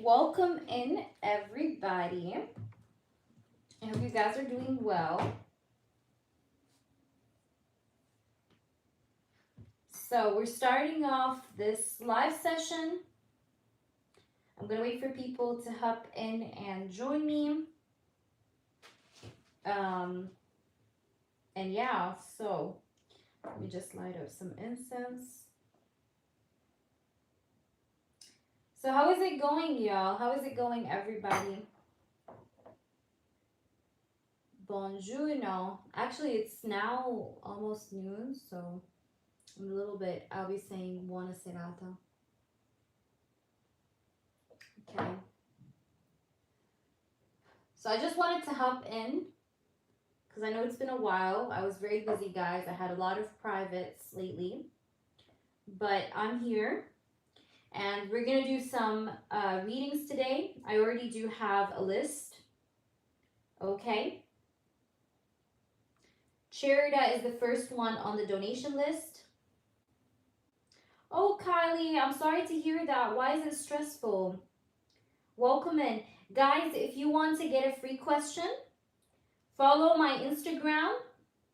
Welcome in, everybody. I hope you guys are doing well. So we're starting off this live session. I'm going to wait for people to hop in and join me. And yeah, so let me just light up some incense. So how is it going, y'all? How is it going, everybody? Bonjour. No, actually, it's now almost noon, so in a little bit, I'll be saying buona serata. Okay. So I just wanted to hop in because I know it's been a while. I was very busy, guys. I had a lot of privates lately, but I'm here and we're going to do some readings today. I already do have a list. Okay. Cherida is the first one on the donation list. Oh, Kylie, I'm sorry to hear that. Why is it stressful? Welcome in. Guys, if you want to get a free question, follow my Instagram.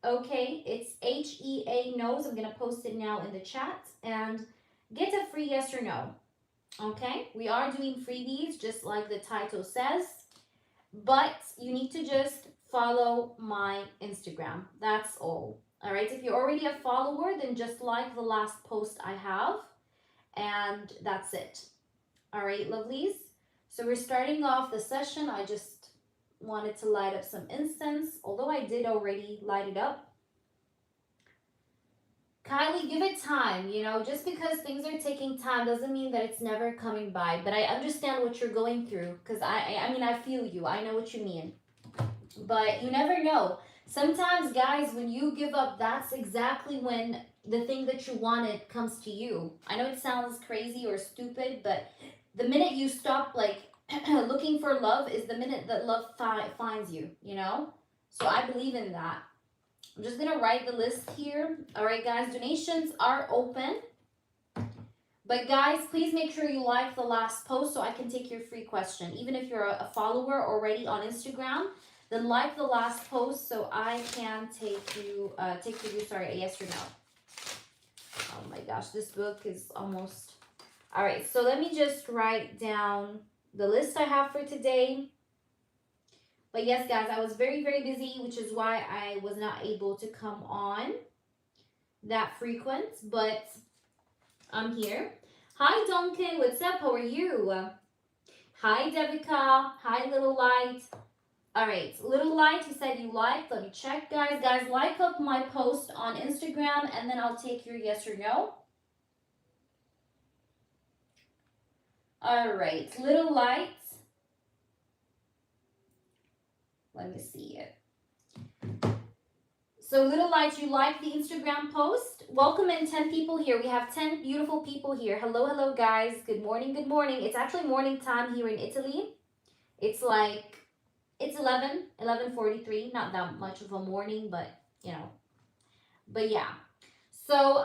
Okay, it's HEA knows. I'm going to post it now in the chat and get a free yes or no. Okay, we are doing freebies just like the title says, but you need to just follow my Instagram. That's all. All right, if you're already a follower, then just like the last post I have, and that's it. All right, lovelies. So we're starting off the session. I just wanted to light up some incense, although I did already light it up. Kylie, give it time. You know, just because things are taking time doesn't mean that it's never coming by. But I understand what you're going through because I mean, I feel you. I know what you mean. But you never know. Sometimes, guys, when you give up, that's exactly when the thing that you wanted comes to you. I know it sounds crazy or stupid, but the minute you stop, like, looking for love is the minute that love finds you, you know? So I believe in that. I'm just going to write the list here. All right, guys, donations are open. But guys, please make sure you like the last post so I can take your free question. Even if you're a follower already on Instagram, then like the last post so I can take you, a yes or no. Oh my gosh, this book is almost... All right, so let me just write down the list I have for today. But yes, guys, I was very, very busy, which is why I was not able to come on that frequent, but I'm here. Hi, Duncan. What's up? How are you? Hi, Devika. Hi, Little Light. All right, Little Light, you said you liked. Let me check, guys. Guys, like up my post on Instagram, and then I'll take your yes or no. All right, Little Light. Let me see it. So, Little Light, you like the Instagram post? Welcome in 10 people here. We have 10 beautiful people here. Hello, hello, guys. Good morning, good morning. It's actually morning time here in Italy. It's like... It's 11:43, not that much of a morning, but, you know. But, yeah. So,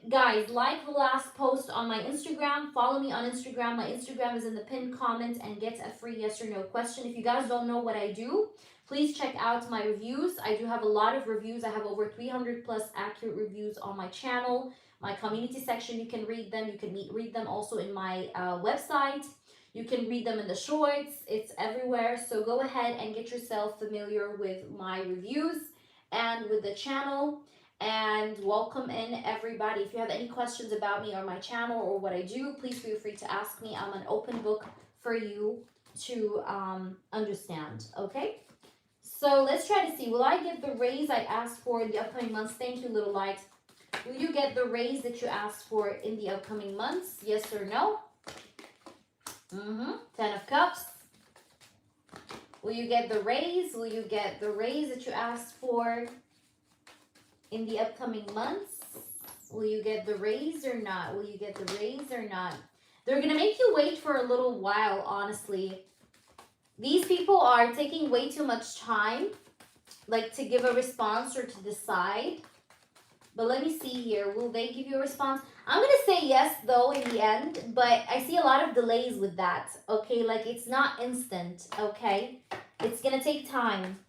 guys, like the last post on my Instagram. Follow me on Instagram. My Instagram is in the pinned comment and get a free yes or no question. If you guys don't know what I do, please check out my reviews. I do have a lot of reviews. I have over 300 plus accurate reviews on my channel. My community section, you can read them. You can read them also in my website. You can read them in the shorts. It's everywhere. So go ahead and get yourself familiar with my reviews and with the channel. And welcome in, everybody. If you have any questions about me or my channel or what I do, please feel free to ask me. I'm an open book for you to understand, okay? So let's try to see. Will I get the raise I asked for in the upcoming months? Thank you, Little Light. Will you get the raise that you asked for in the upcoming months? Yes or no? 10 of Cups. Will you get the raise? Will you get the raise that you asked for in the upcoming months? Will you get the raise or not? Will you get the raise or not? They're going to make you wait for a little while, honestly. These people are taking way too much time, like to give a response or to decide. But let me see here. Will they give you a response? I'm going to say yes, though, in the end. But I see a lot of delays with that. Okay, like it's not instant. Okay, it's going to take time.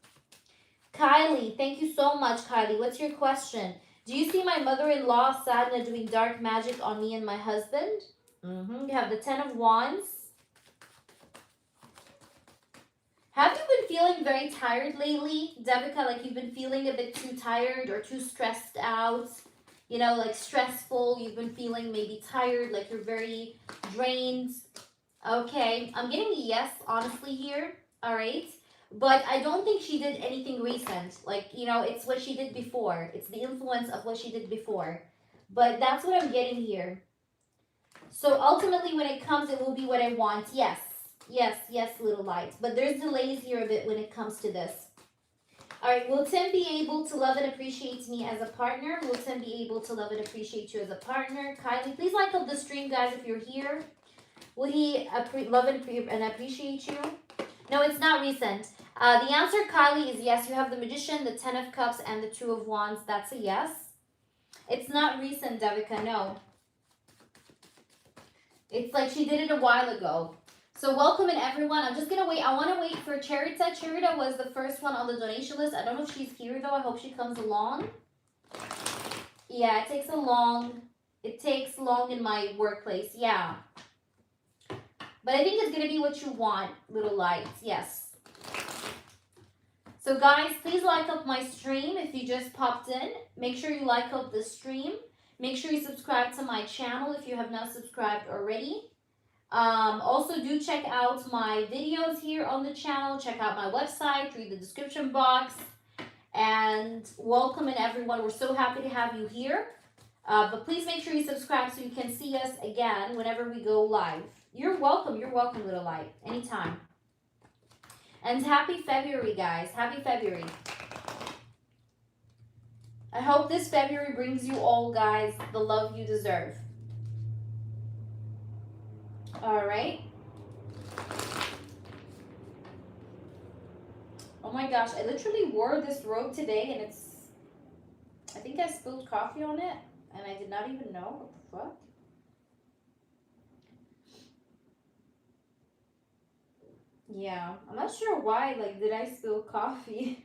Kylie, thank you so much, Kylie. What's your question? Do you see my mother-in-law, Sadna, doing dark magic on me and my husband? You have the 10 of Wands. Have you been feeling very tired lately, Devika? Like you've been feeling a bit too tired or too stressed out? You know, like stressful. You've been feeling maybe tired, like you're very drained. Okay, I'm getting a yes, honestly, here. All right. But I don't think she did anything recent. Like, you know, it's what she did before. It's the influence of what she did before. But that's what I'm getting here. So ultimately, when it comes, it will be what I want. Yes. Yes, yes, little light. But there's delays here a bit when it comes to this. All right, will Tim be able to love and appreciate me as a partner? Will Tim be able to love and appreciate you as a partner? Kylie, please like up the stream, guys, if you're here. Will he love and appreciate you? No, it's not recent. The answer, Kylie, is yes. You have the Magician, the 10 of Cups, and the 2 of Wands. That's a yes. It's not recent, Devika, no. It's like she did it a while ago. So welcome in, everyone. I'm just going to wait. I want to wait for Cherita. Cherita was the first one on the donation list. I don't know if she's here, though. I hope she comes along. Yeah, it takes long in my workplace. Yeah. But I think it's going to be what you want, little lights. Yes. So guys, please like up my stream if you just popped in. Make sure you like up the stream. Make sure you subscribe to my channel if you have not subscribed already. Also, do check out my videos here on the channel. Check out my website. Read the description box. And welcome in, everyone. We're so happy to have you here. But please make sure you subscribe so you can see us again whenever we go live. You're welcome, little light. Anytime. And happy February, guys. Happy February. I hope this February brings you all, guys, the love you deserve. All right. Oh my gosh, I literally wore this robe today and I think I spilled coffee on it and I did not even know. What the fuck? Yeah, I'm not sure why, like, did I spill coffee?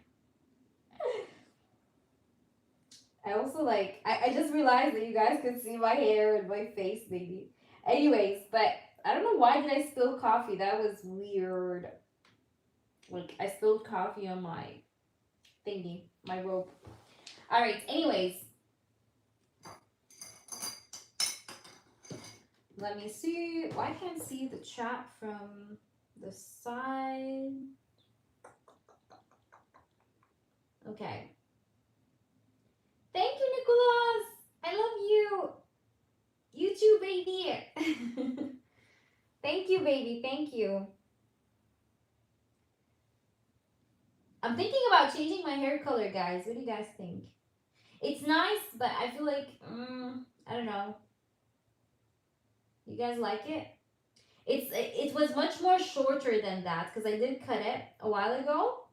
I also, like, I just realized that you guys could see my hair and my face, maybe. Anyways, but I don't know why did I spill coffee. That was weird. Like, I spilled coffee on my thingy, my rope. All right, anyways. Let me see. Well, I can't see the chat from the side. Okay. Thank you, Nicholas. I love you. You too, baby. Thank you, baby. Thank you. I'm thinking about changing my hair color, guys. What do you guys think? It's nice, but I feel like, I don't know. You guys like it? It was much more shorter than that because I did cut it a while ago,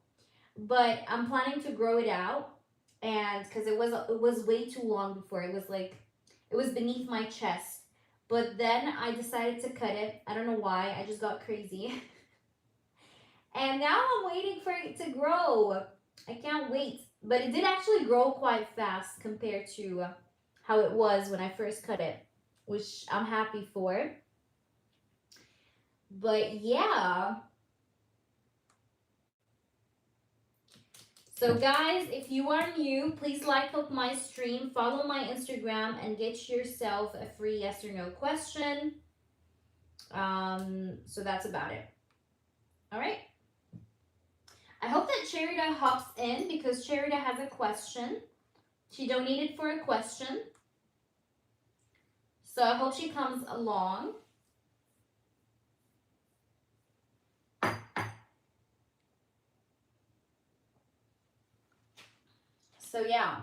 but I'm planning to grow it out, and because it was way too long before. It was beneath my chest, but then I decided to cut it. I don't know why. I just got crazy. And now I'm waiting for it to grow. I can't wait. But it did actually grow quite fast compared to how it was when I first cut it, which I'm happy for. But yeah. So guys, if you are new, please like up my stream, follow my Instagram, and get yourself a free yes or no question. So that's about it. All right. I hope that Cherita hops in because Cherita has a question. She donated for a question. So I hope she comes along. So yeah.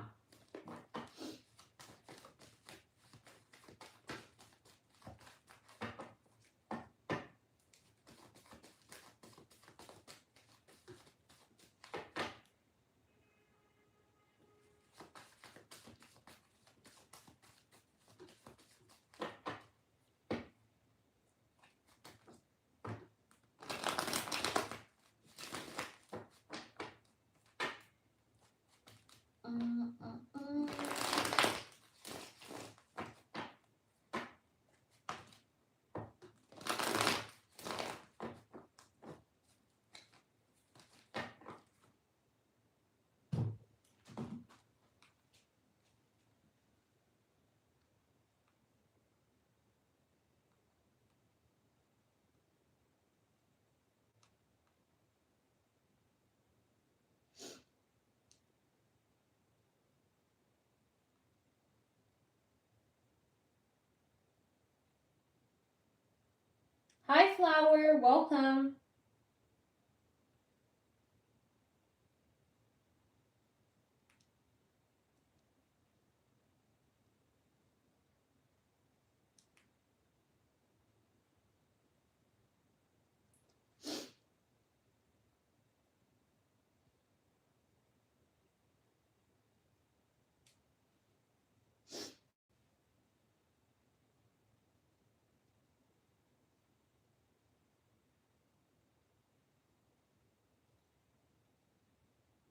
Hi, Flower. Welcome.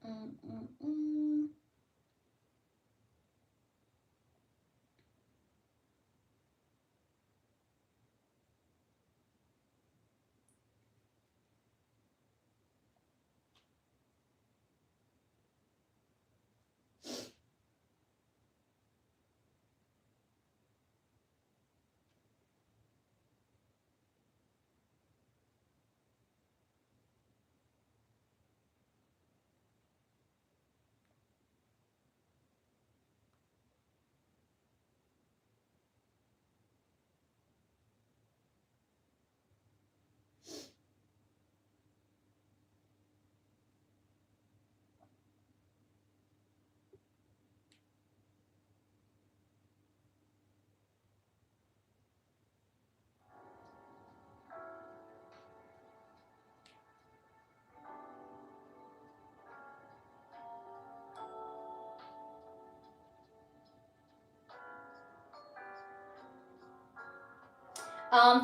Mm, mm, mm.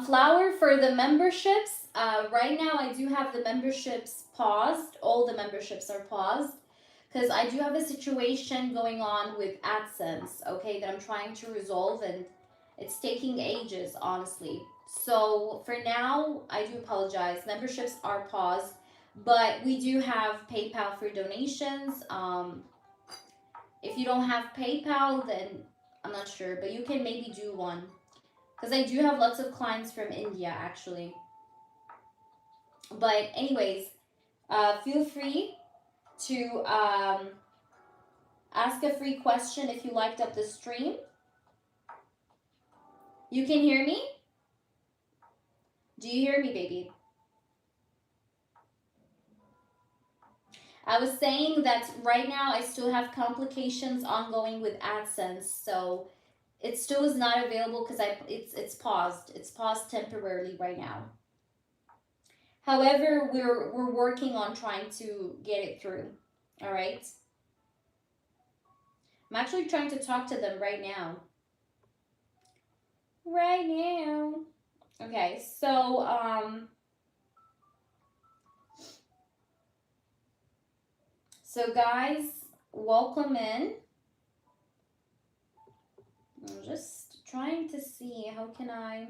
Flower, for the memberships, right now I do have the memberships paused. All the memberships are paused because I do have a situation going on with AdSense, okay, that I'm trying to resolve, and it's taking ages, honestly. So for now, I do apologize. Memberships are paused, but we do have PayPal for donations. If you don't have PayPal, then I'm not sure, but you can maybe do one. Because I do have lots of clients from India, actually. But anyways, feel free to ask a free question if you liked up the stream. You can hear me? Do you hear me, baby? I was saying that right now I still have complications ongoing with AdSense, so it still is not available because it's paused. It's paused temporarily right now. However, we're working on trying to get it through. All right. I'm actually trying to talk to them right now. Right now. Okay, so guys, welcome in. I'm just trying to see how can I.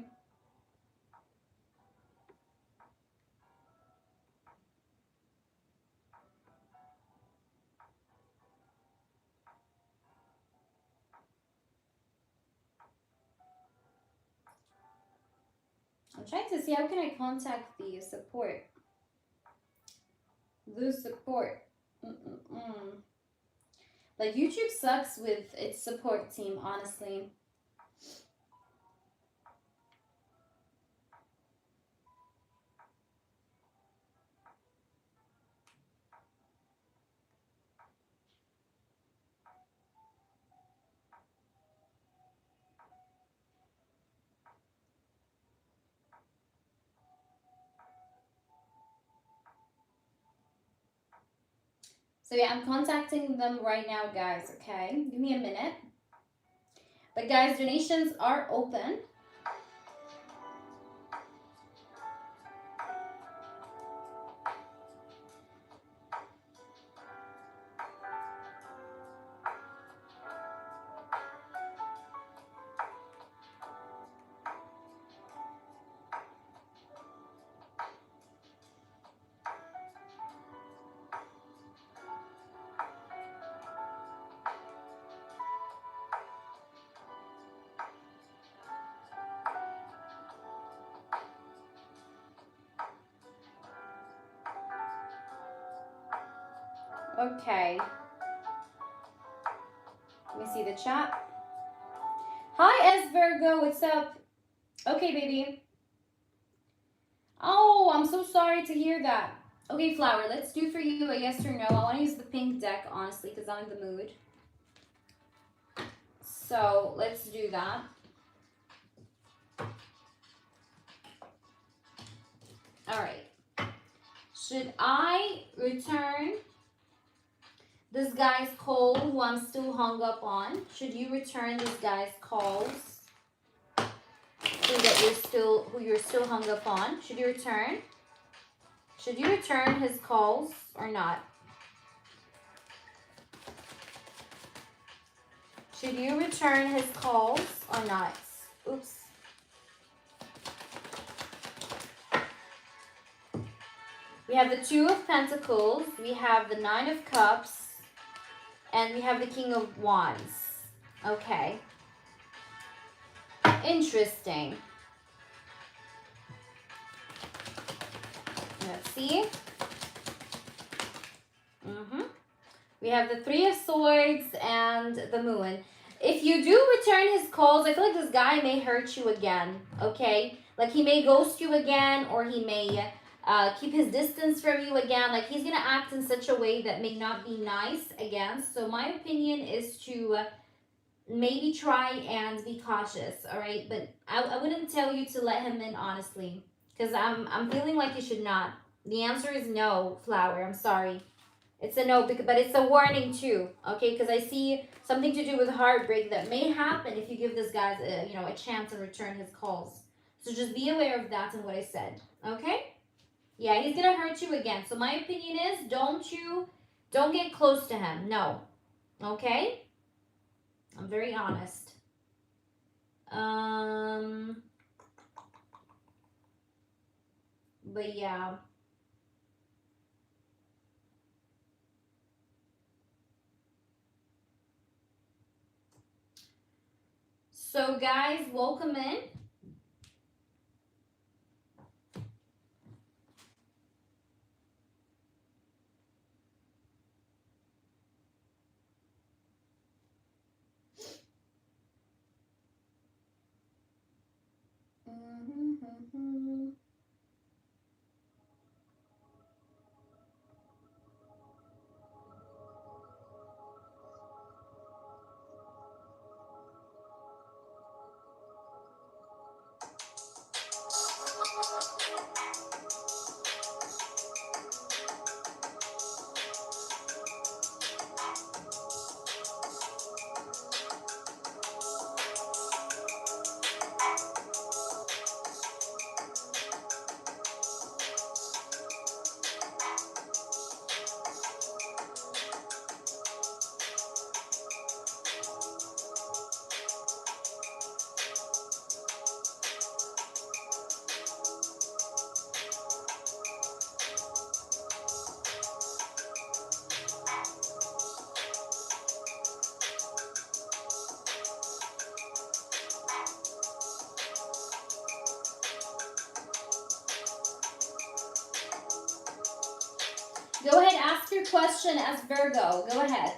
I'm trying to see how can I contact the support. The support. Mm-mm-mm. Like YouTube sucks with its support team, honestly. So yeah, I'm contacting them right now, guys. Okay, give me a minute. But guys, donations are open. Okay. Let me see the chat. Hi, S Virgo. What's up? Okay, baby. Oh, I'm so sorry to hear that. Okay, Flower, let's do for you a yes or no. I want to use the pink deck, honestly, because I'm in the mood. So let's do that. All right. Should I return this guy's call who I'm still hung up on? Should you return this guy's calls who you're still hung up on? Should you return? Should you return his calls or not? Should you return his calls or not? Oops. We have the Two of Pentacles, we have the Nine of Cups, and we have the King of Wands. Okay. Interesting. Let's see. We have the Three of Swords and the Moon. If you do return his calls, I feel like this guy may hurt you again, okay? Like he may ghost you again, or he may keep his distance from you again. Like he's going to act in such a way that may not be nice again. So my opinion is to maybe try and be cautious, all right? But I wouldn't tell you to let him in, honestly, because I'm feeling like you should not. The answer is no, Flower. I'm sorry. It's a no, but it's a warning too, okay? Because I see something to do with heartbreak that may happen if you give this guy, a chance and return his calls. So just be aware of that and what I said, okay? Yeah, he's gonna hurt you again. So my opinion is, don't get close to him. No, okay? I'm very honest. But yeah. So guys, welcome in. Go ahead, ask your question as Virgo. Go ahead.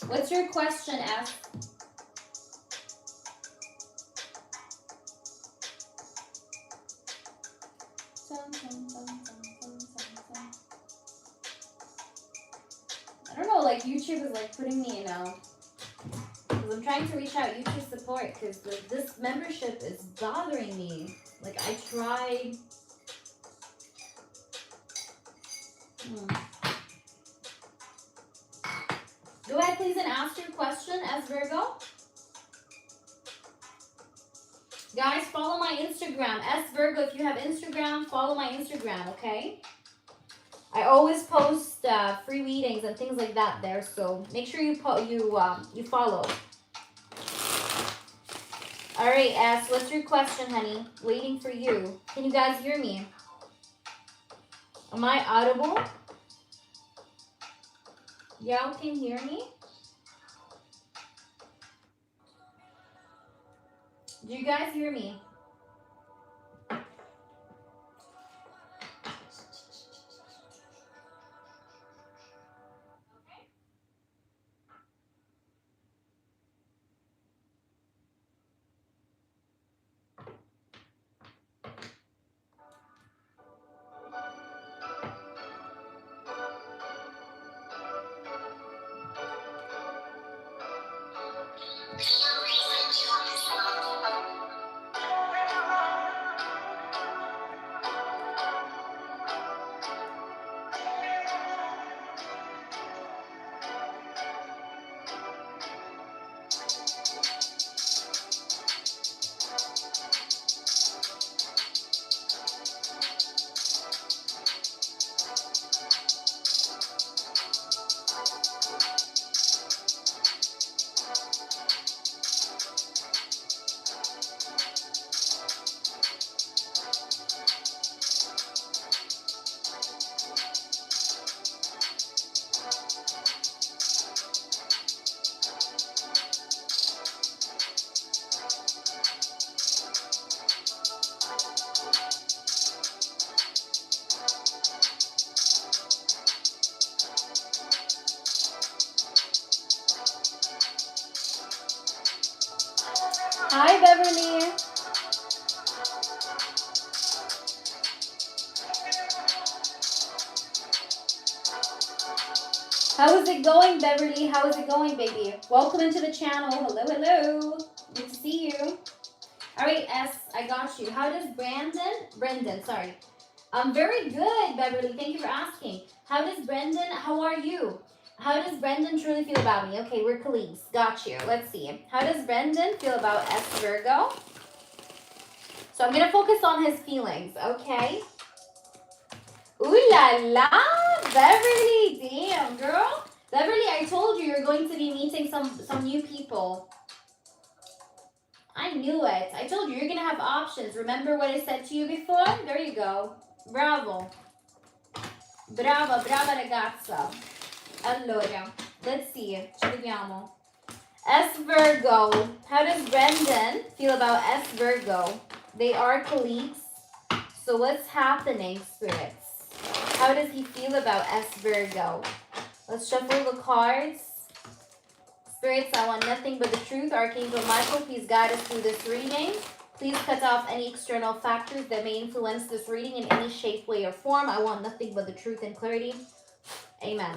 What's your question, S? I don't know, like YouTube is like putting me in a... Because I'm trying to reach out YouTube support because this membership is bothering me. Like I tried... Go ahead, please, and ask your question as Virgo. Guys, follow my Instagram. S Virgo, if you have Instagram, follow my Instagram, okay? I always post free readings and things like that there, so make sure you follow. All right, S, what's your question, honey? Waiting for you. Can you guys hear me? Am I audible? Y'all can hear me? Do you guys hear me? Hi, Beverly. How is it going, Beverly? How is it going, baby? Welcome into the channel. Hello, hello. Good to see you. All right, S, I got you. How does Brendan, sorry. I'm very good, Beverly. Thank you for asking. How does Brendan, how are you? How does Brendan truly feel about me? Okay, we're colleagues. Got you. Let's see. How does Brendan feel about S Virgo? So I'm going to focus on his feelings, okay? Ooh la la, Beverly. Damn, girl. Beverly, I told you you're going to be meeting some new people. I knew it. I told you you're going to have options. Remember what I said to you before? There you go. Bravo. Brava, brava ragazza. Allora, let's see. Ci vediamo. S Virgo. How does Brendan feel about S Virgo? They are colleagues. So what's happening, spirits? How does he feel about S Virgo? Let's shuffle the cards. Spirits, I want nothing but the truth. Archangel Michael, please guide us through this reading. Please cut off any external factors that may influence this reading in any shape, way, or form. I want nothing but the truth and clarity. Amen.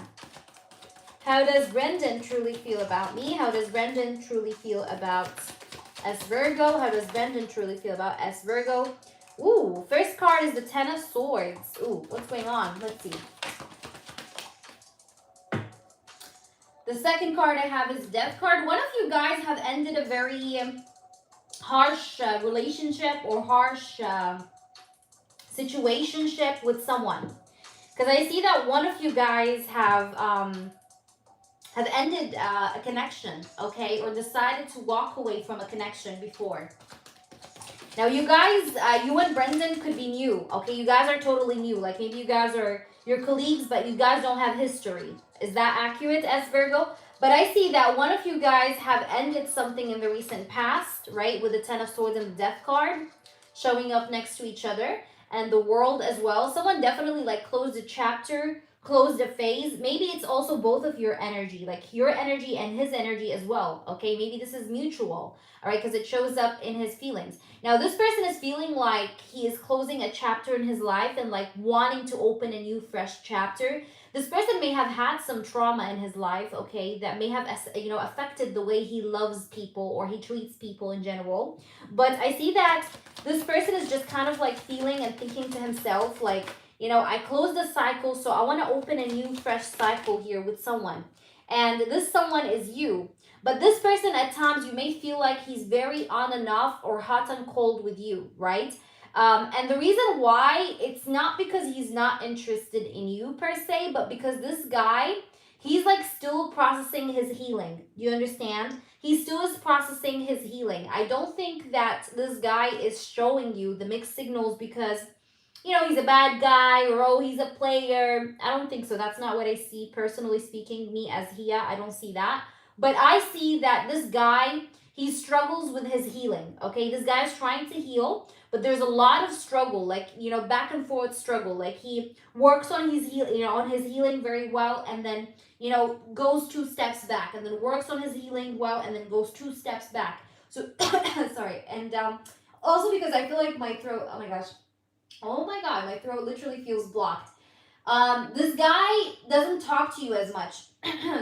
How does Brendan truly feel about me? How does Brendan truly feel about S Virgo? How does Brendan truly feel about S Virgo? Ooh, first card is the Ten of Swords. Ooh, what's going on? Let's see. The second card I have is Death card. One of you guys have ended a very harsh relationship or harsh situationship with someone. Because I see that one of you guys have ended a connection, okay, or decided to walk away from a connection before. Now, you guys, you and Brendan could be new, okay? You guys are totally new. Like, maybe you guys are your colleagues, but you guys don't have history. Is that accurate, S Virgo? But I see that one of you guys have ended something in the recent past, right? With the Ten of Swords and the Death card showing up next to each other. And the World as well. Someone definitely, like, closed a chapter, closed a phase. Maybe it's also both of your energy, like your energy and his energy as well, okay? Maybe this is mutual, all right? Because it shows up in his feelings. Now, this person is feeling like he is closing a chapter in his life and like wanting to open a new, fresh chapter. This person may have had some trauma in his life, okay, that may have, affected the way he loves people or he treats people in general. But I see that this person is just kind of like feeling and thinking to himself, like, I closed the cycle, so I want to open a new, fresh cycle here with someone. And this someone is you. But this person, at times, you may feel like he's very on and off or hot and cold with you, right? And the reason why, it's not because he's not interested in you per se, but because this guy, he's like still processing his healing. You understand? He still is processing his healing. I don't think that this guy is showing you the mixed signals because, he's a bad guy or, oh, he's a player. I don't think so. That's not what I see, personally speaking. Me as Hia, I don't see that. But I see that this guy, he struggles with his healing, okay? This guy is trying to heal, but there's a lot of struggle, like, back and forth struggle. Like, he works on his healing very well, and then, goes 2 steps back, and then works on his healing well, and then goes 2 steps back. So, sorry. And also because I feel like my throat, oh my God, my throat literally feels blocked. This guy doesn't talk to you as much.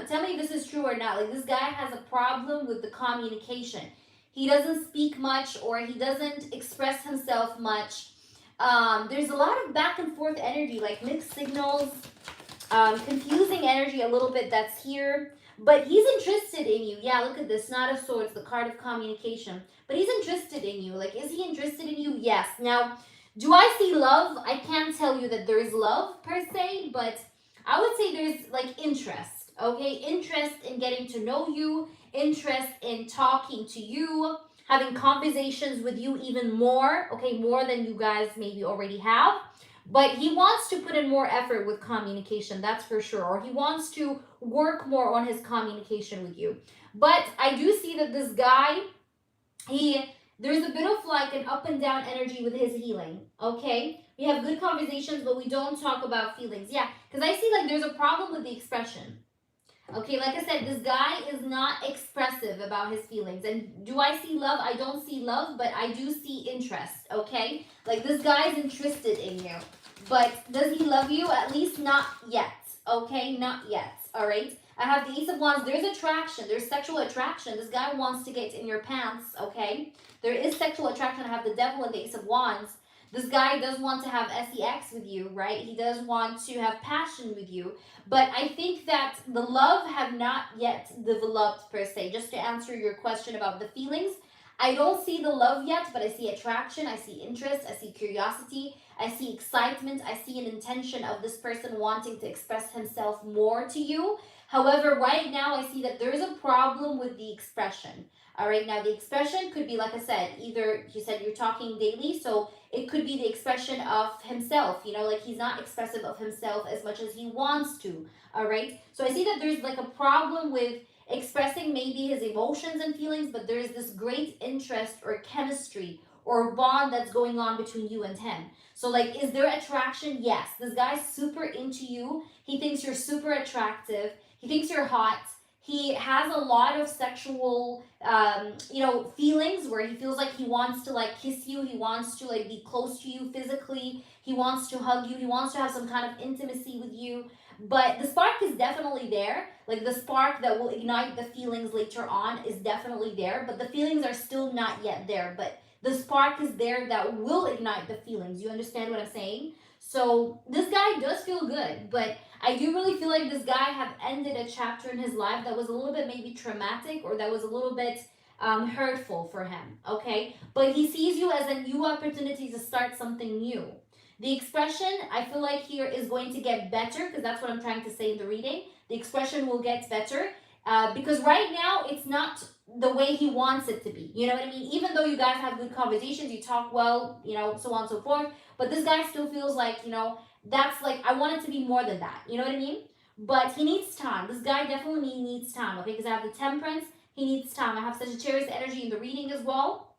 Tell me if this is true or not. Like, this guy has a problem with the communication. He doesn't speak much, or he doesn't express himself much. There's a lot of back and forth energy, like mixed signals, confusing energy a little bit that's here. But he's interested in you. Yeah, look at this. Knight of Swords, the card of communication. But he's interested in you. Like, is he interested in you? Yes. Now, do I see love? I can't tell you that there is love per se, but I would say there's like interest. Okay, interest in getting to know you, interest in talking to you, having conversations with you even more. Okay, more than you guys maybe already have. But he wants to put in more effort with communication, that's for sure. Or he wants to work more on his communication with you. But I do see that this guy, there's a bit of like an up and down energy with his healing. Okay, we have good conversations, but we don't talk about feelings. Yeah, because I see like there's a problem with the expression. Okay, like I said, this guy is not expressive about his feelings. And do I see love? I don't see love, but I do see interest. Okay, like this guy is interested in you, but does he love you? At least not yet. Okay, not yet. All right, I have the Ace of Wands. There's attraction, there's sexual attraction. This guy wants to get in your pants. Okay, there is sexual attraction. I have the Devil and the Ace of Wands. This guy does want to have sex with you, right? He does want to have passion with you. But I think that the love have not yet developed per se. Just to answer your question about the feelings, I don't see the love yet, but I see attraction, I see interest, I see curiosity, I see excitement, I see an intention of this person wanting to express himself more to you. However, right now I see that there's a problem with the expression. All right, now the expression could be, like I said, either you said you're talking daily, so it could be the expression of himself, you know, like he's not expressive of himself as much as he wants to. All right, so I see that there's like a problem with expressing maybe his emotions and feelings, but there's this great interest or chemistry or bond that's going on between you and him. So like, is there attraction? Yes, this guy's super into you. He thinks you're super attractive. He thinks you're hot. He has a lot of sexual, feelings where he feels like he wants to like kiss you. He wants to like be close to you physically. He wants to hug you. He wants to have some kind of intimacy with you. But the spark is definitely there. Like the spark that will ignite the feelings later on is definitely there. But the feelings are still not yet there. But the spark is there that will ignite the feelings. You understand what I'm saying? So this guy does feel good, but I do really feel like this guy have ended a chapter in his life that was a little bit maybe traumatic, or that was a little bit hurtful for him, okay? But he sees you as a new opportunity to start something new. The expression, I feel like here is going to get better, because that's what I'm trying to say in the reading. The expression will get better, because right now it's not the way he wants it to be. You know what I mean? Even though you guys have good conversations, you talk well, so on and so forth, but this guy still feels like, that's like, I want it to be more than that. You know what I mean? But he needs time. This guy definitely needs time, okay? Because I have the Temperance. He needs time. I have Sagittarius energy in the reading as well.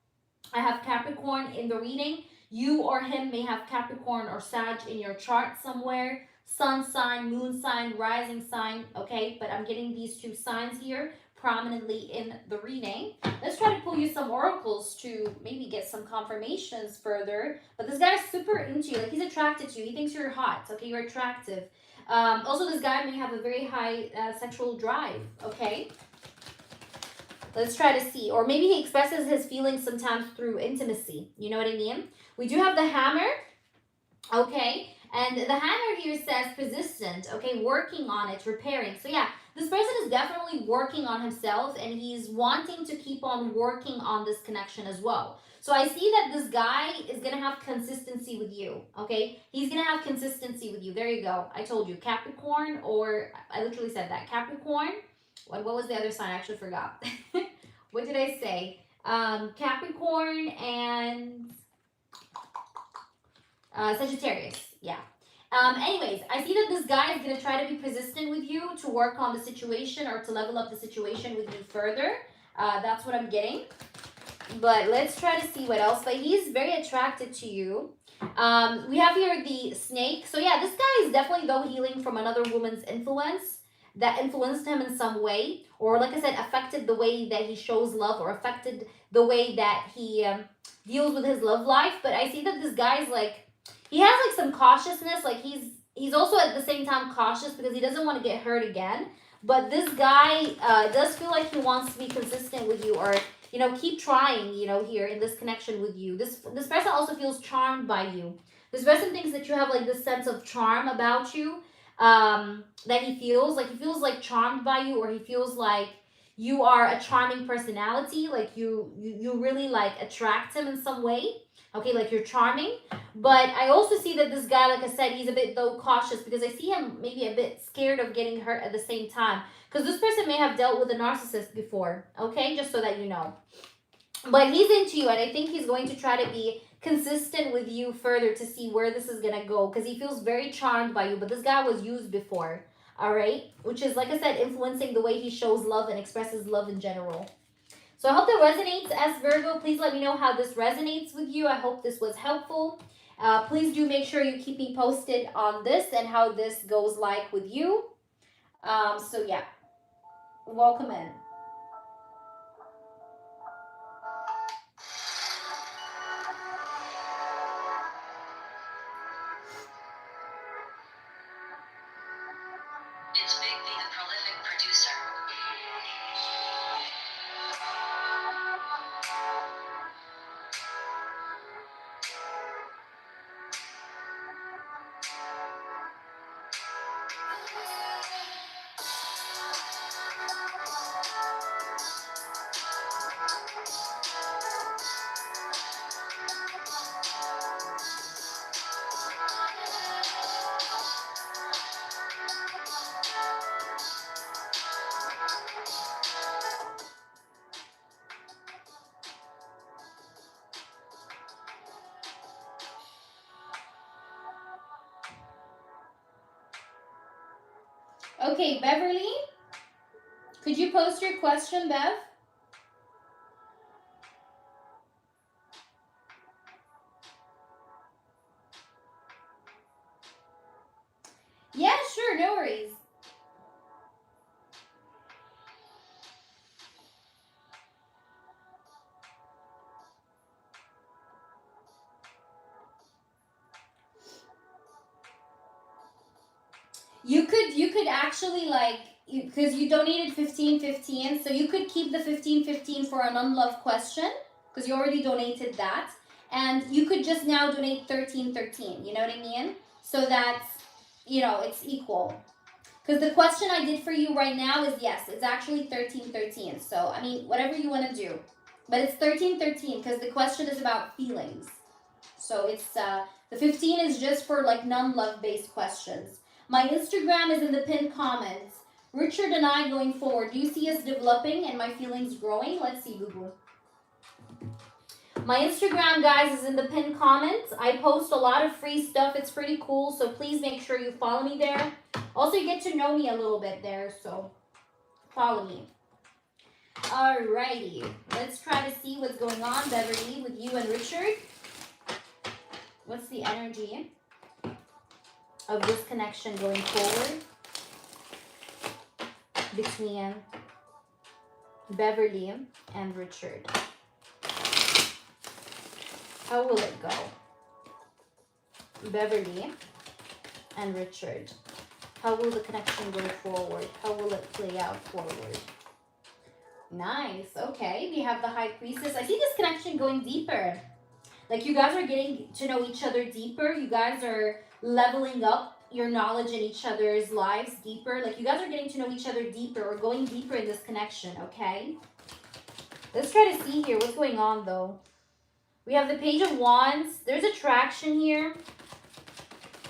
I have Capricorn in the reading. You or him may have Capricorn or Sag in your chart somewhere. Sun sign, moon sign, rising sign, okay? But I'm getting these two signs here prominently in the reading. Let's try to pull you some oracles to maybe get some confirmations further. But this guy is super into you. Like, he's attracted to you. He thinks you're hot, okay? You're attractive. Also, this guy may have a very high sexual drive, okay? Let's try to see. Or maybe he expresses his feelings sometimes through intimacy. You know what I mean? We do have the Hammer, okay? And the Hammer here says persistent, okay? Working on it, repairing. So yeah, this person is definitely working on himself, and he's wanting to keep on working on this connection as well. So I see that this guy is going to have consistency with you, okay? He's going to have consistency with you. There you go. I told you, Capricorn, or I literally said that. Capricorn. What was the other sign? I actually forgot. What did I say? Capricorn and Sagittarius. Yeah. Anyways, I see that this guy is going to try to be persistent with you to work on the situation, or to level up the situation with you further. That's what I'm getting. But let's try to see what else. But he's very attracted to you. We have here the Snake. So yeah, this guy is definitely, though, healing from another woman's influence that influenced him in some way, or like I said, affected the way that he shows love, or affected the way that he deals with his love life. But I see that this guy's like, he has like some cautiousness, like he's he's also at the same time cautious because he doesn't want to get hurt again. But this guy does feel like he wants to be consistent with you, or keep trying. Here in this connection with you, this person also feels charmed by you. This person thinks that you have like this sense of charm about you. That he feels like charmed by you, or he feels like you are a charming personality. Like you really like attract him in some way. Okay, like you're charming. But I also see that this guy, like I said, he's a bit though cautious because I see him maybe a bit scared of getting hurt at the same time. Because this person may have dealt with a narcissist before, okay? Just so that you know. But he's into you, and I think he's going to try to be consistent with you further to see where this is going to go because he feels very charmed by you. But this guy was used before, all right? Which is, like I said, influencing the way he shows love and expresses love in general. So I hope that resonates as Virgo. Please let me know how this resonates with you. I hope this was helpful. Please do make sure you keep me posted on this and how this goes like with you. So yeah, welcome in. It's Big B, the prolific producer. Okay, Beverly, could you post your question, Bev? Yeah, sure, no worries. You could actually like, because you donated 15.15, so you could keep the 15.15 for an unloved question because you already donated that, and you could just now donate 13.13. You know what I mean? So that's it's equal. Because the question I did for you right now is, yes, it's actually 13.13. So I mean, whatever you want to do, but it's 13.13 because the question is about feelings. So it's the 15 is just for like non-love based questions. My Instagram is in the pinned comments. Richard and I going forward, do you see us developing and my feelings growing? Let's see, Google. My Instagram, guys, is in the pinned comments. I post a lot of free stuff. It's pretty cool, so please make sure you follow me there. Also, you get to know me a little bit there, so follow me. Alrighty, let's try to see what's going on, Beverly, with you and Richard. What's the energy of this connection going forward between Beverly and Richard? How will it go? Beverly and Richard. How will the connection go forward? How will it play out forward? Nice. Okay. We have the High Priestess. I see this connection going deeper. Like you guys are getting to know each other deeper. You guys are leveling up your knowledge in each other's lives deeper. Like you guys are getting to know each other deeper or going deeper in this connection, okay? Let's try to see here what's going on though. We have the Page of Wands. There's attraction here.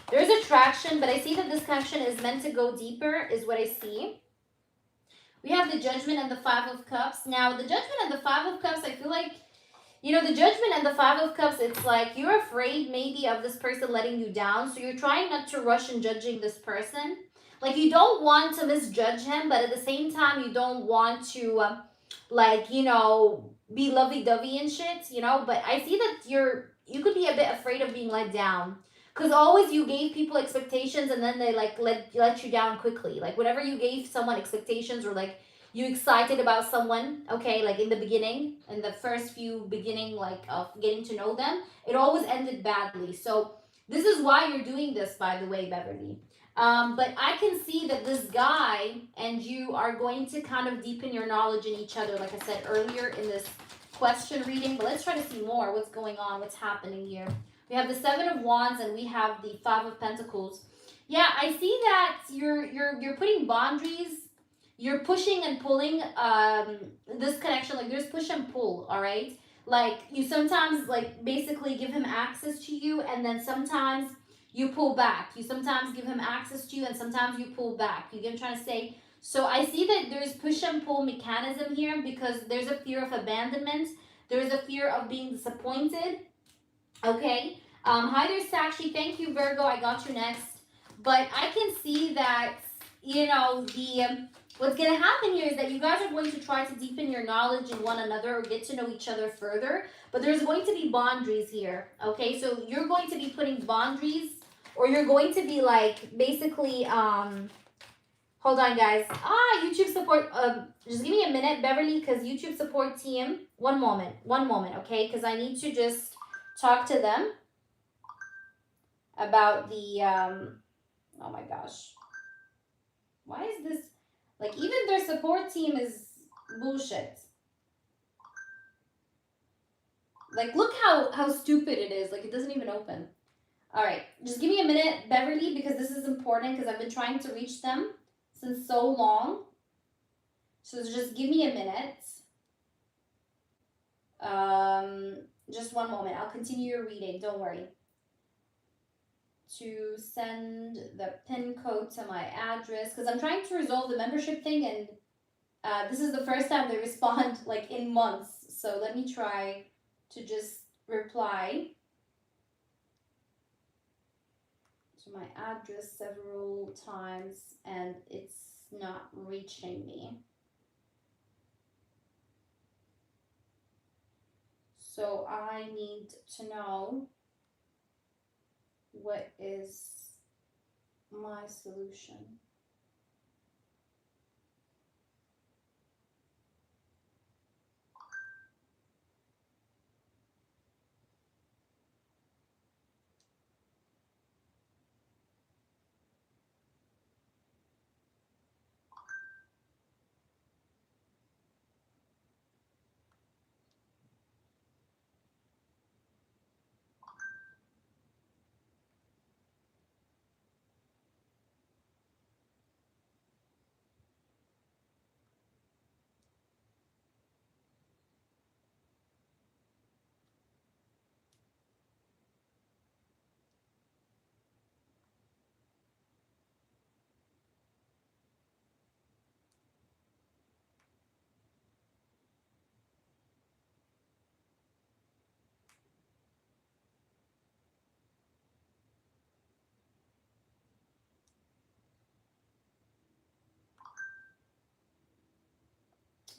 There's attraction, but I see that this connection is meant to go deeper is what I see. We have the Judgment and the Five of Cups. Now, the Judgment and the Five of Cups, I feel like, the Judgment and the Five of Cups, it's like you're afraid maybe of this person letting you down. So you're trying not to rush in judging this person. Like you don't want to misjudge him, but at the same time, you don't want to, be lovey-dovey and shit, But I see that you could be a bit afraid of being let down. Because always you gave people expectations and then they like let you down quickly. Like whenever you gave someone expectations or like you excited about someone, okay, like in the beginning, in the first few beginning like of getting to know them, it always ended badly. So This is why you're doing this, by the way, Beverly. But I can see that this guy and you are going to kind of deepen your knowledge in each other, like I said earlier in this question reading. But let's try to see more what's going on, what's happening here. We have the Seven of Wands and we have the Five of Pentacles. Yeah, I see that you're putting boundaries. You're pushing and pulling this connection. Like there's push and pull, all right? Like you sometimes like basically give him access to you, and then sometimes you pull back. You sometimes give him access to you, and sometimes you pull back. You get what I'm trying to say? So I see that there's push and pull mechanism here because there's a fear of abandonment. There's a fear of being disappointed. Okay. Hi there, Sakshi. Thank you, Virgo. I got you next. But I can see that, you know, what's going to happen here is that you guys are going to try to deepen your knowledge in one another or get to know each other further. But there's going to be boundaries here. Okay. So you're going to be putting boundaries, or you're going to be like basically, hold on, guys. YouTube support. Just give me a minute, Beverly, because YouTube support team. One moment. Okay. Because I need to just talk to them about the oh my gosh, why is this like, even their support team is bullshit. Like look how stupid it is. Like it doesn't even open. All right, just give me a minute, Beverly, because this is important because I've been trying to reach them since so long. So just give me a minute. Just one moment. I'll continue your reading. Don't worry. To send the pin code to my address because I'm trying to resolve the membership thing, and this is the first time they respond like in months. So let me try to just reply to my address several times and it's not reaching me. So I need to know what is my solution.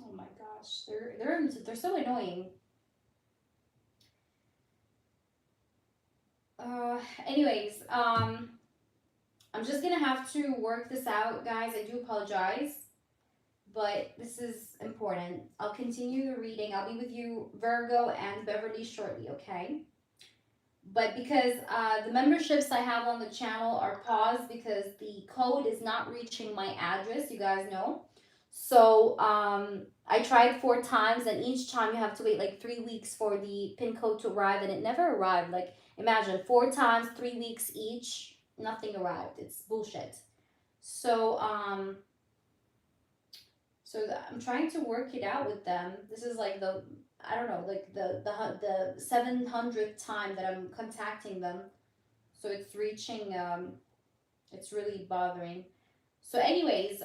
Oh my gosh, they're so annoying. Anyways, I'm just gonna have to work this out, guys. I do apologize, but this is important. I'll continue the reading. I'll be with you, Virgo and Beverly, shortly, okay? But because the memberships I have on the channel are paused because the code is not reaching my address, you guys know. So I tried 4 times, and each time you have to wait like 3 weeks for the pin code to arrive, and it never arrived. Like imagine 4 times, 3 weeks each, nothing arrived. It's bullshit. So I'm trying to work it out with them. This is like the, I don't know, like the 700th time that I'm contacting them. So it's reaching, it's really bothering. So anyways,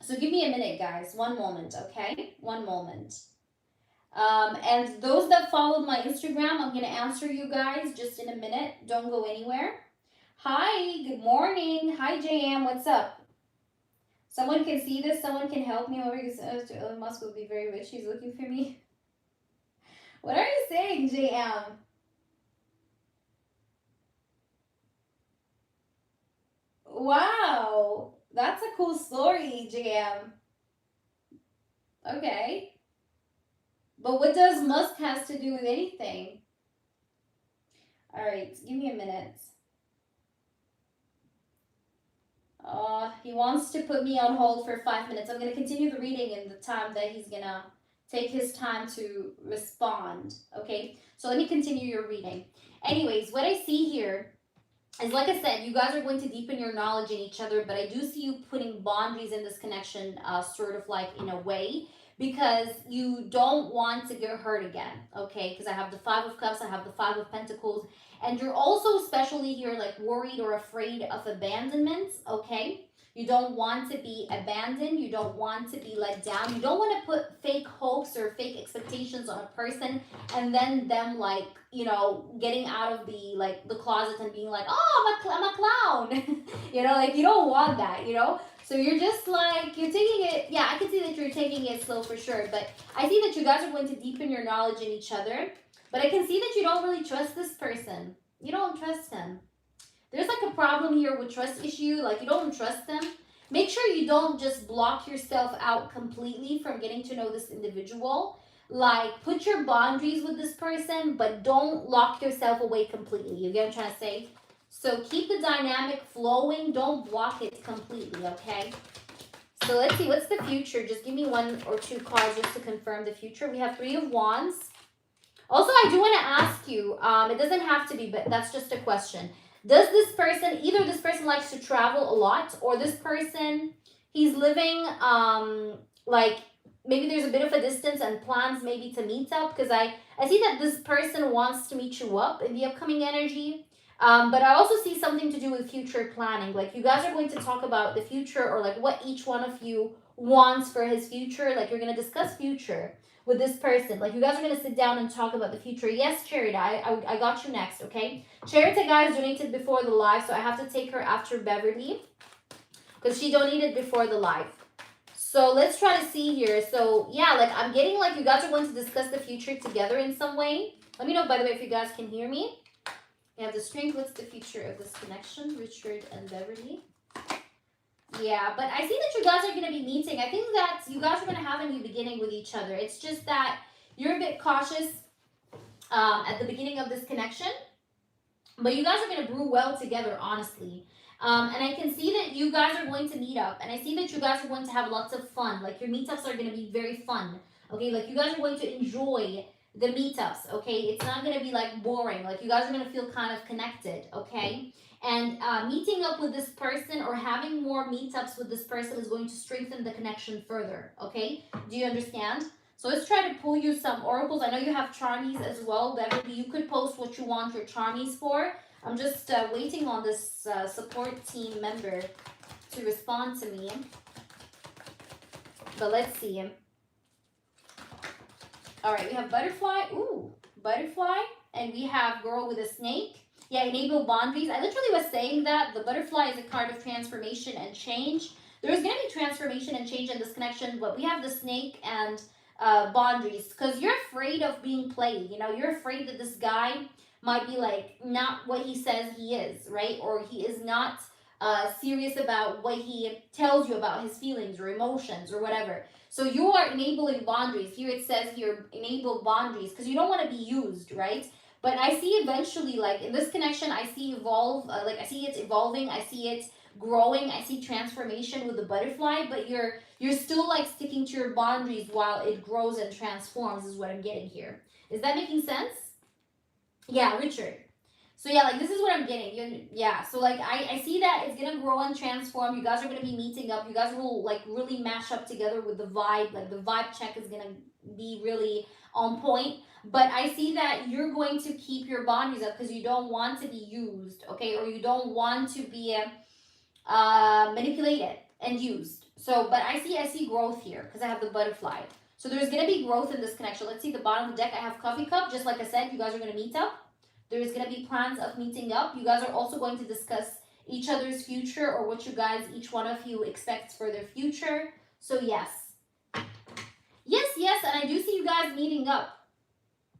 so give me a minute, guys. One moment, okay? One moment. And those that followed my Instagram, I'm going to answer you guys just in a minute. Don't go anywhere. Hi, good morning. Hi, JM, what's up? Someone can see this. Someone can help me. Elon Musk will be very rich. He's looking for me. What are you saying, JM? Wow. That's a cool story, JM. Okay. But what does Musk has to do with anything? All right, give me a minute. He wants to put me on hold for 5 minutes. I'm gonna continue the reading in the time that he's gonna take his time to respond. Okay, so let me continue your reading. Anyways, what I see here is, like I said, you guys are going to deepen your knowledge in each other, but I do see you putting boundaries in this connection, sort of like in a way, because you don't want to get hurt again, okay? Because I have the Five of Cups, I have the Five of Pentacles, and you're also especially here like worried or afraid of abandonment, okay? You don't want to be abandoned. You don't want to be let down. You don't want to put fake hopes or fake expectations on a person and then them like, you know, getting out of the closet and being like, oh, I'm a clown. You know, like you don't want that, you know? So you're just like, you're taking it, yeah, I can see that you're taking it slow for sure. But I see that you guys are going to deepen your knowledge in each other. But I can see that you don't really trust this person. You don't trust him. There's like a problem here with trust issue. Like you don't trust them. Make sure you don't just block yourself out completely from getting to know this individual. Like put your boundaries with this person, but don't lock yourself away completely. You get what I'm trying to say? So keep the dynamic flowing. Don't block it completely, okay? So let's see, what's the future? Just give me one or two cards just to confirm the future. We have Three of Wands. Also, I do want to ask you, it doesn't have to be, but that's just a question. Does this person, either this person likes to travel a lot, or this person, he's living, like, maybe there's a bit of a distance and plans maybe to meet up? Because I see that this person wants to meet you up in the upcoming energy. But I also see something to do with future planning. Like, you guys are going to talk about the future, or like what each one of you wants for his future. Like, you're going to discuss future with this person. Like, you guys are going to sit down and talk about the future. Yes, Charita, I got you next, okay? Charita, guys, donated before the live, so I have to take her after Beverly because she donated before the live. So let's try to see here. So yeah, like I'm getting like you guys are going to discuss the future together in some way. Let me know, by the way, if you guys can hear me. We have the strength. What's the future of this connection? Richard and Beverly. Yeah, but I see that you guys are going to be meeting. I think that you guys are going to have a new beginning with each other. It's just that you're a bit cautious at the beginning of this connection. But you guys are going to brew well together, honestly. And I can see that you guys are going to meet up. And I see that you guys are going to have lots of fun. Like your meetups are going to be very fun. Okay, like you guys are going to enjoy the meetups. Okay, it's not going to be like boring. Like you guys are going to feel kind of connected. Okay. And meeting up with this person or having more meetups with this person is going to strengthen the connection further. Okay, do you understand? So let's try to pull you some oracles. I know you have charmies as well. Beverly, you could post what you want your charmies for. I'm just waiting on this support team member to respond to me. But let's see. All right, we have butterfly. Ooh, butterfly. And we have girl with a snake. Yeah, enable boundaries. I literally was saying that the butterfly is a card of transformation and change. There's going to be transformation and change in this connection, but we have the snake and boundaries because you're afraid of being played. You know, you're afraid that this guy might be like not what he says he is, right? Or he is not serious about what he tells you about his feelings or emotions or whatever. So you are enabling boundaries. Here it says here, enable boundaries because you don't want to be used, right? But I see eventually, like in this connection, I see evolve, like I see it evolving, I see it growing, I see transformation with the butterfly, but you're still like sticking to your boundaries while it grows and transforms is what I'm getting here. Is that making sense? Yeah, Richard. So yeah, like this is what I'm getting. Yeah, so like I see that it's gonna grow and transform. You guys are gonna be meeting up. You guys will like really mash up together with the vibe. Like the vibe check is gonna be really on point. But I see that you're going to keep your boundaries up because you don't want to be used, okay? Or you don't want to be manipulated and used. So, but I see growth here because I have the butterfly. So there's going to be growth in this connection. Let's see the bottom of the deck. I have coffee cup. Just like I said, you guys are going to meet up. There's going to be plans of meeting up. You guys are also going to discuss each other's future or what you guys, each one of you expects for their future. So yes. Yes, and I do see you guys meeting up.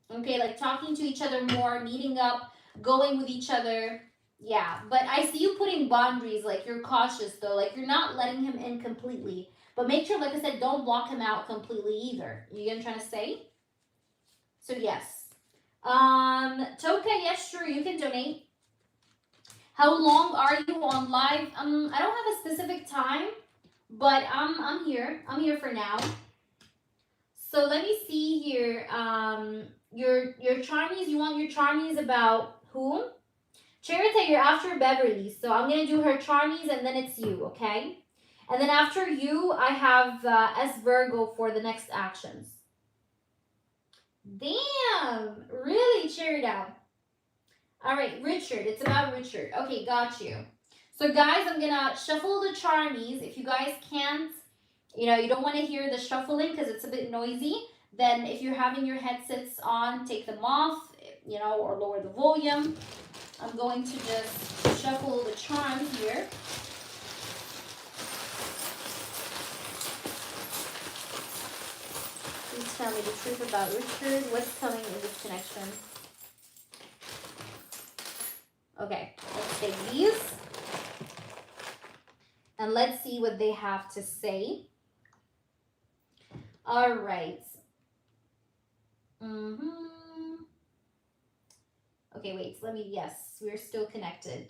Okay, like talking to each other more, meeting up, going with each other. Yeah, but I see you putting boundaries, like you're cautious though, like you're not letting him in completely. But make sure, like I said, don't block him out completely either. You get what I'm trying to say? So yes. Toka, yes, sure, you can donate. How long are you on live? I don't have a specific time, but I'm here. I'm here for now. So let me see here. Your Charmies, you want your Charmies about whom? Charity, you're after Beverly. So I'm gonna do her Charmies and then it's you, okay? And then after you, I have S Virgo for the next actions. Damn, really cheered out. All right, Richard. It's about Richard. Okay, got you. So guys, I'm gonna shuffle the Charmies. If you guys can't, you don't want to hear the shuffling because it's a bit noisy, then if you're having your headsets on, take them off, or lower the volume. I'm going to just shuffle the charms here. Please tell me the truth about Richard. What's coming in this connection? Okay, let's take these. And let's see what they have to say. All right. Okay, wait, yes, we're still connected.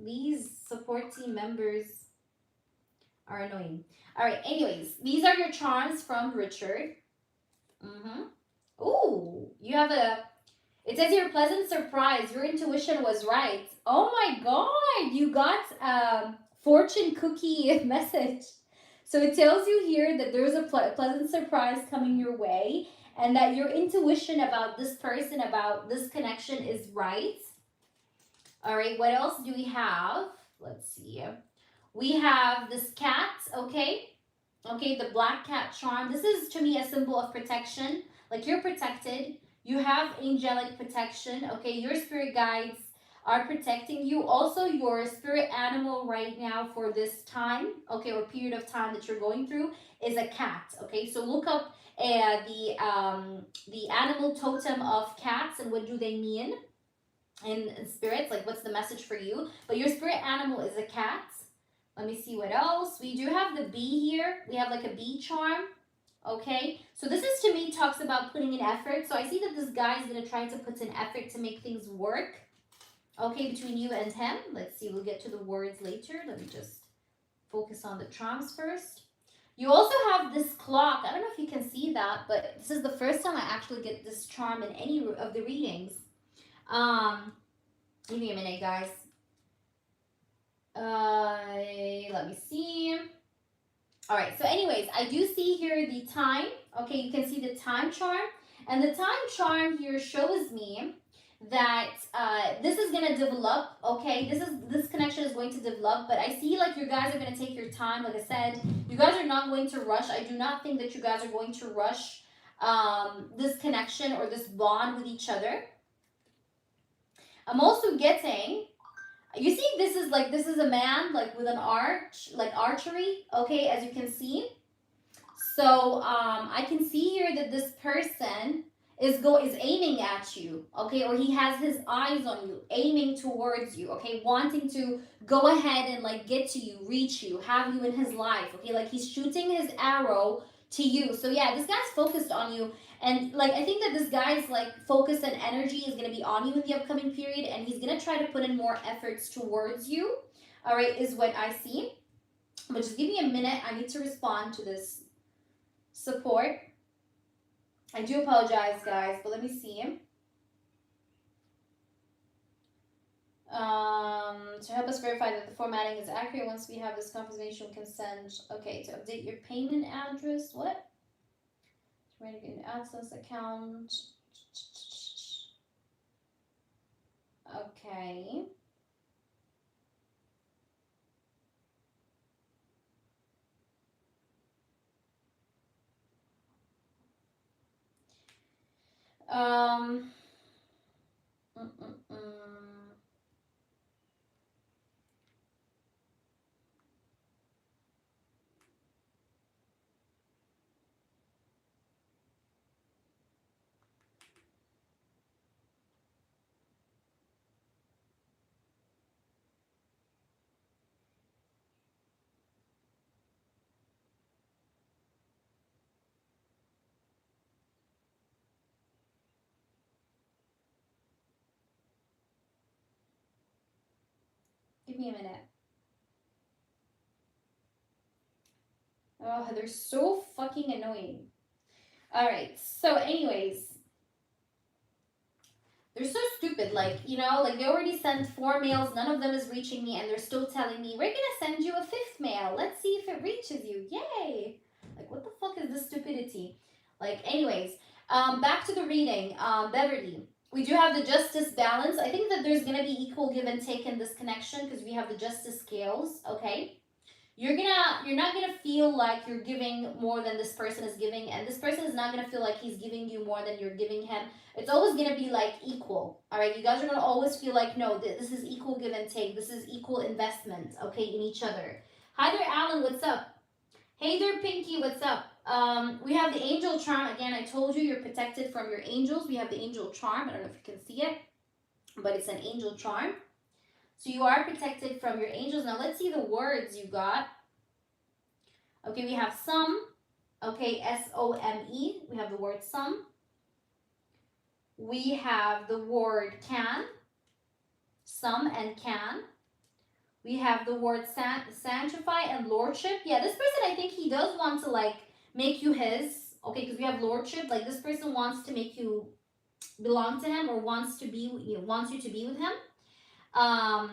These support team members are annoying. All right, anyways, these are your charms from Richard. Ooh, you have it says here, pleasant surprise. Your intuition was right. Oh my God, you got a fortune cookie message. So it tells you here that there's a pleasant surprise coming your way and that your intuition about this person, about this connection is right. All right, what else do we have? Let's see. We have this cat, okay? Okay, the black cat charm. This is to me a symbol of protection. Like you're protected. You have angelic protection. Okay, your spirit guides are protecting you. Also, your spirit animal right now for this time, okay, or period of time that you're going through is a cat. Okay, so look up the animal totem of cats and what do they mean in spirits. Like what's the message for you? But your spirit animal is a cat. Let me see what else. We do have the bee here. We have like a bee charm. Okay. So this is to me talks about putting in effort. So I see that this guy is going to try to put in effort to make things work. Okay. Between you and him. Let's see. We'll get to the words later. Let me just focus on the charms first. You also have this clock. I don't know if you can see that, but this is the first time I actually get this charm in any of the readings. Give me a minute, guys. Let me see. All right, so anyways, I do see here the time. Okay, you can see the time charm. And the time charm here shows me that this is going to develop, okay? This connection is going to develop, but I see like you guys are going to take your time. Like I said, you guys are not going to rush. I do not think that you guys are going to rush this connection or this bond with each other. I'm also getting, you see, this is a man like with an arch, like archery, okay, as you can see. So I can see here that this person is aiming at you, okay, or he has his eyes on you, aiming towards you, okay, wanting to go ahead and like get to you, reach you, have you in his life, okay, like he's shooting his arrow to you. So yeah, this guy's focused on you, and like I think that this guy's like focus and energy is going to be on you in the upcoming period, and he's going to try to put in more efforts towards you. All right, is what I see. But just give me a minute, I need to respond to this support. I do apologize, guys, but let me see. To help us verify that the formatting is accurate, once we have this confirmation, we can send, okay, to update your payment address. What? Trying to get an access account. Okay. Mm, mm, mm. me a minute. Oh, they're so fucking annoying. All right. So, anyways, they're so stupid. Like, you know, like they already sent 4 mails. None of them is reaching me, and they're still telling me we're gonna send you a 5th mail. Let's see if it reaches you. Yay! Like, what the fuck is this stupidity? Like, anyways, back to the reading. Beverly, we do have the justice balance. I think that there's gonna be equal give and take in this connection because we have the justice scales. Okay. You're not gonna feel like you're giving more than this person is giving, and this person is not gonna feel like he's giving you more than you're giving him. It's always gonna be like equal. All right, you guys are gonna always feel like, no, this is equal give and take. This is equal investment, okay, in each other. Hi there, Alan. What's up? Hey there, Pinky. What's up? We have the angel charm again. I told you you're protected from your angels. We have the angel charm. I don't know if you can see it, but it's an angel charm. So you are protected from your angels. Now let's see the words you got. Okay, we have some. Okay, S-O-M-E. We have the word some. We have the word can. Some and can. We have the word sanctify and lordship. Yeah, this person, I think he does want to like make you his. Okay, because we have lordship. Like this person wants to make you belong to him or wants you to be with him. I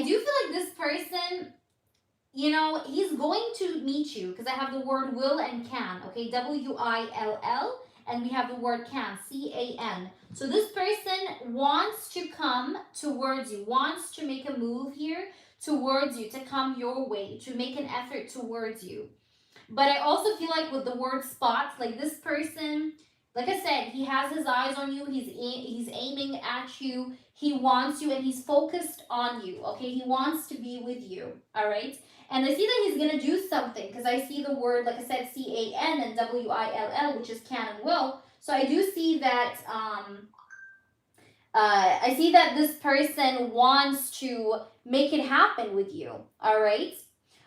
do feel like this person, you know, he's going to meet you because I have the word will and can. Okay, W-I-L-L, and we have the word can, C-A-N. So this person wants to come towards you, wants to make a move here towards you, to come your way, to make an effort towards you. But I also feel like with the word spot, like this person, like I said, he has his eyes on you. He's aiming at you. He wants you, and he's focused on you. Okay, he wants to be with you. All right. And I see that he's gonna do something because I see the word, like I said, C-A-N and W-I-L-L, which is can and will. So I do see that. I see that this person wants to make it happen with you. All right.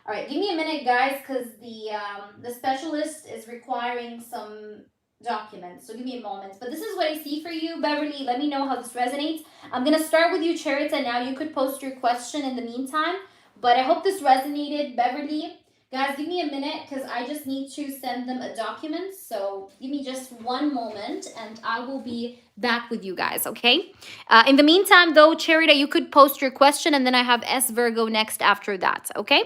All right, give me a minute, guys, because the specialist is requiring some documents. So give me a moment. But this is what I see for you, Beverly. Let me know how this resonates. I'm gonna start with you, Charita. Now you could post your question in the meantime. But I hope this resonated, Beverly. Guys, give me a minute because I just need to send them a document. So give me just one moment, and I will be back with you guys. Okay. In the meantime, though, Charita, you could post your question, and then I have S Virgo next after that. Okay.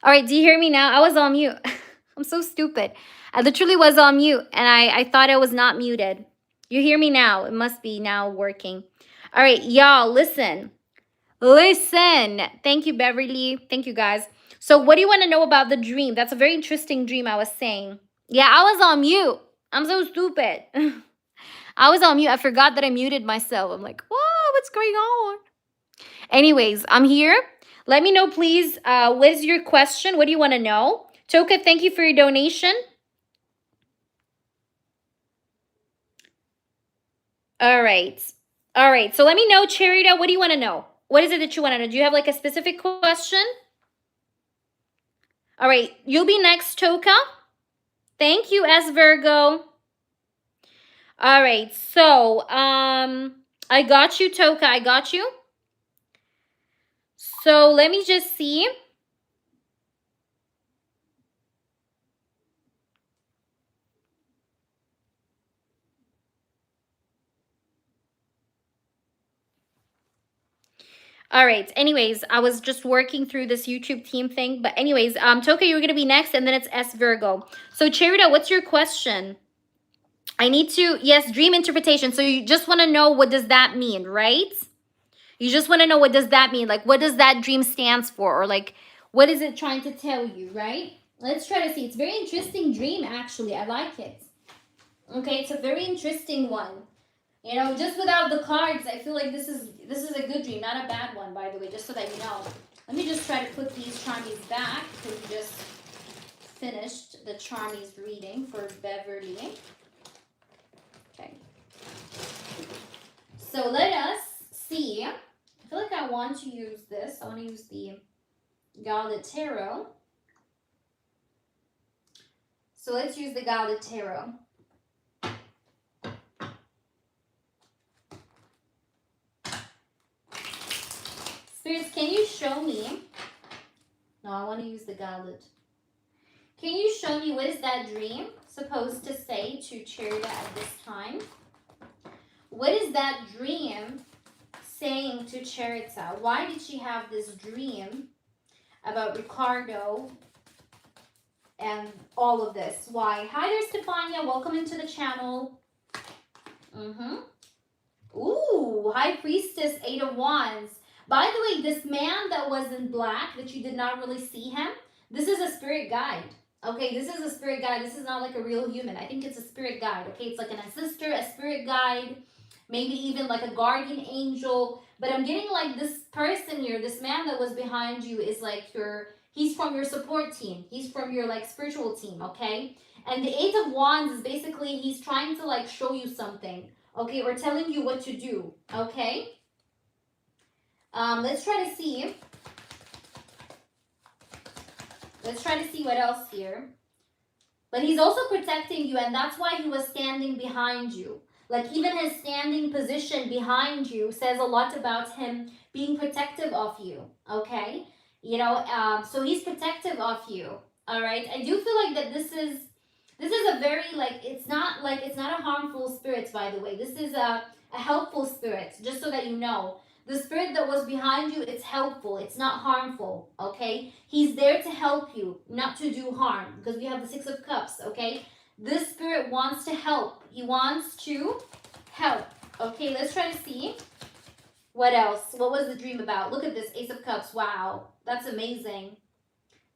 All right, do you hear me now? I was on mute. I'm so stupid. I literally was on mute and I thought I was not muted. You hear me now? It must be now working. All right, y'all, listen. Listen. Thank you, Beverly. Thank you, guys. So what do you want to know about the dream? That's a very interesting dream, I was saying. Yeah, I was on mute. I'm so stupid. I was on mute. I forgot that I muted myself. I'm like, whoa, what's going on? Anyways, I'm here. Let me know, please. What is your question? What do you want to know? Toka, thank you for your donation. All right. All right. So let me know, Cherita, what do you want to know? What is it that you want to know? Do you have like a specific question? All right. You'll be next, Toka. Thank you, S Virgo. All right. So, I got you, Toka. I got you. So let me just see. All right. Anyways, I was just working through this YouTube team thing. But anyways, Toka, you're going to be next. And then it's S Virgo. So, Cherita, what's your question? I need to, yes, dream interpretation. So you just want to know what does that mean, right? You just want to know what does that mean? Like, what does that dream stands for? Or like, what is it trying to tell you, right? Let's try to see. It's a very interesting dream, actually. I like it. Okay, it's a very interesting one. You know, just without the cards, I feel like this is a good dream, not a bad one, by the way, just so that you know. Let me just try to put these charmies back because we just finished the charmies reading for Beverly. Okay. So let us see. I feel like I want to use this. I want to use the Gaudet Tarot. So let's use the Gaudet Tarot. Spirits, can you show me? No, I want to use the Gaudet. Can you show me what is that dream supposed to say to Cherita at this time? What is that dream saying to Cherita? Why did she have this dream about Ricardo and all of this? Why? Hi there, Stefania. Welcome into the channel. Ooh, High Priestess, 8 of Wands. By the way, this man that was in black, that you did not really see him, this is a spirit guide. Okay, this is a spirit guide. This is not like a real human. I think it's a spirit guide. Okay, it's like an ancestor, a spirit guide, maybe even like a guardian angel. But I'm getting like this person here, this man that was behind you is like he's from your support team. He's from your like spiritual team, okay? And the 8 of Wands is basically he's trying to like show you something, okay, or telling you what to do, okay? Let's try to see. Let's try to see what else here. But he's also protecting you, and that's why he was standing behind you. Like, even his standing position behind you says a lot about him being protective of you, okay? You know, so he's protective of you, all right? I do feel like that this is a very, like, it's not a harmful spirit, by the way. This is a helpful spirit, just so that you know. The spirit that was behind you, it's helpful. It's not harmful, okay? He's there to help you, not to do harm, because we have the 6 of Cups, okay? This spirit wants to help. He wants to help. Okay, let's try to see. What else? What was the dream about? Look at this, Ace of Cups. Wow, that's amazing.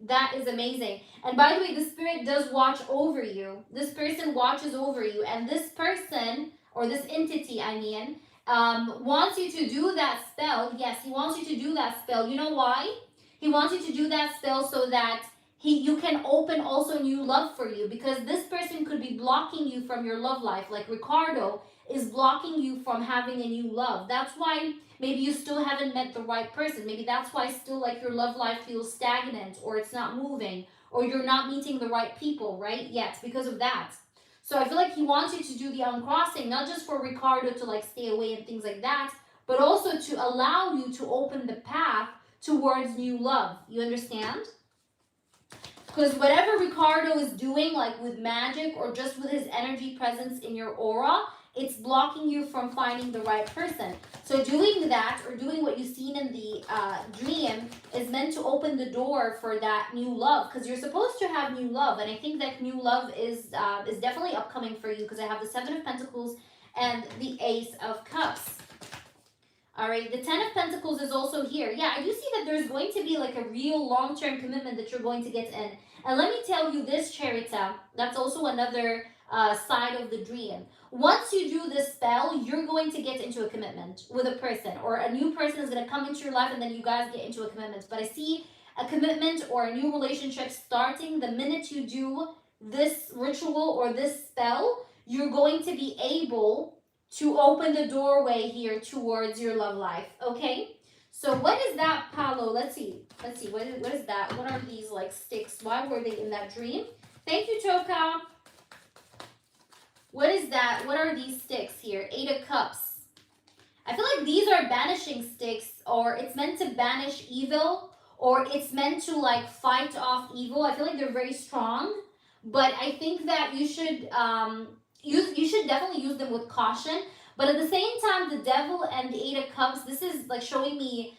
That is amazing. And by the way, the spirit does watch over you. This person watches over you. And this person, or this entity, I mean, wants you to do that spell. Yes, he wants you to do that spell. You know why? He wants you to do that spell so that you can open also new love for you, because this person could be blocking you from your love life. Like Ricardo is blocking you from having a new love. That's why maybe you still haven't met the right person. Maybe that's why still like your love life feels stagnant, or it's not moving, or you're not meeting the right people, right? Yes, because of that. So I feel like he wants you to do the uncrossing, not just for Ricardo to like stay away and things like that, but also to allow you to open the path towards new love. You understand? Because whatever Ricardo is doing, like with magic or just with his energy presence in your aura, it's blocking you from finding the right person. So doing that, or doing what you've seen in the dream, is meant to open the door for that new love, because you're supposed to have new love, and I think that new love is definitely upcoming for you, because I have the Seven of Pentacles and the Ace of Cups. All right, the Ten of Pentacles is also here. Yeah, I do see that there's going to be like a real long-term commitment that you're going to get in. And let me tell you this, Charita, that's also another side of the dream. Once you do this spell, you're going to get into a commitment with a person, or a new person is going to come into your life, and then you guys get into a commitment. But I see a commitment or a new relationship starting the minute you do this ritual or this spell. You're going to be able to open the doorway here towards your love life. Okay, so what is that, Paolo? Let's see what is that? What are these like sticks? Why were they in that dream? Thank you, Toka. What is that? What are these sticks here? Eight of Cups. I feel like these are banishing sticks, or it's meant to banish evil, or it's meant to like fight off evil. I feel like they're very strong, but I think that you should you should definitely use them with caution. But at the same time, the Devil and the Eight of Cups, this is like showing me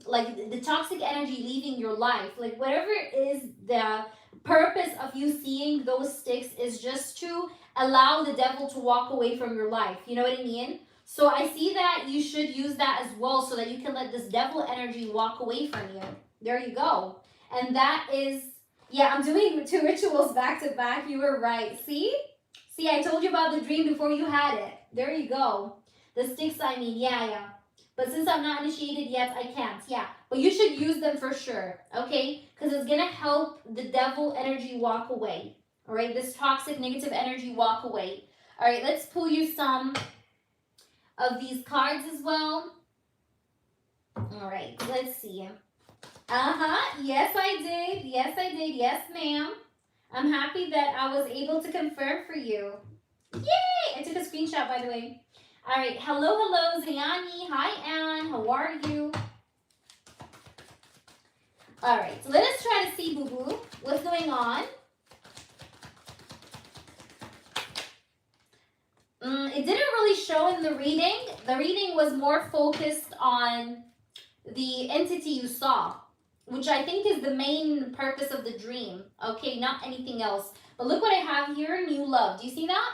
like the toxic energy leaving your life. Like whatever is the purpose of you seeing those sticks is just to allow the devil to walk away from your life. You know what I mean? So I see that you should use that as well, so that you can let this devil energy walk away from you. There you go. And that is, yeah, I'm doing 2 rituals back to back. You were right. See, I told you about the dream before you had it. There you go. The sticks, I mean, yeah. But since I'm not initiated yet, I can't. Yeah, but you should use them for sure, okay? Because it's going to help the devil energy walk away, all right? This toxic, negative energy walk away. All right, let's pull you some of these cards as well. All right, let's see. Yes, I did. Yes, ma'am. I'm happy that I was able to confirm for you. Yay! I took a screenshot, by the way. All right. Hello, Zayani. Hi, Anne. How are you? All right. So let us try to see, boo-boo, what's going on. It didn't really show in the reading. The reading was more focused on the entity you saw, which I think is the main purpose of the dream. Okay, not anything else. But look what I have here, new love. Do you see that?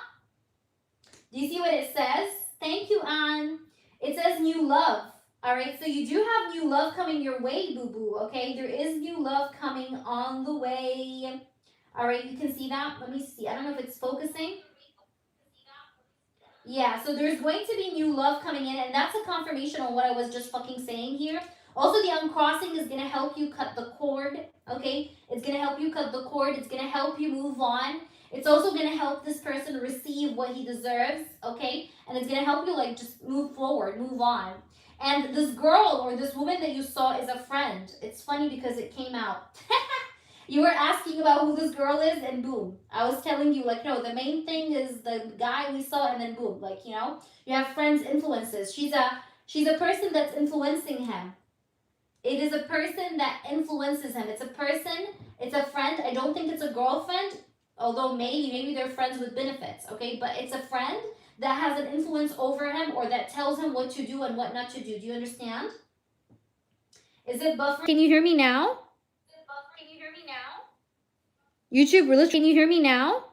Do you see what it says? Thank you, Anne. It says new love. All right, so you do have new love coming your way, boo-boo, okay? There is new love coming on the way. All right, you can see that? Let me see. I don't know if it's focusing. Yeah, so there's going to be new love coming in, and that's a confirmation on what I was just fucking saying here. Also, the uncrossing is going to help you cut the cord, okay? It's going to help you cut the cord. It's going to help you move on. It's also going to help this person receive what he deserves, okay? And it's going to help you, like, just move forward, move on. And this girl or this woman that you saw is a friend. It's funny because it came out. You were asking about who this girl is, and boom. I was telling you, like, no, the main thing is the guy we saw, and then boom. Like, you know, you have friends' influences. She's a person that's influencing him. It is a person that influences him. It's a person, it's a friend. I don't think it's a girlfriend, although maybe they're friends with benefits, okay? But it's a friend that has an influence over him, or that tells him what to do and what not to do. Do you understand? Is it buffering? Can you hear me now? YouTube, can you hear me now?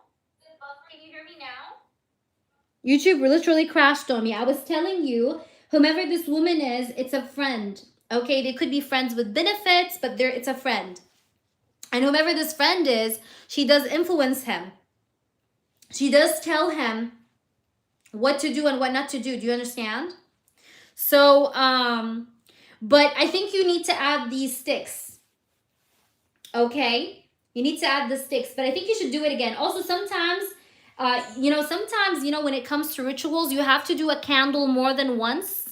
YouTube literally crashed on me. I was telling you, whomever this woman is, it's a friend. Okay, they could be friends with benefits, but it's a friend. And whomever this friend is, she does influence him. She does tell him what to do and what not to do. Do you understand? So, but I think you need to add these sticks. Okay? You need to add the sticks, but I think you should do it again. Also, sometimes, when it comes to rituals, you have to do a candle more than once,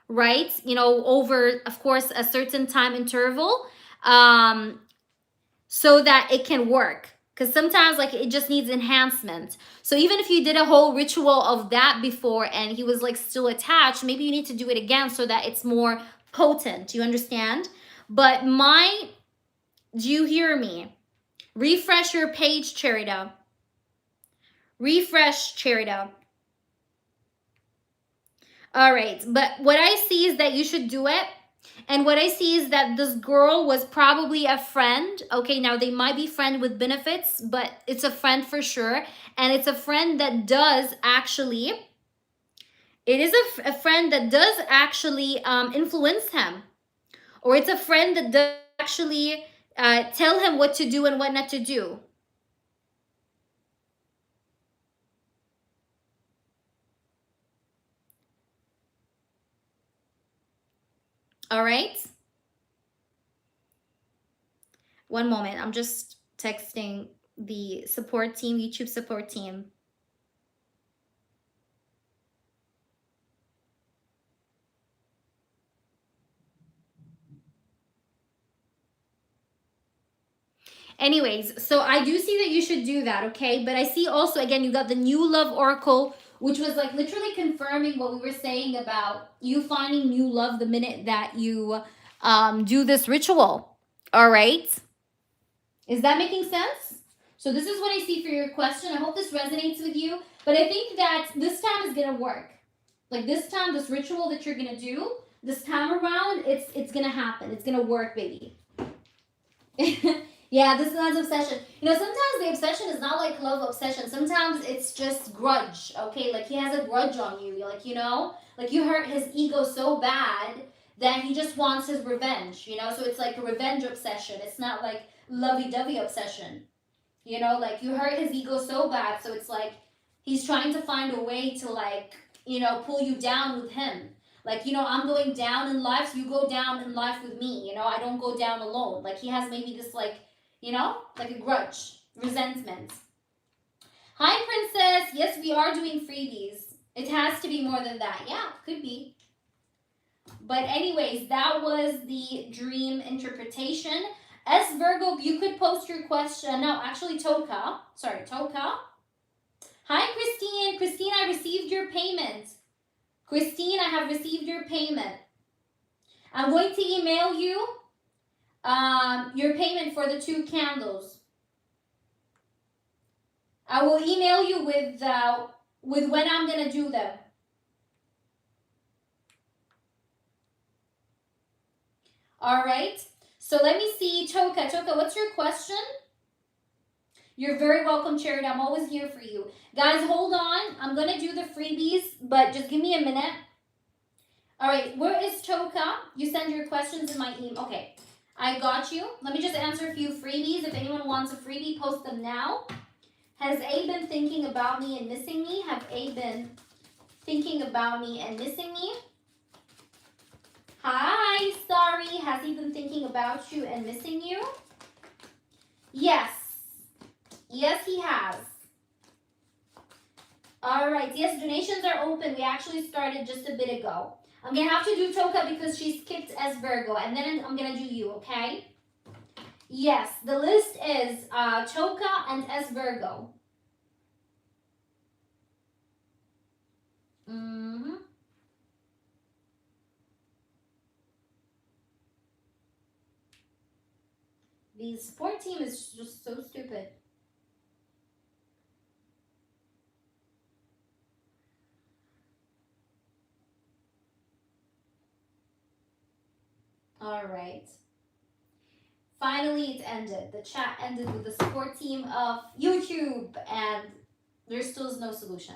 right? You know, over, of course, a certain time interval, so that it can work. Because sometimes, like, it just needs enhancement. So even if you did a whole ritual of that before and he was, like, still attached, maybe you need to do it again so that it's more potent. You understand? But do you hear me? Refresh your page, Cherida. Refresh, Cherida. All right, but what I see is that you should do it. And what I see is that this girl was probably a friend. Okay, now they might be friend with benefits, but it's a friend for sure. And it's a friend that does actually, it is a friend that does actually influence him. Or it's a friend that does actually tell him what to do and what not to do. All right? One moment. I'm just texting the support team, YouTube support team. Anyways, so I do see that you should do that, okay? But I see also, again, you got the new love oracle, which was like literally confirming what we were saying about you finding new love the minute that you do this ritual. All right? Is that making sense? So this is what I see for your question. I hope this resonates with you. But I think that this time is going to work. Like this time, this ritual that you're going to do, this time around, it's going to happen. It's going to work, baby. Yeah, this is obsession. You know, sometimes the obsession is not like love obsession. Sometimes it's just grudge, okay? Like he has a grudge on you. Like, you know, like you hurt his ego so bad that he just wants his revenge, you know? So it's like a revenge obsession. It's not like lovey-dovey obsession. You know, like you hurt his ego so bad, so it's like he's trying to find a way to like, you know, pull you down with him. Like, you know, I'm going down in life, so you go down in life with me. You know, I don't go down alone. Like he has maybe this like, you know, like a grudge, resentment. Hi, princess. Yes, we are doing freebies. It has to be more than that. Yeah, could be. But anyways, that was the dream interpretation. S Virgo, you could post your question. No, actually, Toka. Sorry, Toka. Hi, Christine. Christine, I received your payment. Christine, I have received your payment. I'm going to email you your payment for the 2 candles. I will email you with when I'm gonna do them. All right. So let me see, Toka. Toka, what's your question? You're very welcome, Charity. I'm always here for you. Guys, hold on. I'm going to do the freebies, but just give me a minute. All right. Where is Toka? You send your questions in my email. Okay. I got you. Let me just answer a few freebies. If anyone wants a freebie, post them now. Has A been thinking about me and missing me? Have A been thinking about me and missing me? Hi, sorry. Has he been thinking about you and missing you? Yes. Yes, he has. All right. Yes, donations are open. We actually started just a bit ago. I'm going to have to do Toka because she skipped as Virgo. And then I'm going to do you, okay? Yes, the list is Toka and S Virgo. Mm-hmm. The support team is just so stupid. All right. Finally, it ended. The chat ended with the support team of YouTube, and there still is no solution.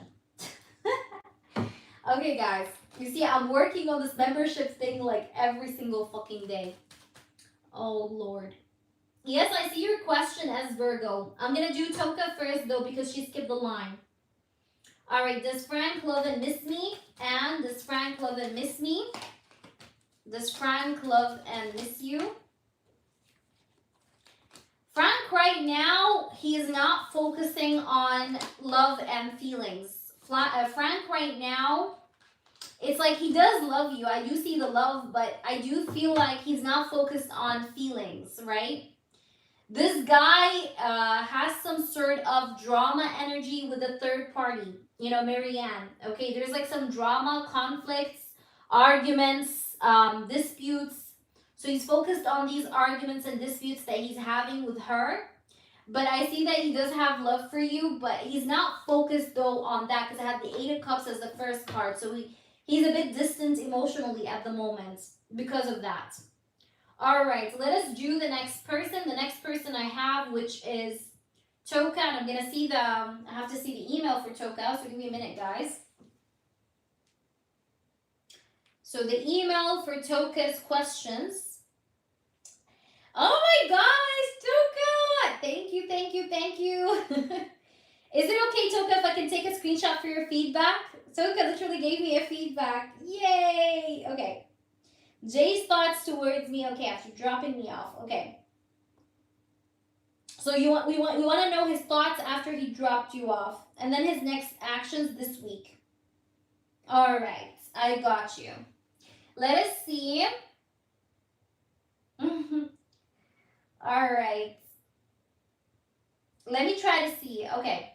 Okay, guys. You see, I'm working on this membership thing like every single fucking day. Oh, Lord. Yes, I see your question as Virgo. I'm going to do Toka first, though, because she skipped the line. All right. Does Frank love and miss me? And does Frank love and miss me? Does Frank love and miss you? Frank right now, he is not focusing on love and feelings. Frank right now, it's like he does love you. I do see the love, but I do feel like he's not focused on feelings, right? This guy has some sort of drama energy with a third party. You know, Marianne. Okay, there's like some drama, conflicts, arguments, disputes. So he's focused on these arguments and disputes that he's having with her. But I see that he does have love for you, but he's not focused though on that because I have the 8 of Cups as the first card. So he He's a bit distant emotionally at the moment because of that. All right, let us do the next person. The next person I have, which is Toka, and I'm gonna see I have to see the email for Toka, so give me a minute, guys. So the email for Toka's questions. Oh my gosh, Toka! Thank you, thank you, thank you. Is it okay, Toka, if I can take a screenshot for your feedback? Toka literally gave me a feedback. Yay! Okay. Jay's thoughts towards me. Okay, after dropping me off. Okay. So we want to know his thoughts after he dropped you off, and then his next actions this week. All right, I got you. Let us see. All right. Let me try to see. Okay.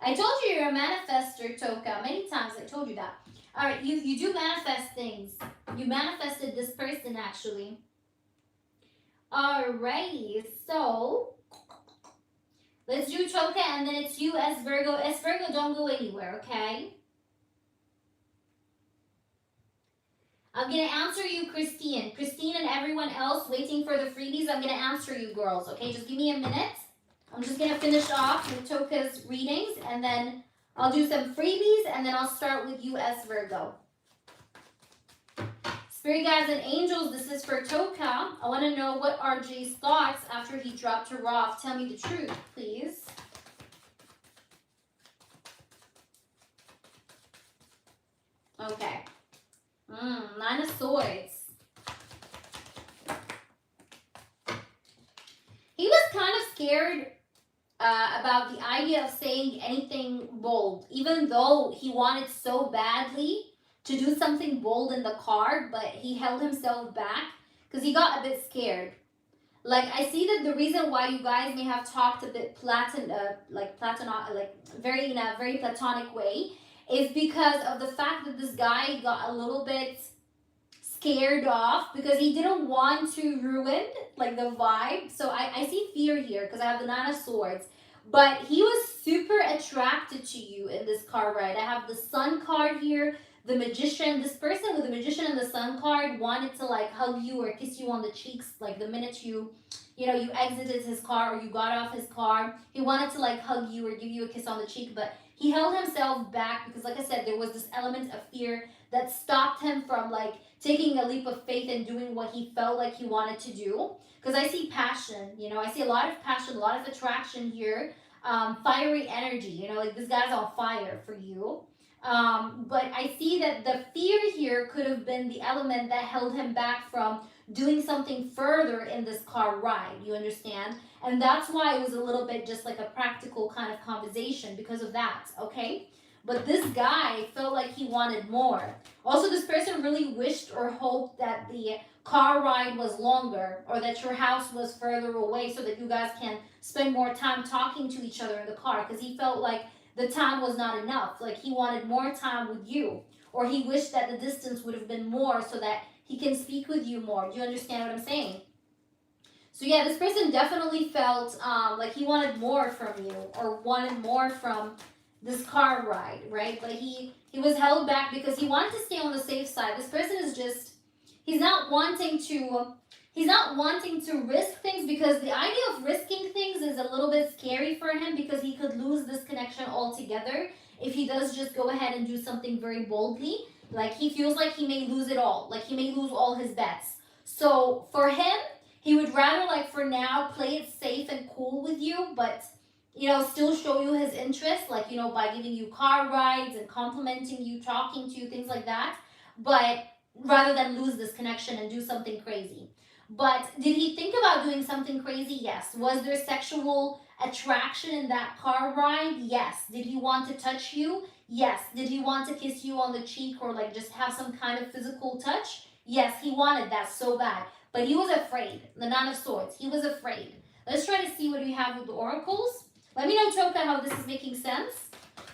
I told you you're a manifester, Toka. Many times I told you that. All right, you do manifest things. You manifested this person, actually. Alrighty, so let's do Toka, and then it's you as Virgo. As Virgo, don't go anywhere, okay? I'm gonna answer you, Christine. Christine and everyone else waiting for the freebies, I'm gonna answer you, girls, okay? Just give me a minute. I'm just gonna finish off with Toka's readings, and then I'll do some freebies, and then I'll start with you as Virgo. Spirit guides and angels, this is for Toka. I want to know what are Jay's thoughts after he dropped her off. Tell me the truth, please. Okay. 9 of Swords. He was kind of scared about the idea of saying anything bold, even though he wanted so badly to do something bold in the card, but he held himself back because he got a bit scared. Like, I see that the reason why you guys may have talked a bit very in a very platonic way is because of the fact that this guy got a little bit scared off because he didn't want to ruin like the vibe. So I see fear here because I have the 9 of Swords. But he was super attracted to you in this card, right? I have the Sun card here, the Magician. This person with the Magician and the Sun card wanted to like hug you or kiss you on the cheeks like the minute you exited his car or you got off his car. He wanted to like hug you or give you a kiss on the cheek, but he held himself back because, like I said, there was this element of fear that stopped him from like taking a leap of faith and doing what he felt like he wanted to do. Because I see passion, I see a lot of passion, a lot of attraction here, fiery energy, like this guy's on fire for you. But I see that the fear here could have been the element that held him back from doing something further in this car ride, you understand? And that's why it was a little bit just like a practical kind of conversation because of that, okay? But this guy felt like he wanted more. Also, this person really wished or hoped that the car ride was longer or that your house was further away so that you guys can spend more time talking to each other in the car, because he felt like the time was not enough. Like he wanted more time with you, or he wished that the distance would have been more so that he can speak with you more. Do you understand what I'm saying? So yeah, this person definitely felt like he wanted more from you or wanted more from this car ride, right? But he was held back because he wanted to stay on the safe side. This person is just, he's not wanting to risk things, because the idea of risking things is a little bit scary for him, because he could lose this connection altogether if he does just go ahead and do something very boldly. Like he feels like he may lose it all, like he may lose all his bets. So for him, he would rather like for now play it safe and cool with you, but still show you his interest, like by giving you car rides and complimenting you, talking to you, things like that, but rather than lose this connection and do something crazy. But did he think about doing something crazy? Yes. Was there sexual attraction in that car ride? Yes. Did he want to touch you? Yes. Did he want to kiss you on the cheek or like just have some kind of physical touch? Yes, he wanted that so bad. But he was afraid. The 9 of Swords. He was afraid. Let's try to see what we have with the oracles. Let me know, Toka, how this is making sense.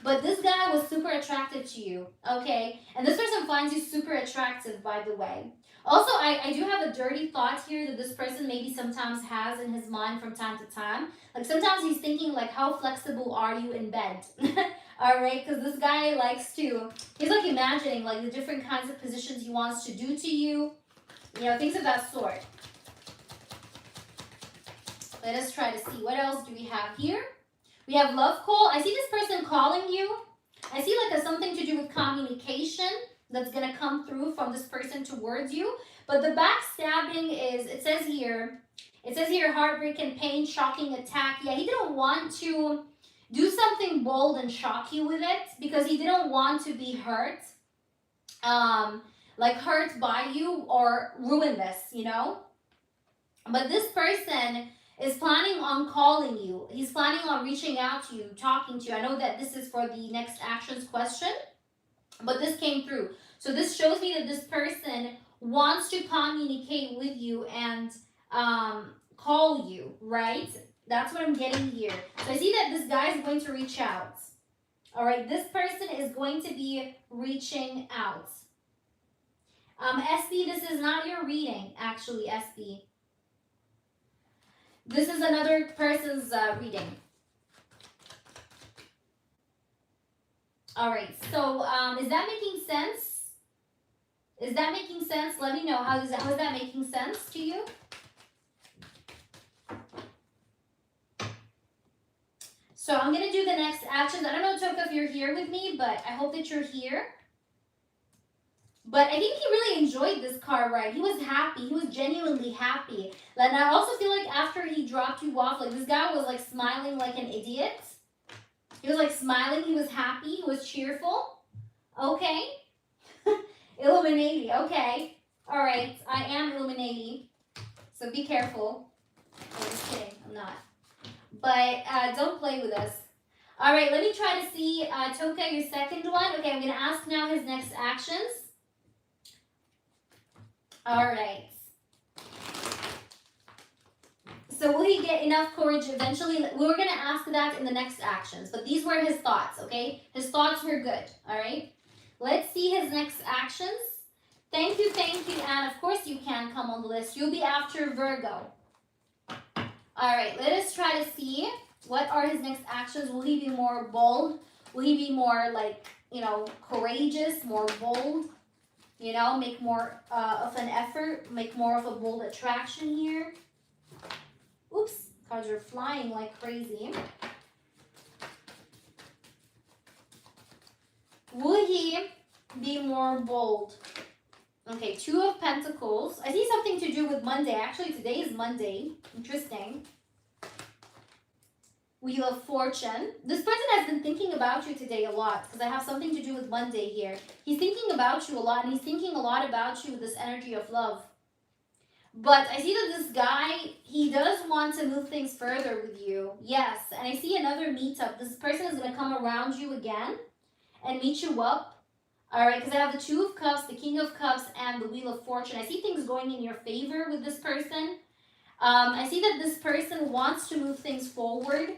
But this guy was super attractive to you, okay? And this person finds you super attractive, by the way. Also, I do have a dirty thought here that this person maybe sometimes has in his mind from time to time. Like sometimes he's thinking like, how flexible are you in bed? All right, because this guy likes to, he's like imagining like the different kinds of positions he wants to do to you. You know, things of that sort. Let us try to see. What else do we have here? We have love call. I see this person calling you. I see like something to do with communication that's going to come through from this person towards you. But the backstabbing is, it says here heartbreak and pain, shocking attack. Yeah, he didn't want to do something bold and shock you with it because he didn't want to be hurt. Like hurt by you or ruin this, you know? But this person is planning on calling you. He's planning on reaching out to you, talking to you. I know that this is for the next actions question, but this came through. So this shows me that this person wants to communicate with you and call you, right? That's what I'm getting here. So I see that this guy is going to reach out. All right, this person is going to be reaching out. SB, this is not your reading, actually, SB. This is another person's reading. All right, so is that making sense? Is that making sense? Let me know. How is that making sense to you? So I'm going to do the next actions. I don't know, Toka, if you're here with me, but I hope that you're here. But I think he really enjoyed this car ride. He was happy. He was genuinely happy. And I also feel like after he dropped you off, like this guy was like smiling like an idiot. He was like smiling. He was happy. He was cheerful. Okay. Illuminati. Okay. All right. I am Illuminati. So be careful. I'm just kidding. I'm not. But don't play with us. All right. Let me try to see, Toka, your second one. Okay. I'm going to ask now his next actions. All right. So will he get enough courage eventually? We're going to ask that in the next actions. But these were his thoughts, okay? His thoughts were good, all right? Let's see his next actions. Thank you, and of course you can come on the list. You'll be after Virgo. All right, let us try to see what are his next actions. Will he be more bold? Will he be more like, you know, courageous, more bold? You know, make more of an effort, make more of a bold attraction here. Oops, cards are flying like crazy. Will he be more bold? Okay, Two of Pentacles. I see something to do with Monday. Actually, today is Monday. Interesting. Wheel of Fortune. This person has been thinking about you today a lot because I have something to do with Monday here. He's thinking about you a lot, and he's thinking a lot about you with this energy of love. But I see that this guy, he does want to move things further with you. Yes, and I see another meetup. This person is going to come around you again and meet you up. All right, because I have the Two of Cups, the King of Cups, and the Wheel of Fortune. I see things going in your favor with this person. I see that this person wants to move things forward.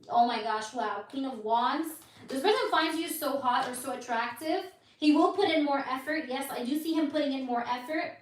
Oh my gosh, wow. Queen of Wands. This person finds you so hot or so attractive. He will put in more effort. Yes, I do see him putting in more effort.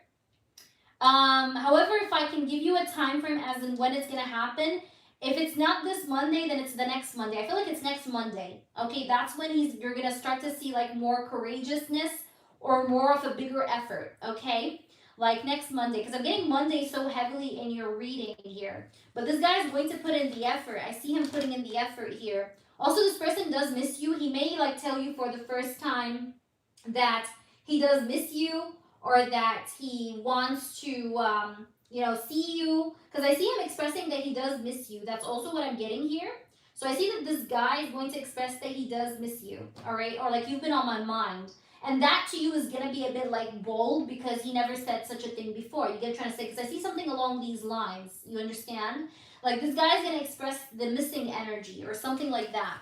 However, if I can give you a time frame as in when it's going to happen, if it's not this Monday, then it's the next Monday. I feel like it's next Monday. Okay, that's when you're going to start to see like more courageousness or more of a bigger effort, okay? Like next Monday, because I'm getting Monday so heavily in your reading here. But this guy is going to put in the effort. I see him putting in the effort here. Also, this person does miss you. He may like tell you for the first time that he does miss you or that he wants to, you know, see you. Because I see him expressing that he does miss you. That's also what I'm getting here. So I see that this guy is going to express that he does miss you, all right? Or like you've been on my mind. And that to you is going to be a bit like bold because he never said such a thing before. You get what I'm trying to say? Because I see something along these lines. You understand? Like this guy is going to express the missing energy or something like that.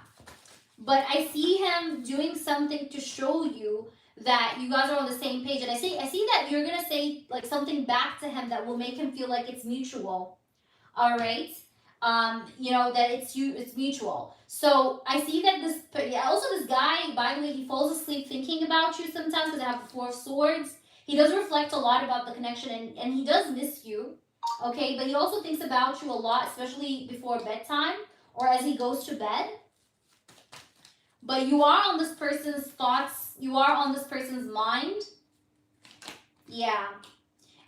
But I see him doing something to show you that you guys are on the same page. And I see that you're going to say like something back to him that will make him feel like it's mutual. All right? You know, that it's mutual. So I see that also this guy, by the way, he falls asleep thinking about you sometimes because I have the Four of Swords. He does reflect a lot about the connection and he does miss you, okay? But he also thinks about you a lot, especially before bedtime or as he goes to bed. but you are on this person's thoughts. You are on this person's mind. Yeah.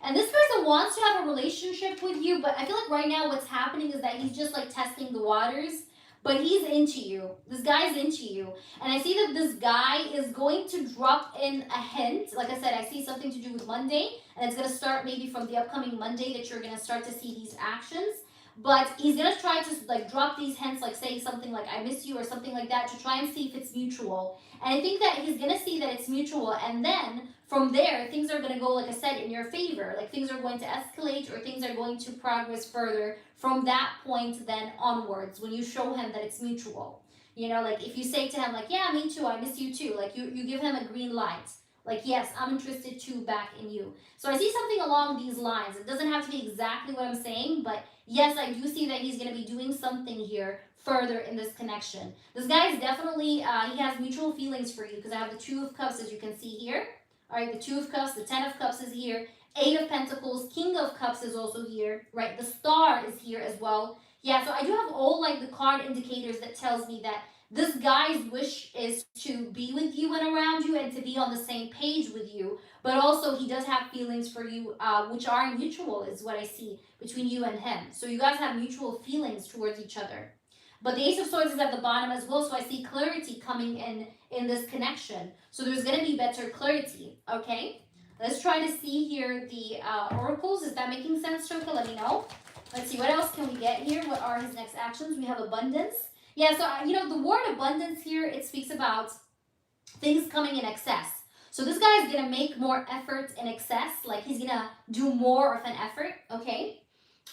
And this person wants to have a relationship with you, but I feel like right now what's happening is that he's just like testing the waters. But he's into you. This guy's into you. And I see that this guy is going to drop in a hint. Like I said, I see something to do with Monday. And it's going to start maybe from the upcoming Monday that you're going to start to see these actions. But he's going to try to like drop these hints, like saying something like, I miss you or something like that, to try and see if it's mutual. And I think that he's going to see that it's mutual. And then from there, things are going to go, like I said, in your favor. Like things are going to escalate or things are going to progress further from that point then onwards when you show him that it's mutual. You know, like if you say to him like, yeah, me too, I miss you too. Like you give him a green light. Like, yes, I'm interested too back in you. So I see something along these lines. It doesn't have to be exactly what I'm saying, but yes, I do see that he's going to be doing something here further in this connection. This guy is definitely, he has mutual feelings for you because I have the Two of Cups, as you can see here. All right, the Two of Cups, the Ten of Cups is here. Eight of Pentacles, King of Cups is also here, right? The Star is here as well. Yeah, so I do have all like the card indicators that tells me that this guy's wish is to be with you and around you and to be on the same page with you. But also he does have feelings for you, which are mutual is what I see between you and him. So you guys have mutual feelings towards each other. But the Ace of Swords is at the bottom as well, so I see clarity coming in this connection. So there's going to be better clarity, okay? Let's try to see here the oracles. Is that making sense, Shoka? Let me know. Let's see, what else can we get here? What are his next actions? We have abundance. Yeah, so, you know, the word abundance here, it speaks about things coming in excess. So this guy is going to make more effort in excess. Like, he's going to do more of an effort, okay?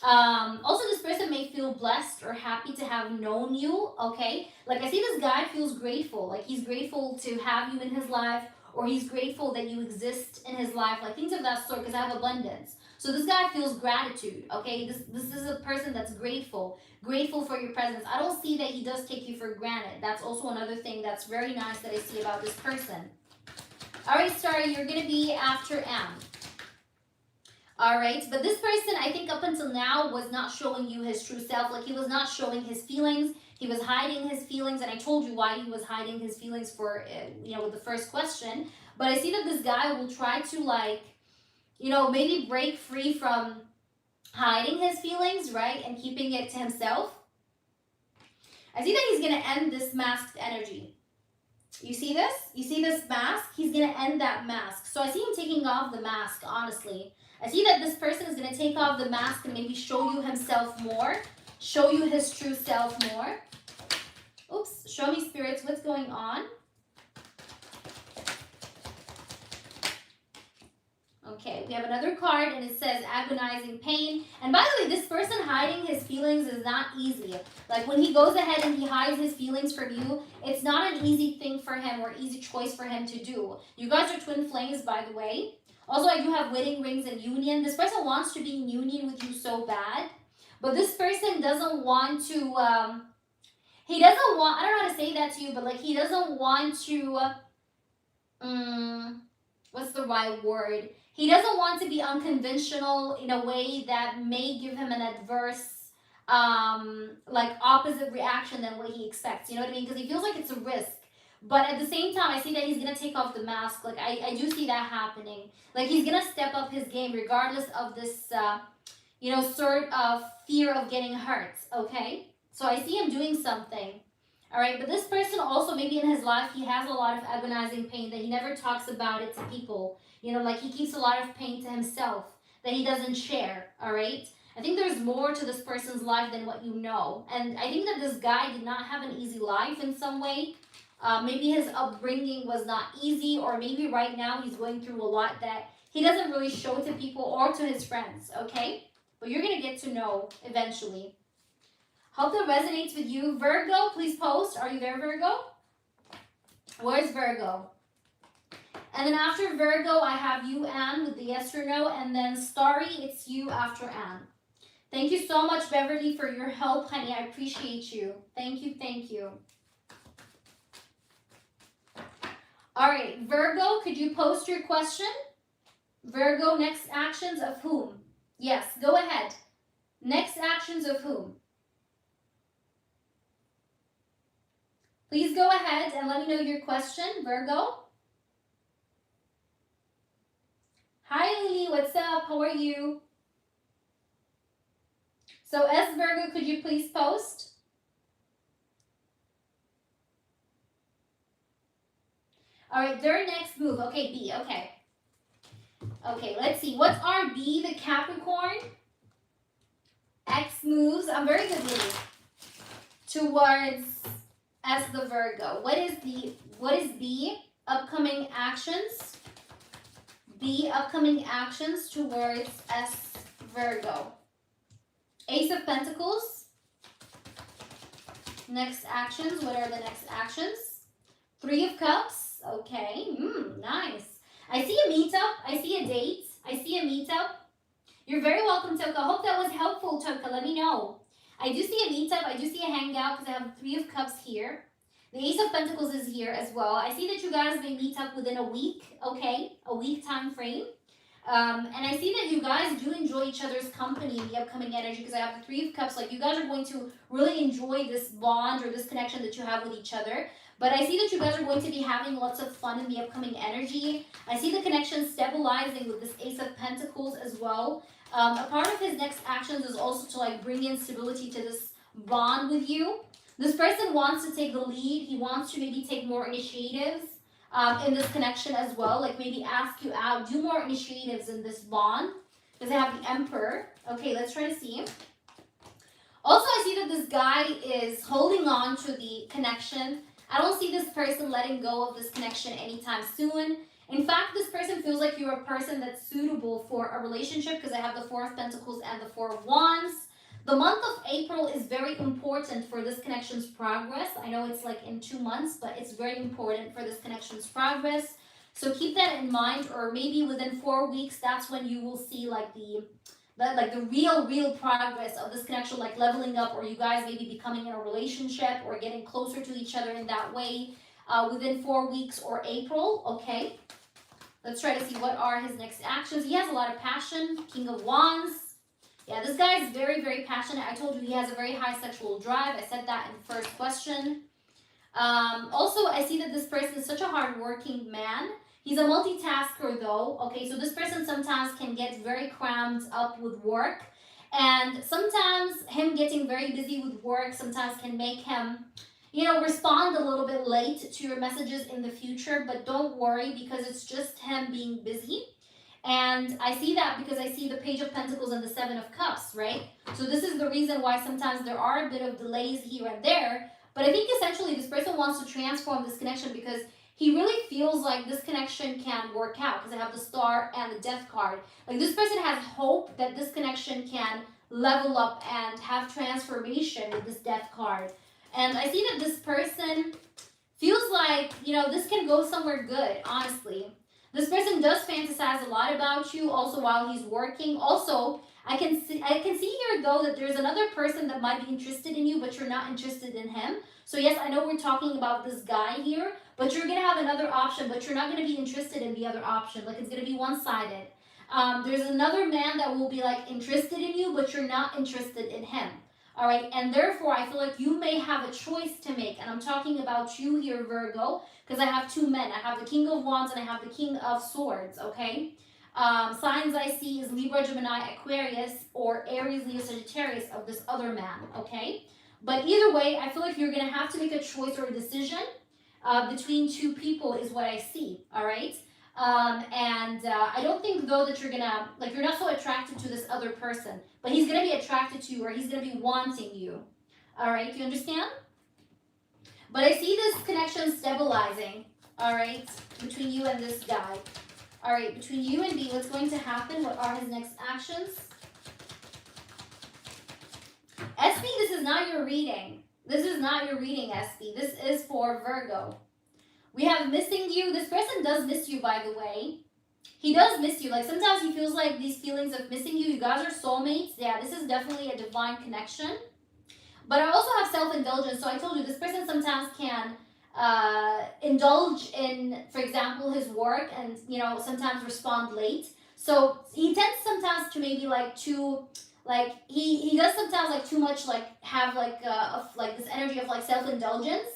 Also, this person may feel blessed or happy to have known you, okay? Like, I see this guy feels grateful. Like, he's grateful to have you in his life, or he's grateful that you exist in his life. Like, things of that sort, because I have abundance. So this guy feels gratitude, okay? This is a person that's grateful for your presence. I don't see that he does take you for granted. That's also another thing that's very nice that I see about this person. All right, Starry, you're going to be after M. All right, but this person, I think up until now, was not showing you his true self. Like, he was not showing his feelings. He was hiding his feelings, and I told you why he was hiding his feelings for, you know, with the first question. But I see that this guy will try to, like, you know, maybe break free from hiding his feelings, right, and keeping it to himself. I see that he's going to end this masked energy. You see this? You see this mask? He's going to end that mask. So I see him taking off the mask, honestly. I see that this person is going to take off the mask and maybe show you himself more. Show you his true self more. Oops. Show me, spirits, what's going on? Okay, we have another card and it says agonizing pain. And by the way, this person hiding his feelings is not easy. Like, when he goes ahead and he hides his feelings from you, it's not an easy thing for him or easy choice for him to do. You guys are twin flames, by the way. Also, I do have wedding rings and union. This person wants to be in union with you so bad. But this person doesn't want to, he doesn't want, I don't know how to say that to you, but like, he doesn't want to, what's the right word? He doesn't want to be unconventional in a way that may give him an adverse, like, opposite reaction than what he expects. You know what I mean? Because he feels like it's a risk. But at the same time, I see that he's going to take off the mask. Like, I do see that happening. Like, he's going to step up his game regardless of this, you know, sort of fear of getting hurt, okay? So I see him doing something. All right, but this person also, maybe in his life, he has a lot of agonizing pain that he never talks about it to people. You know, like, he keeps a lot of pain to himself that he doesn't share, all right? I think there's more to this person's life than what you know. And I think that this guy did not have an easy life in some way. Maybe his upbringing was not easy, or maybe right now he's going through a lot that he doesn't really show to people or to his friends, okay? But you're going to get to know eventually. Hope that resonates with you. Virgo, please post. Are you there, Virgo? Where's Virgo? And then after Virgo, I have you, Anne, with the yes or no. And then Starry, it's you after Anne. Thank you so much, Beverly, for your help, honey. I appreciate you. Thank you, thank you. All right, Virgo, could you post your question? Virgo, next actions of whom? Yes, go ahead. Next actions of whom? Please go ahead and let me know your question, Virgo. Hi, Lily. What's up? How are you? So, S Virgo, could you please post? All right, their next move. Okay, B. Okay. Okay, let's see. What's our B, the Capricorn? X moves. I'm very good, Lily. Towards S, the Virgo. What is B? Upcoming actions. B, upcoming actions towards S, Virgo. Ace of Pentacles. Next actions. What are the next actions? Three of Cups. Okay. Nice. I see a meetup. I see a date. I see a meetup. You're very welcome, Toka. Hope that was helpful, Toka. Let me know. I do see a meetup. I do see a hangout because I have Three of Cups here. The Ace of Pentacles is here as well. I see that you guys may meet up within a week. Okay. A week time frame. And I see that you guys do enjoy each other's company in the upcoming energy because I have the Three of Cups. Like, you guys are going to really enjoy this bond or this connection that you have with each other. But I see that you guys are going to be having lots of fun in the upcoming energy. I see the connection stabilizing with this Ace of Pentacles as well. A part of his next actions is also to like bring in stability to this bond with you. This person wants to take the lead. He wants to maybe take more initiatives in this connection as well. Like maybe ask you out, do more initiatives in this bond. Because I have the Emperor. Okay, let's try to see. Also, I see that this guy is holding on to the connection. I don't see this person letting go of this connection anytime soon. In fact, this person feels like you're a person that's suitable for a relationship because I have the Four of Pentacles and the Four of Wands. The month of April is very important for this connection's progress. I know it's like in 2 months, but it's very important for this connection's progress. So keep that in mind, or maybe within 4 weeks, that's when you will see like the real progress of this connection, like leveling up, or you guys maybe becoming in a relationship or getting closer to each other in that way within 4 weeks or April. Okay, let's try to see what are his next actions. He has a lot of passion. King of Wands. Yeah, this guy is very, very passionate. I told you he has a very high sexual drive. I said that in the first question. Also, I see that this person is such a hardworking man. He's a multitasker though. Okay, so this person sometimes can get very crammed up with work. And sometimes him getting very busy with work sometimes can make him, you know, respond a little bit late to your messages in the future. But don't worry, because it's just him being busy. And I see that because I see the Page of Pentacles and the Seven of Cups, right? So this is the reason why sometimes there are a bit of delays here and there. But I think essentially this person wants to transform this connection because he really feels like this connection can work out, because I have the Star and the Death card. Like, this person has hope that this connection can level up and have transformation with this Death card. And I see that this person feels like, you know, this can go somewhere good, honestly. This person does fantasize a lot about you also while he's working. Also, I can see here though that there's another person that might be interested in you, but you're not interested in him. So yes, I know we're talking about this guy here, but you're going to have another option, but you're not going to be interested in the other option. Like, it's going to be one-sided. There's another man that will be like interested in you, but you're not interested in him. All right, and therefore I feel like you may have a choice to make, and I'm talking about you here, Virgo, because I have two men. I have the King of Wands and I have the King of Swords, okay? Signs I see is Libra, Gemini, Aquarius, or Aries, Leo, Sagittarius of this other man, okay? But either way, I feel like you're going to have to make a choice or a decision between two people is what I see, all right? I don't think though that you're gonna, like, you're not so attracted to this other person, but he's gonna be attracted to you, or he's gonna be wanting you. All right, you understand? But I see this connection stabilizing, all right, between you and this guy. All right, between you and B, what's going to happen? What are his next actions? SB, this is not your reading. This is not your reading, SB. This is for Virgo. We have missing you. This person does miss you, by the way. He does miss you. Like, sometimes he feels like these feelings of missing you. You guys are soulmates. Yeah, this is definitely a divine connection. But I also have self-indulgence. So I told you, this person sometimes can indulge in, for example, his work and, you know, sometimes respond late. So he tends sometimes to maybe like he does sometimes like too much, like have like this energy of like self-indulgence.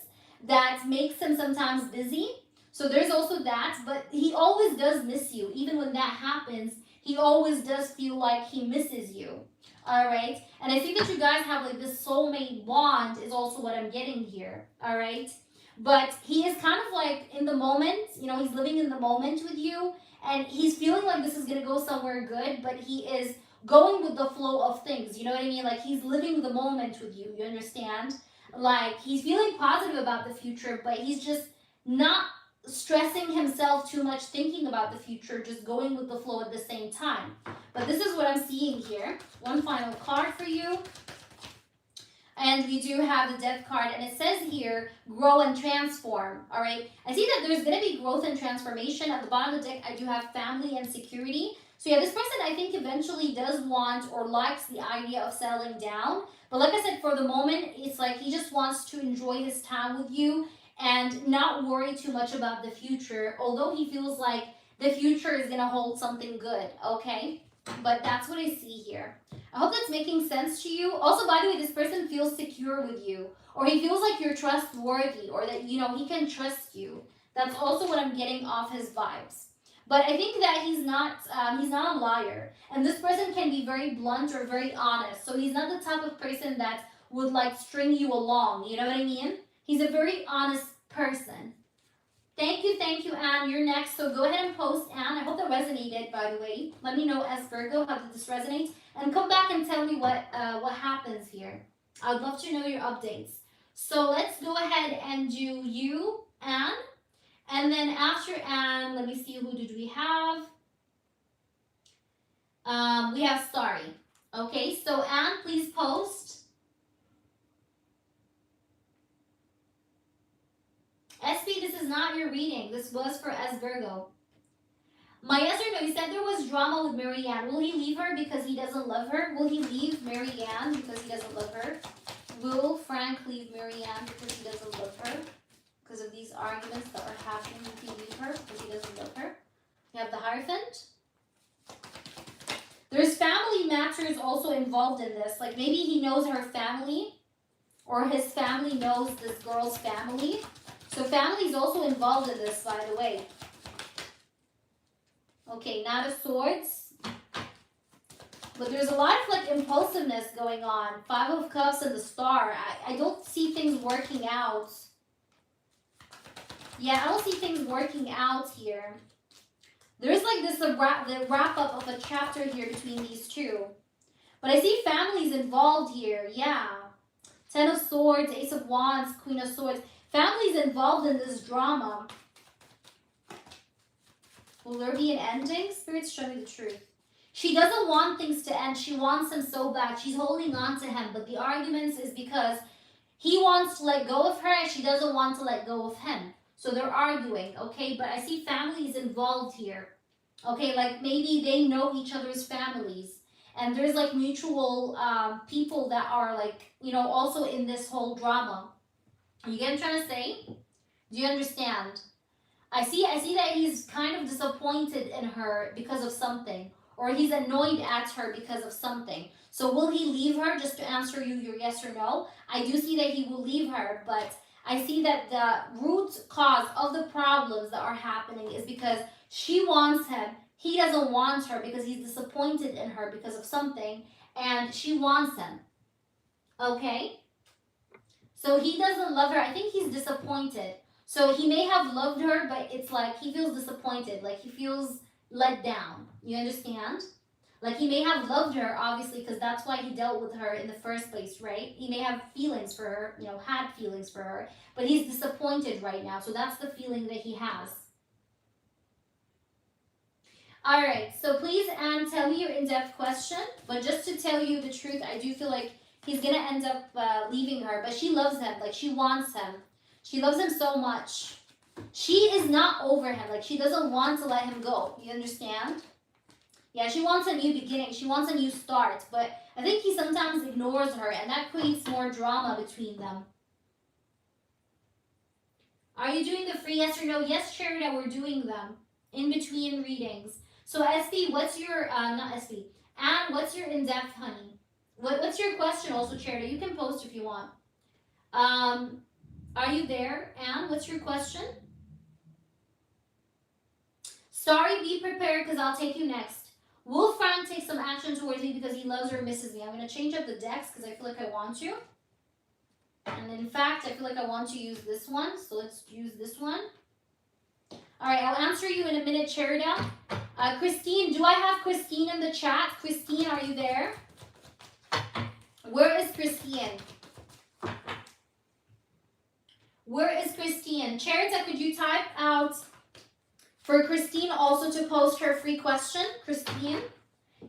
that makes him sometimes busy. So there's also that, but he always does miss you. Even when that happens, he always does feel like he misses you. All right. And I think that you guys have like this soulmate bond is also what I'm getting here. All right. But he is kind of like in the moment, you know, he's living in the moment with you and he's feeling like this is going to go somewhere good, but he is going with the flow of things. You know what I mean? Like he's living the moment with you. You understand? Like he's feeling positive about the future, but he's just not stressing himself too much thinking about the future, just going with the flow at the same time. But this is what I'm seeing here. One final card for you. And we do have the Death card, and it says here, grow and transform. All right. I see that there's going to be growth and transformation. At the bottom of the deck, I do have family and security. So yeah, this person I think eventually does want or likes the idea of settling down. But like I said, for the moment, it's like he just wants to enjoy his time with you and not worry too much about the future, although he feels like the future is going to hold something good, okay? But that's what I see here. I hope that's making sense to you. Also, by the way, this person feels secure with you, or he feels like you're trustworthy, or that, you know, he can trust you. That's also what I'm getting off his vibes. But I think that he's not a liar, and this person can be very blunt or very honest. So he's not the type of person that would like string you along. You know what I mean? He's a very honest person. Thank you, Anne. You're next. So go ahead and post, Anne. I hope that resonated, by the way. Let me know, as Virgo, how did this resonate? And come back and tell me what happens here. I'd love to know your updates. So let's go ahead and do you, Anne. And then after Anne, let me see, who did we have? We have Starry. Okay, so Anne, please post. SB, this is not your reading. This was for S Virgo. My yes or no, you said there was drama with Marianne. Will he leave her because he doesn't love her? Will he leave Marianne because he doesn't love her? Will Frank leave Marianne because he doesn't love her? Because of these arguments that are happening, will he leave her because he doesn't love her? You have the Hierophant. There's family matters also involved in this. Like maybe he knows her family, or his family knows this girl's family. So family is also involved in this, by the way. Okay, Knight of Swords. But there's a lot of like impulsiveness going on. Five of Cups and the Star. I don't see things working out. Yeah, I don't see things working out here. There's like this the wrap up of a chapter here between these two. But I see families involved here. Yeah. Ten of Swords, Ace of Wands, Queen of Swords. Families involved in this drama. Will there be an ending? Spirits, show me the truth. She doesn't want things to end. She wants him so bad. She's holding on to him. But the arguments is because he wants to let go of her and she doesn't want to let go of him. So they're arguing, okay? But I see families involved here. Okay, like maybe they know each other's families. And there's like mutual people that are like, you know, also in this whole drama. You get what I'm trying to say? Do you understand? I see that he's kind of disappointed in her because of something. Or he's annoyed at her because of something. So will he leave her? Just to answer you your yes or no. I do see that he will leave her. But I see that the root cause of the problems that are happening is because she wants him. He doesn't want her because he's disappointed in her because of something. And she wants him. Okay? So he doesn't love her. I think he's disappointed. So he may have loved her, but it's like he feels disappointed. Like he feels let down. You understand? Like he may have loved her, obviously, because that's why he dealt with her in the first place, right? He may have feelings for her, you know, had feelings for her. But he's disappointed right now. So that's the feeling that he has. All right. So please, Anne, tell me your in-depth question. But just to tell you the truth, I do feel like he's going to end up leaving her. But she loves him. Like, she wants him. She loves him so much. She is not over him. Like, she doesn't want to let him go. You understand? Yeah, she wants a new beginning. She wants a new start. But I think he sometimes ignores her. And that creates more drama between them. Are you doing the free yes or no? Yes, Charity, we're doing them. In between readings. So, SB, what's your... not SB. Anne, what's your in-depth, honey? What's your question also, Charity? You can post if you want. Are you there, Anne? What's your question? Sorry, be prepared because I'll take you next. Will Frank take some action towards me because he loves or misses me? I'm going to change up the decks because I feel like I want to. And in fact, I feel like I want to use this one. So let's use this one. All right, I'll answer you in a minute, Cherida. Christine, do I have Christine in the chat? Christine, are you there? Where is Christine? Where is Christine? Cherida, could you type out for Christine also to post her free question? Christine?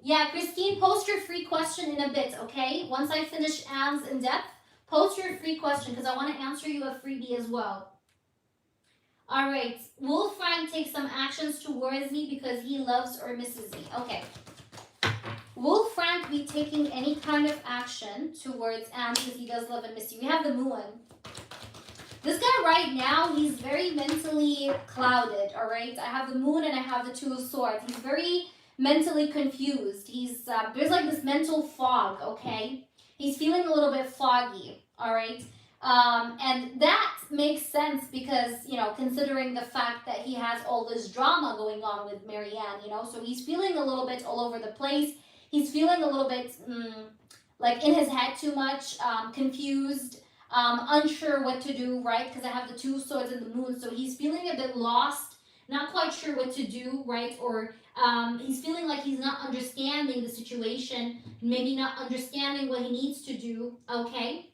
Yeah, Christine, post your free question in a bit, okay? Once I finish Anne's in depth, post your free question because I want to answer you a freebie as well. All right, will Frank take some actions towards me because he loves or misses me? Okay. Will Frank be taking any kind of action towards Anne because he does love and miss you? We have the moon. This guy right now, he's very mentally clouded, all right? I have the moon and I have the two of swords. He's very mentally confused. He's there's like this mental fog, okay? He's feeling a little bit foggy, all right? And that makes sense because, you know, considering the fact that he has all this drama going on with Marianne, you know, so he's feeling a little bit all over the place. He's feeling a little bit like in his head too much, confused, unsure what to do, right? Because I have the two swords and the moon, so he's feeling a bit lost, not quite sure what to do, right? Or he's feeling like he's not understanding the situation, maybe not understanding what he needs to do, okay?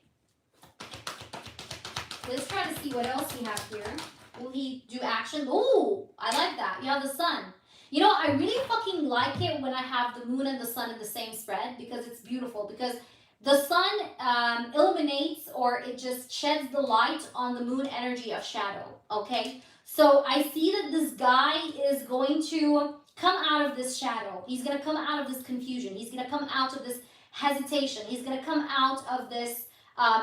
Let's try to see what else we have here. Will he do action? Oh, I like that. You have the sun. You know, I really fucking like it when I have the moon and the sun in the same spread because it's beautiful. Because the sun illuminates or it just sheds the light on the moon energy of shadow, okay? So I see that this guy is going to come out of this shadow. He's going to come out of this confusion. He's going to come out of this hesitation. He's going to come out of this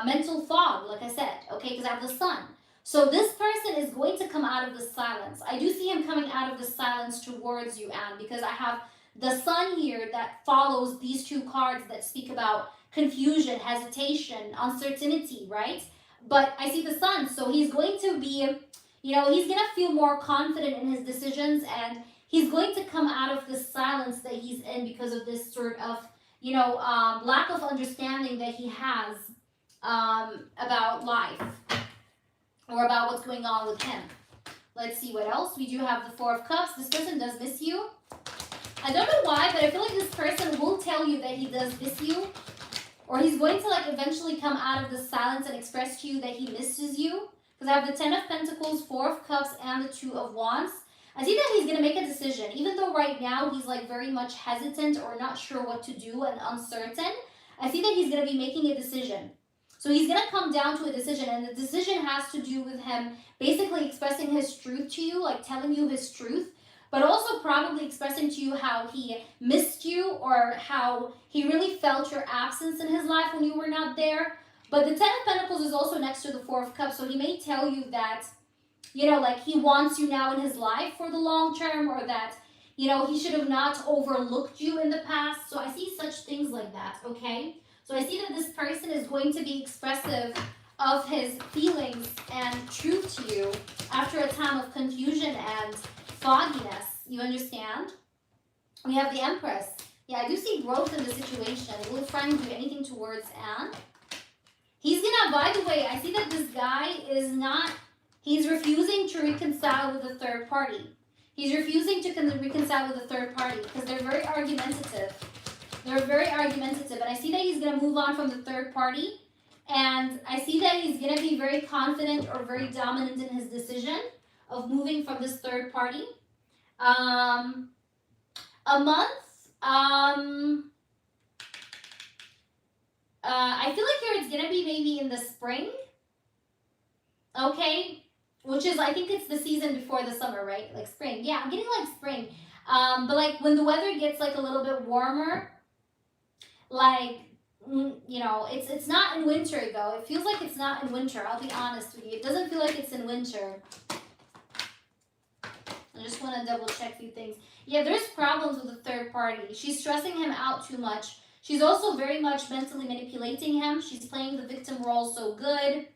mental fog, like I said, okay, because I have the sun. So this person is going to come out of the silence. I do see him coming out of the silence towards you, Anne, because I have the sun here that follows these two cards that speak about confusion, hesitation, uncertainty, right? But I see the sun, so he's going to be, you know, he's going to feel more confident in his decisions and he's going to come out of the silence that he's in because of this sort of, you know, lack of understanding that he has about life or about what's going on with him. Let's see what else. We do have the Four of Cups. This person does miss you. I don't know why, but I feel like this person will tell you that he does miss you, or he's going to like eventually come out of the silence and express to you that he misses you. Because I have the Ten of Pentacles, Four of Cups, and the Two of Wands. I see that he's going to make a decision, even though right now he's like very much hesitant or not sure what to do and uncertain. I see that he's going to be making a decision. So he's going to come down to a decision, and the decision has to do with him basically expressing his truth to you, like telling you his truth, but also probably expressing to you how he missed you or how he really felt your absence in his life when you were not there. But the Ten of Pentacles is also next to the Four of Cups, so he may tell you that, you know, like he wants you now in his life for the long term, or that, you know, he should have not overlooked you in the past. So I see such things like that, okay? So I see that this person is going to be expressive of his feelings and truth to you after a time of confusion and fogginess. You understand? We have the Empress. Yeah, I do see growth in the situation. Will Frank do anything towards Anne? He's gonna, by the way, I see that this guy is not, he's refusing to reconcile with a third party. He's refusing to reconcile with a third party because they're very argumentative. They're very argumentative, and I see that he's going to move on from the third party, and I see that he's going to be very confident or very dominant in his decision of moving from this third party. A month, I feel like here it's going to be maybe in the spring, okay, which is, I think it's the season before the summer, right? Like spring. Yeah, I'm getting like spring, but like when the weather gets like a little bit warmer, like, you know, it's not in winter though. It feels like it's not in winter. I'll be honest with you. It doesn't feel like it's in winter. I just want to double check a few things. Yeah, there's problems with the third party. She's stressing him out too much. She's also very much mentally manipulating him. She's playing the victim role so good,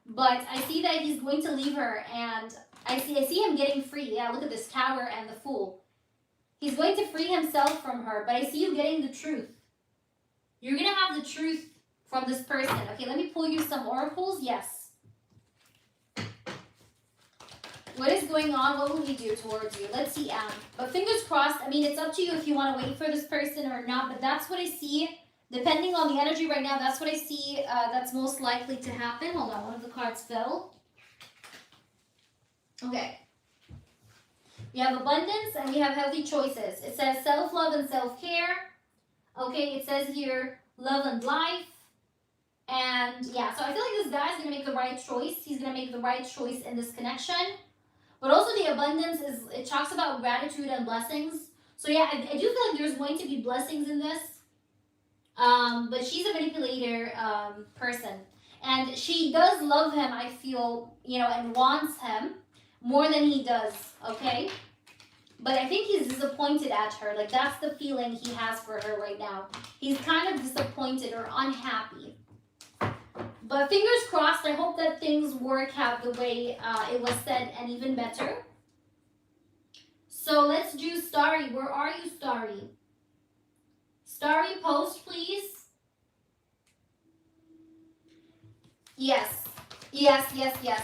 But I see that he's going to leave her, and I see him getting free. Yeah, look at this Tower and the Fool. He's going to free himself from her, but I see you getting the truth. You're going to have the truth from this person. Okay, let me pull you some oracles. Yes. What is going on? What will he do towards you? Let's see, Anne. But fingers crossed. I mean, it's up to you if you want to wait for this person or not, but that's what I see. Depending on the energy right now, that's what I see that's most likely to happen. Hold on, one of the cards fell. Okay. We have abundance and we have healthy choices. It says self-love and self-care. Okay, it says here love and life. And yeah, so I feel like this guy's going to make the right choice. He's going to make the right choice in this connection. But also the abundance it talks about gratitude and blessings. So yeah, I do feel like there's going to be blessings in this. But she's a manipulator person. And she does love him, I feel, you know, and wants him more than he does, okay? But I think he's disappointed at her. Like, that's the feeling he has for her right now. He's kind of disappointed or unhappy. But fingers crossed, I hope that things work out the way it was said and even better. So let's do Starry. Where are you, Starry? Starry, post, please. Yes. Yes, yes, yes.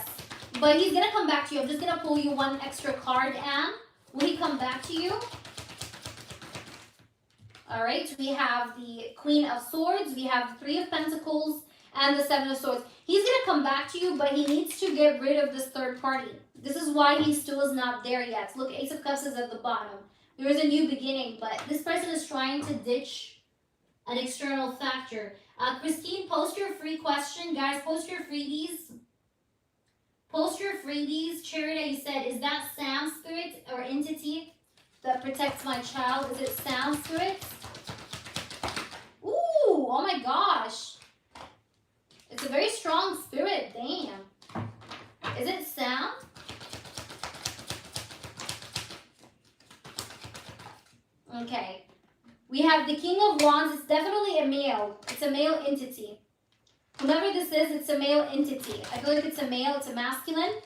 But he's going to come back to you. I'm just going to pull you one extra card, Anne. Will he come back to you? All right. We have the Queen of Swords. We have the Three of Pentacles and the Seven of Swords. He's going to come back to you, but he needs to get rid of this third party. This is why he still is not there yet. Look, Ace of Cups is at the bottom. There is a new beginning, but this person is trying to ditch an external factor. Christine, post your free question. Guys, post your freebies. Post your freebies. Charity, you said, is that Sam spirit or entity that protects my child? Is it Sam spirit? Ooh, oh my gosh. It's a very strong spirit. Damn. Is it Sam? Okay. We have the King of Wands. It's definitely a male. It's a male entity. Whoever this is, it's a male entity. I feel like it's a male. It's a masculine.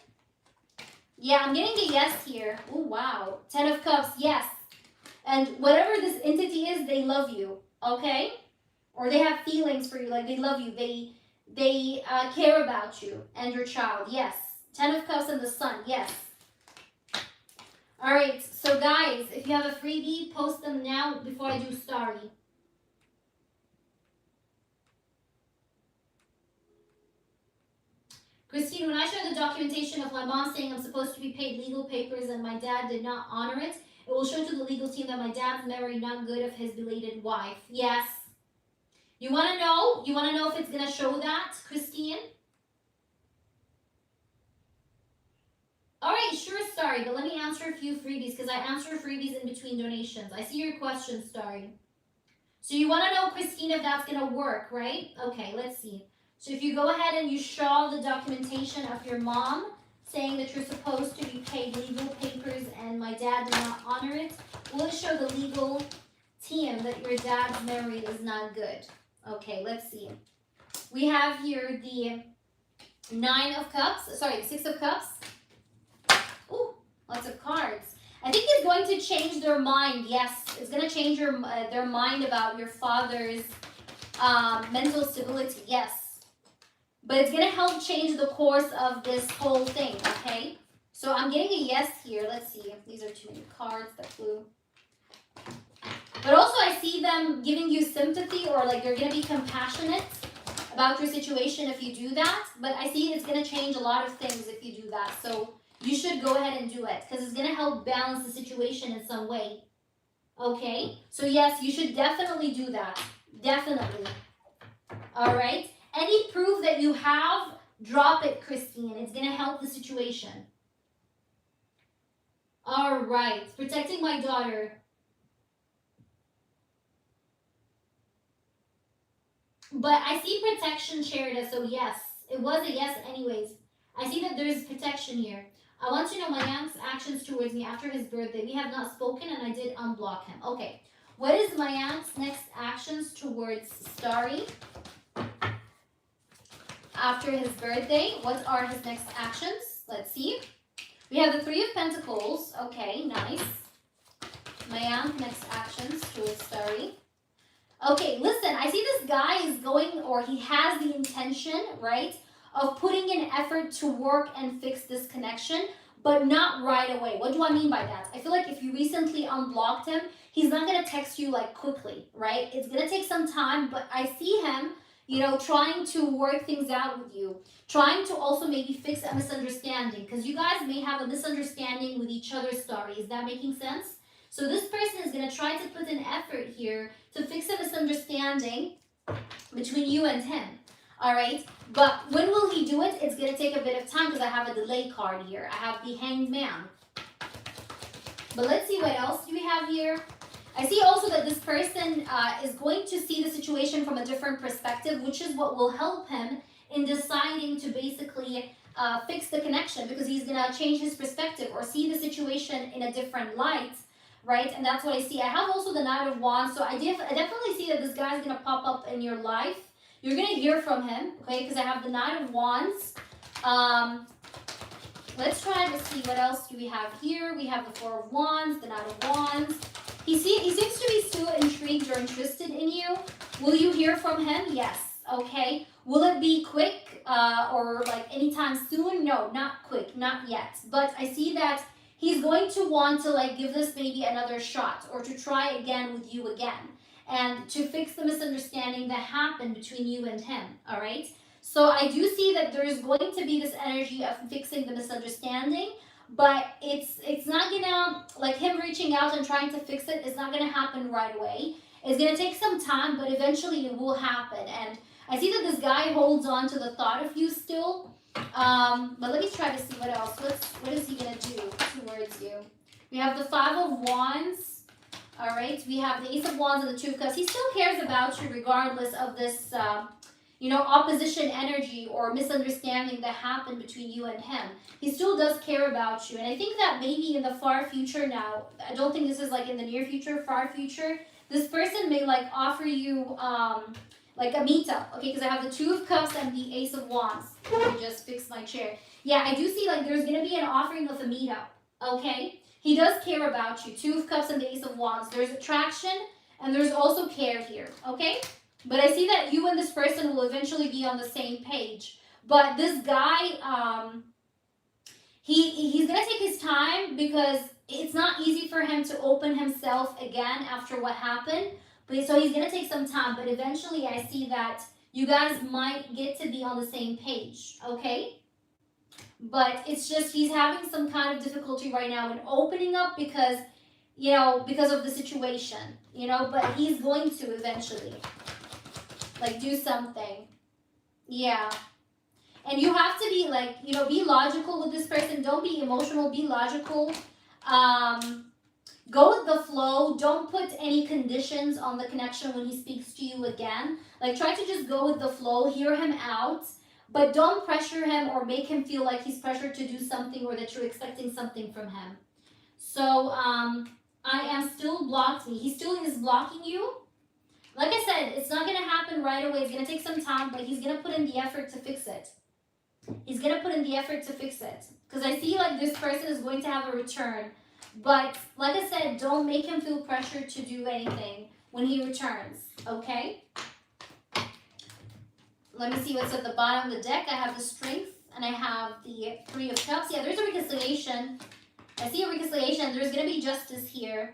Yeah, I'm getting a yes here. Oh, wow. 10 of Cups. Yes. And whatever this entity is, they love you. Okay? Or they have feelings for you. Like, they love you. They care about you and your child. Yes. 10 of Cups and the Sun. Yes. All right, so guys, if you have a freebie, post them now before I do Starry. Christine, when I share the documentation of my mom saying I'm supposed to be paid legal papers and my dad did not honor it, it will show to the legal team that my dad's memory not good of his belated wife. Yes. You want to know? You want to know if it's going to show that, Christine? All right, sure, Starry, but let me answer a few freebies because I answer freebies in between donations. I see your question, Starry. So you want to know, Christine, if that's going to work, right? Okay, let's see. So if you go ahead and you show the documentation of your mom saying that you're supposed to be paid legal papers and my dad did not honor it, will it show the legal team that your dad's memory is not good? Okay, let's see. We have here the 9 of Cups, sorry, 6 of Cups. Ooh, lots of cards. I think it's going to change their mind. Yes, it's going to change their mind about your father's mental stability. Yes. But it's going to help change the course of this whole thing, okay? So I'm getting a yes here. Let's see. These are too many cards that flew. But also I see them giving you sympathy or like they're going to be compassionate about your situation if you do that. But I see it's going to change a lot of things if you do that. So you should go ahead and do it because it's going to help balance the situation in some way. Okay? So yes, you should definitely do that. Definitely. All right? Any proof that you have, drop it, Christine. It's going to help the situation. All right. Protecting my daughter. But I see protection, Sherida, so yes. It was a yes anyways. I see that there's protection here. I want to know my aunt's actions towards me after his birthday. We have not spoken and I did unblock him. Okay. What is my aunt's next actions towards Starry? after his birthday. What are his next actions? Let's see. We have the Three of Pentacles. Okay, nice. Mayank, next actions to his story. Okay, listen, I see this guy is going, or he has the intention, right, of putting in effort to work and fix this connection, but not right away. What do I mean by that? I feel like if you recently unblocked him, he's not going to text you like quickly, right? It's going to take some time, but I see him, you know, trying to work things out with you, trying to also maybe fix a misunderstanding, because you guys may have a misunderstanding with each other's story. Is that making sense? So this person is going to try to put an effort here to fix a misunderstanding between you and him. All right, but when will he do it? It's going to take a bit of time because I have a delay card here. I have the Hanged Man. But let's see what else do we have here. I see also that this person is going to see the situation from a different perspective, which is what will help him in deciding to basically fix the connection, because he's going to change his perspective or see the situation in a different light, right? And that's what I see. I have also the Knight of Wands, so I definitely see that this guy is going to pop up in your life. You're going to hear from him, okay, because I have the Knight of Wands. Let's try to see what else do we have here. We have the Four of Wands, the Knight of Wands. He seems to be still intrigued or interested in you. Will you hear from him? Yes. Okay. Will it be quick or like anytime soon? No, not quick, not yet. But I see that he's going to want to like give this maybe another shot, or to try again with you again, and to fix the misunderstanding that happened between you and him. All right. So I do see that there's going to be this energy of fixing the misunderstanding, but it's not gonna, like him reaching out and trying to fix it is not gonna happen right away. It's gonna take some time, but eventually it will happen. And I see that this guy holds on to the thought of you still. But let me try to see what else. What is he gonna do towards you? We have the Five of Wands. All right. We have the Ace of Wands and the Two of Cups. He still cares about you regardless of this, you know, opposition energy or misunderstanding that happened between you and him. He still does care about you. And I think that maybe in the far future now, I don't think this is like in the near future, far future, this person may like offer you like a meetup, okay? Because I have the Two of Cups and the Ace of Wands. Let me just fix my chair. Yeah, I do see like there's going to be an offering of a meetup, okay? He does care about you. Two of Cups and the Ace of Wands. There's attraction and there's also care here, okay? But I see that you and this person will eventually be on the same page. But this guy, he's going to take his time, because it's not easy for him to open himself again after what happened. But so he's going to take some time. But eventually I see that you guys might get to be on the same page, okay? But it's just he's having some kind of difficulty right now in opening up because, you know, because of the situation, you know, but he's going to eventually. Like, do something. Yeah. And you have to be, like, you know, be logical with this person. Don't be emotional. Be logical. Go with the flow. Don't put any conditions on the connection when he speaks to you again. Like, try to just go with the flow. Hear him out. But don't pressure him or make him feel like he's pressured to do something or that you're expecting something from him. So, I am still blocked. He still is blocking you. Like I said, it's not going to happen right away. It's going to take some time, but he's going to put in the effort to fix it. He's going to put in the effort to fix it. Because I see like this person is going to have a return. But like I said, don't make him feel pressured to do anything when he returns. Okay? Let me see what's at the bottom of the deck. I have the Strength and I have the Three of Cups. Yeah, there's a reconciliation. I see a reconciliation. There's going to be justice here.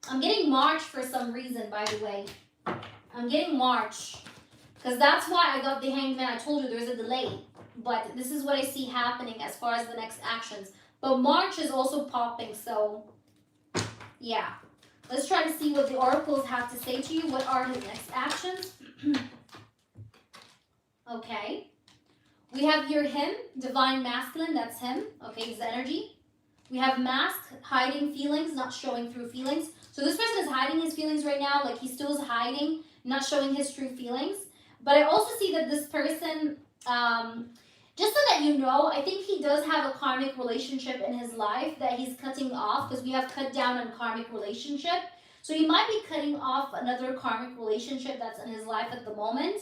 I'm getting March for some reason, by the way. I'm getting March, because that's why I got the Hanged Man. I told you there's a delay, but this is what I see happening as far as the next actions. But March is also popping, so yeah. Let's try to see what the oracles have to say to you. What are his next actions? Okay. We have here him, Divine Masculine. That's him. Okay, his energy. We have Mask, hiding feelings, not showing through feelings. So this person is hiding his feelings right now. Like, he still is hiding, not showing his true feelings. But I also see that this person, just so that you know, I think he does have a karmic relationship in his life that he's cutting off, because we have cut down on karmic relationship. So he might be cutting off another karmic relationship that's in his life at the moment.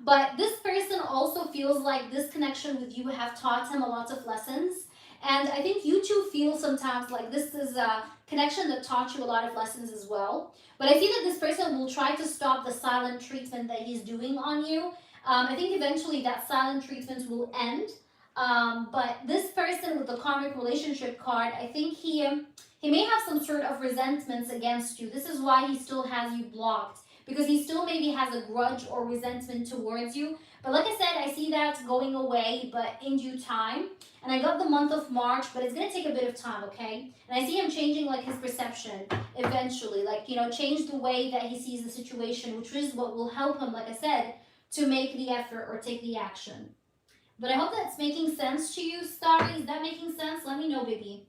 But this person also feels like this connection with you have taught him a lot of lessons. And I think you two feel sometimes like this is a connection that taught you a lot of lessons as well. But I see that this person will try to stop the silent treatment that he's doing on you. I think eventually that silent treatment will end. But this person with the karmic relationship card, I think he may have some sort of resentments against you. This is why he still has you blocked, because he still maybe has a grudge or resentment towards you. But like I said, I see that going away, but in due time. And I got the month of March, but it's gonna take a bit of time, okay? And I see him changing like his perception eventually, like, you know, change the way that he sees the situation, which is what will help him, like I said, to make the effort or take the action. But I hope that's making sense to you, Starry. Is that making sense? Let me know, baby.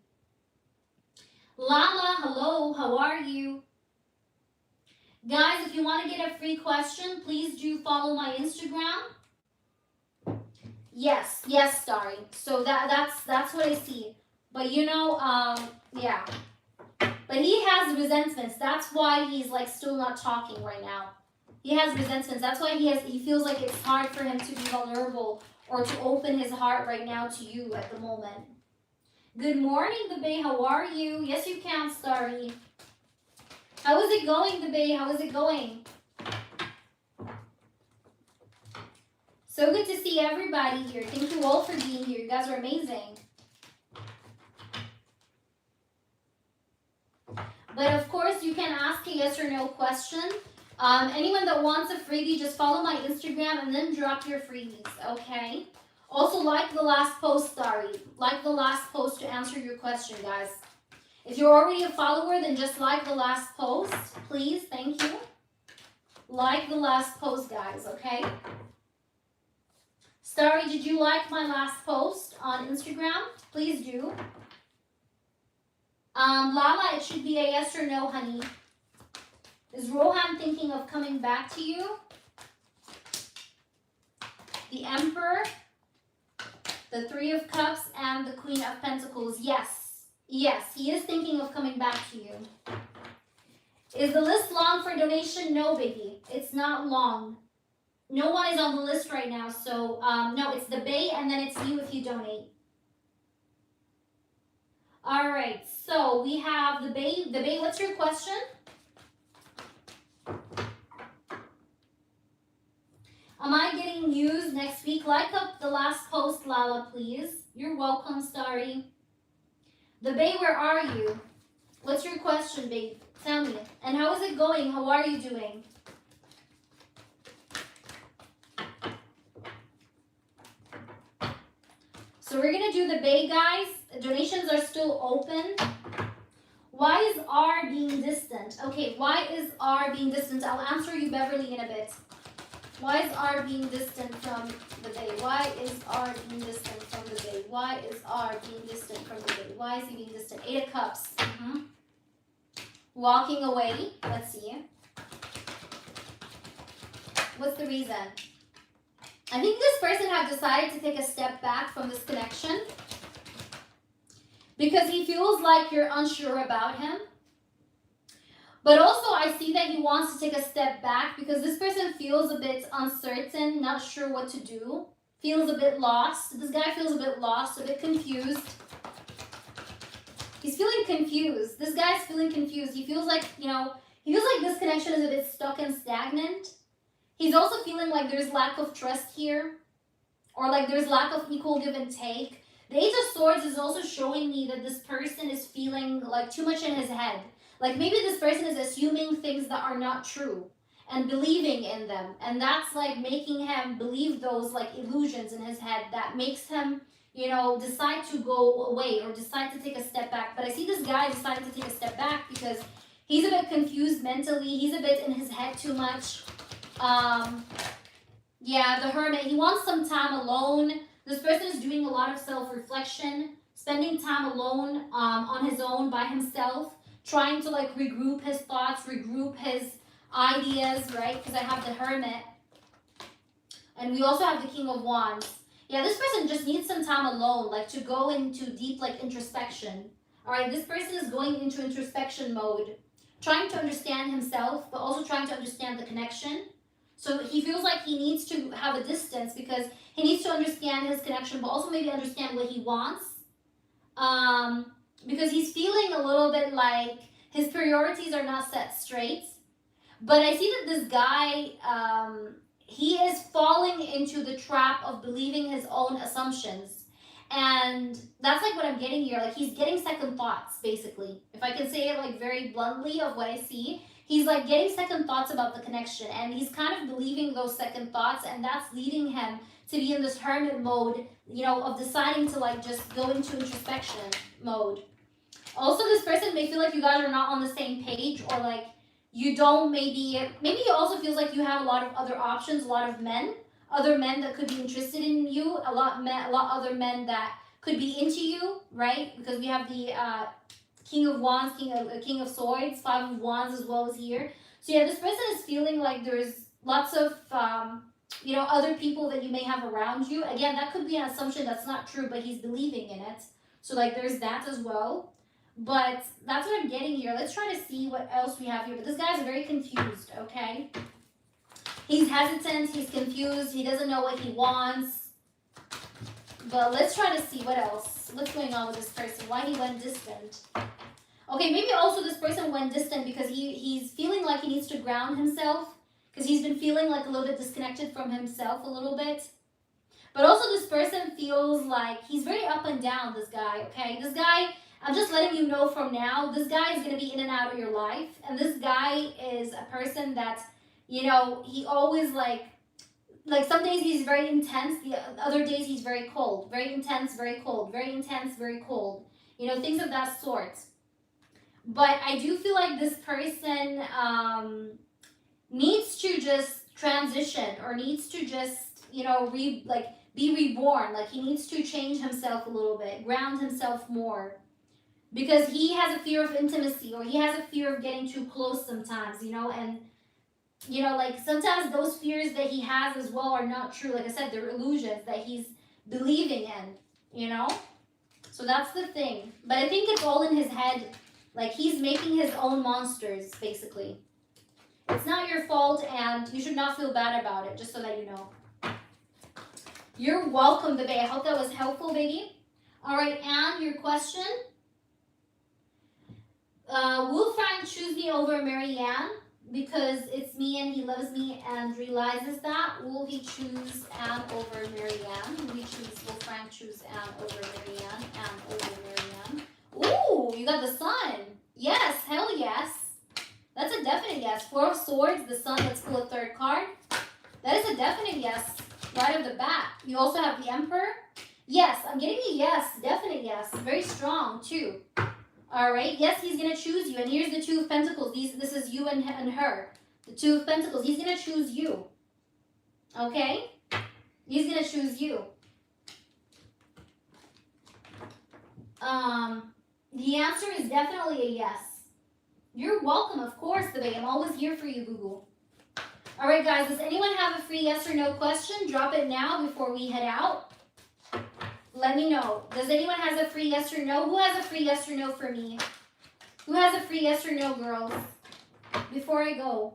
Lala, hello, how are you? Guys, if you want to get a free question, please do follow my Instagram. Yes, Starry. So that's what I see. But you know, yeah. But he has resentments. That's why he's like still not talking right now. He has resentments. That's why he feels like it's hard for him to be vulnerable or to open his heart right now to you at the moment. Good morning, Babe. How are you? Yes, you can, Starry. How is it going, Babe? How is it going? So good to see everybody here. Thank you all for being here. You guys are amazing. But of course, you can ask a yes or no question. Anyone that wants a freebie, just follow my Instagram and then drop your freebies, okay? Also, like the last post, Starry. Like the last post to answer your question, guys. If you're already a follower, then just like the last post, please. Thank you. Like the last post, guys, okay? Starry, did you like my last post on Instagram? Please do. Lala, it should be a yes or no, honey. Is Rohan thinking of coming back to you? The Emperor, the Three of Cups, and the Queen of Pentacles. Yes, he is thinking of coming back to you. Is the list long for donation? No, baby. It's not long. No one is on the list right now, so no, it's the Bay and then it's you if you donate. All right, so we have the Bay. The Bay, what's your question? Am I getting used next week? Like up the last post, Lala, please. You're welcome, Starry. The Bay, where are you? What's your question, babe? Tell me. And how is it going? How are you doing? So we're going to do the Bay, guys. Donations are still open. Why is R being distant? Okay, why is R being distant? I'll answer you, Beverly, in a bit. Why is R being distant from the Bay? Why is R being distant from the Bay? Why is R being distant from the Bay? Why is he being distant? 8 of Cups. Walking away. Let's see. What's the reason? I think this person have decided to take a step back from this connection because he feels like you're unsure about him. But also I see that he wants to take a step back because this person feels a bit uncertain, not sure what to do, feels a bit lost. This guy feels a bit lost, a bit confused. He's feeling confused. This guy's feeling confused. He feels like, you know, he feels like this connection is a bit stuck and stagnant. He's also feeling like there's lack of trust here, or like there's lack of equal give and take. The Eight of Swords is also showing me that this person is feeling like too much in his head. Like maybe this person is assuming things that are not true and believing in them. And that's like making him believe those like illusions in his head that makes him, you know, decide to go away or decide to take a step back. But I see this guy deciding to take a step back because he's a bit confused mentally. He's a bit in his head too much. Yeah, the Hermit, he wants some time alone. This person is doing a lot of self-reflection, spending time alone on his own by himself, trying to like regroup his thoughts, regroup his ideas, right? Because I have the Hermit. And we also have the King of Wands. Yeah, this person just needs some time alone, like to go into deep like introspection. All right, this person is going into introspection mode, trying to understand himself, but also trying to understand the connection. So he feels like he needs to have a distance because he needs to understand his connection, but also maybe understand what he wants. Because he's feeling a little bit like his priorities are not set straight. But I see that this guy, he is falling into the trap of believing his own assumptions. And that's like what I'm getting here. Like he's getting second thoughts, basically. If I can say it like very bluntly of what I see, he's like getting second thoughts about the connection. And he's kind of believing those second thoughts. And that's leading him to be in this hermit mode, you know, of deciding to like just go into introspection mode. Also, this person may feel like you guys are not on the same page, or like you don't, maybe he also feels like you have a lot of other options, a lot of other men that could be interested in you, a lot other men that could be into you, right? Because we have the King of Wands, King of Swords, Five of Wands as well as here. So yeah, this person is feeling like there's lots of you know, other people that you may have around you. Again, that could be an assumption that's not true, but he's believing in it. So like there's that as well. But that's what I'm getting here. Let's try to see what else we have here. But this guy's very confused, okay? He's hesitant, he's confused, he doesn't know what he wants. But let's try to see what else. What's going on with this person? Why he went distant? Okay, maybe also this person went distant because he's feeling like he needs to ground himself. Because he's been feeling like a little bit disconnected from himself a little bit. But also this person feels like he's very up and down, this guy, okay? This guy, I'm just letting you know from now, this guy is going to be in and out of your life. And this guy is a person that, you know, he always like some days he's very intense, the other days he's very cold. Very intense, very cold. Very intense, very cold. You know, things of that sort. But I do feel like this person needs to just transition, or needs to just, you know, be reborn. Like he needs to change himself a little bit, ground himself more. Because he has a fear of intimacy, or he has a fear of getting too close sometimes, you know, and, you know, like sometimes those fears that he has as well are not true. Like I said, they're illusions that he's believing in, you know? So that's the thing. But I think it's all in his head. Like he's making his own monsters, basically. It's not your fault, and you should not feel bad about it, just so that you know. You're welcome, baby. I hope that was helpful, baby. All right, and your question. Will Frank choose me over Marianne because it's me and he loves me and realizes that? Will he choose Anne over Marianne? Will Frank choose Anne over Marianne? Anne over Marianne? Ooh, you got the sun. Yes, hell yes. That's a definite yes. Four of Swords, the sun. Let's pull a third card. That is a definite yes right off the bat. You also have the Emperor. Yes, I'm getting a yes. Definite yes. Very strong too. All right. Yes, he's going to choose you. And here's the Two of Pentacles. This is you and her. The Two of Pentacles. He's going to choose you. Okay? He's going to choose you. The answer is definitely a yes. You're welcome, of course, the babe. I'm always here for you, boo-boo. All right, guys. Does anyone have a free yes or no question? Drop it now before we head out. Let me know. Does anyone has a free yes or no? Who has a free yes or no for me? Who has a free yes or no, girls? Before I go.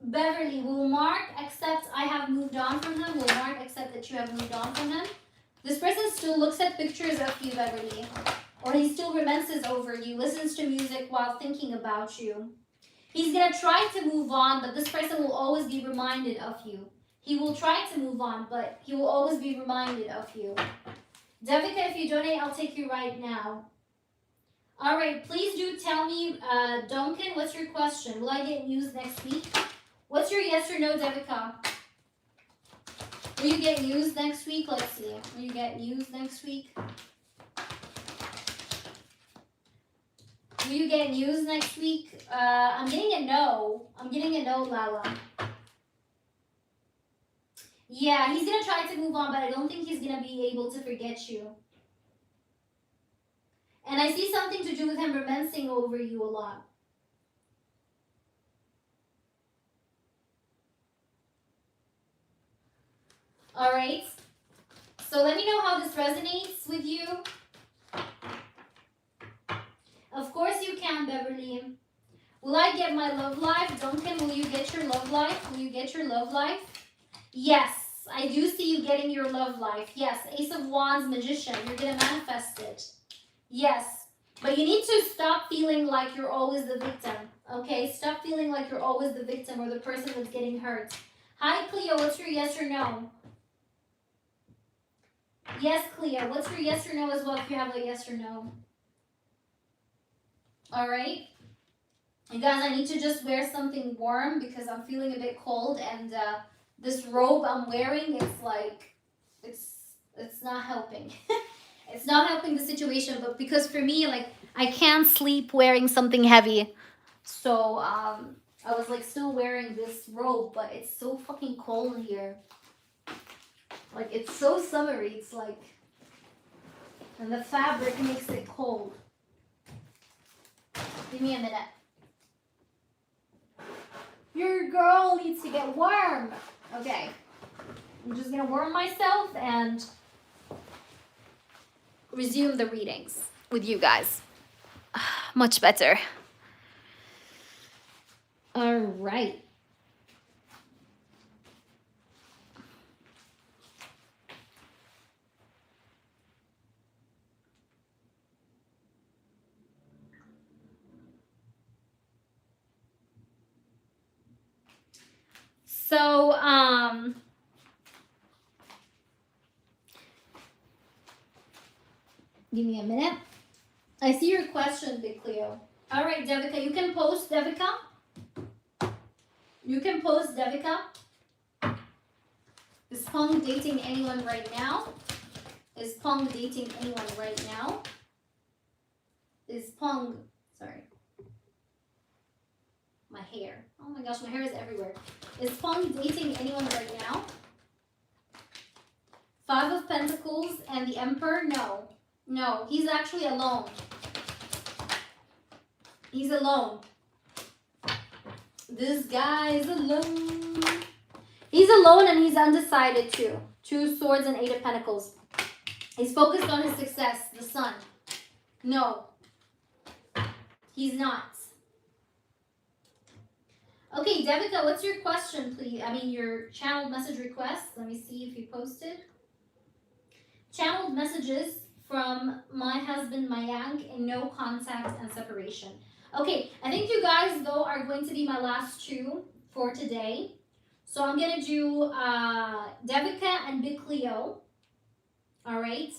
Beverly, will Mark accept I have moved on from him? Will Mark accept that you have moved on from him? This person still looks at pictures of you, Beverly. Or he still romances over you, listens to music while thinking about you. He's going to try to move on, but this person will always be reminded of you. He will try to move on, but he will always be reminded of you. Devika, if you donate, I'll take you right now. All right, please do tell me, Duncan, what's your question? Will I get news next week? What's your yes or no, Devika? Will you get news next week? Let's see. Will you get news next week? Will you get news next week? I'm getting a no. I'm getting a no, Lala. Yeah, he's going to try to move on, but I don't think he's going to be able to forget you. And I see something to do with him romancing over you a lot. All right. So let me know how this resonates with you. Of course you can, Beverly. Will I get my love life? Duncan, will you get your love life? Will you get your love life? Yes, I do see you getting your love life. Yes, Ace of Wands, Magician. You're going to manifest it. Yes, but you need to stop feeling like you're always the victim. Okay, stop feeling like you're always the victim or the person that's getting hurt. Hi, Cleo. What's your yes or no? Yes, Cleo. What's your yes or no as well if you have a yes or no? All right. You guys, I need to just wear something warm because I'm feeling a bit cold, and this robe I'm wearing, it's like, it's not helping. It's not helping the situation, but because for me, like, I can't sleep wearing something heavy. So I was like still wearing this robe, but it's so fucking cold here. Like, it's so summery. It's like, and the fabric makes it cold. Give me a minute. Your girl needs to get warm. Okay. I'm just gonna warm myself and resume the readings with you guys. Much better. All right. So, give me a minute. I see your question, Big Cleo. All right, Devika, you can post, Devika. You can post, Devika. Is Pong dating anyone right now? Is Pong dating anyone right now? Is Pong, sorry. My hair. Oh my gosh, my hair is everywhere. Is Pong dating anyone right now? Five of Pentacles and the Emperor? No. No, he's actually alone. He's alone. This guy is alone. He's alone and he's undecided too. Two Swords and Eight of Pentacles. He's focused on his success, the Sun. No. He's not. Okay, Devika, what's your question, please? I mean, your channeled message request. Let me see if you posted. Channeled messages from my husband, Mayank, in no contact and separation. Okay, I think you guys, though, are going to be my last two for today. So I'm going to do Devika and Big Cleo. All right.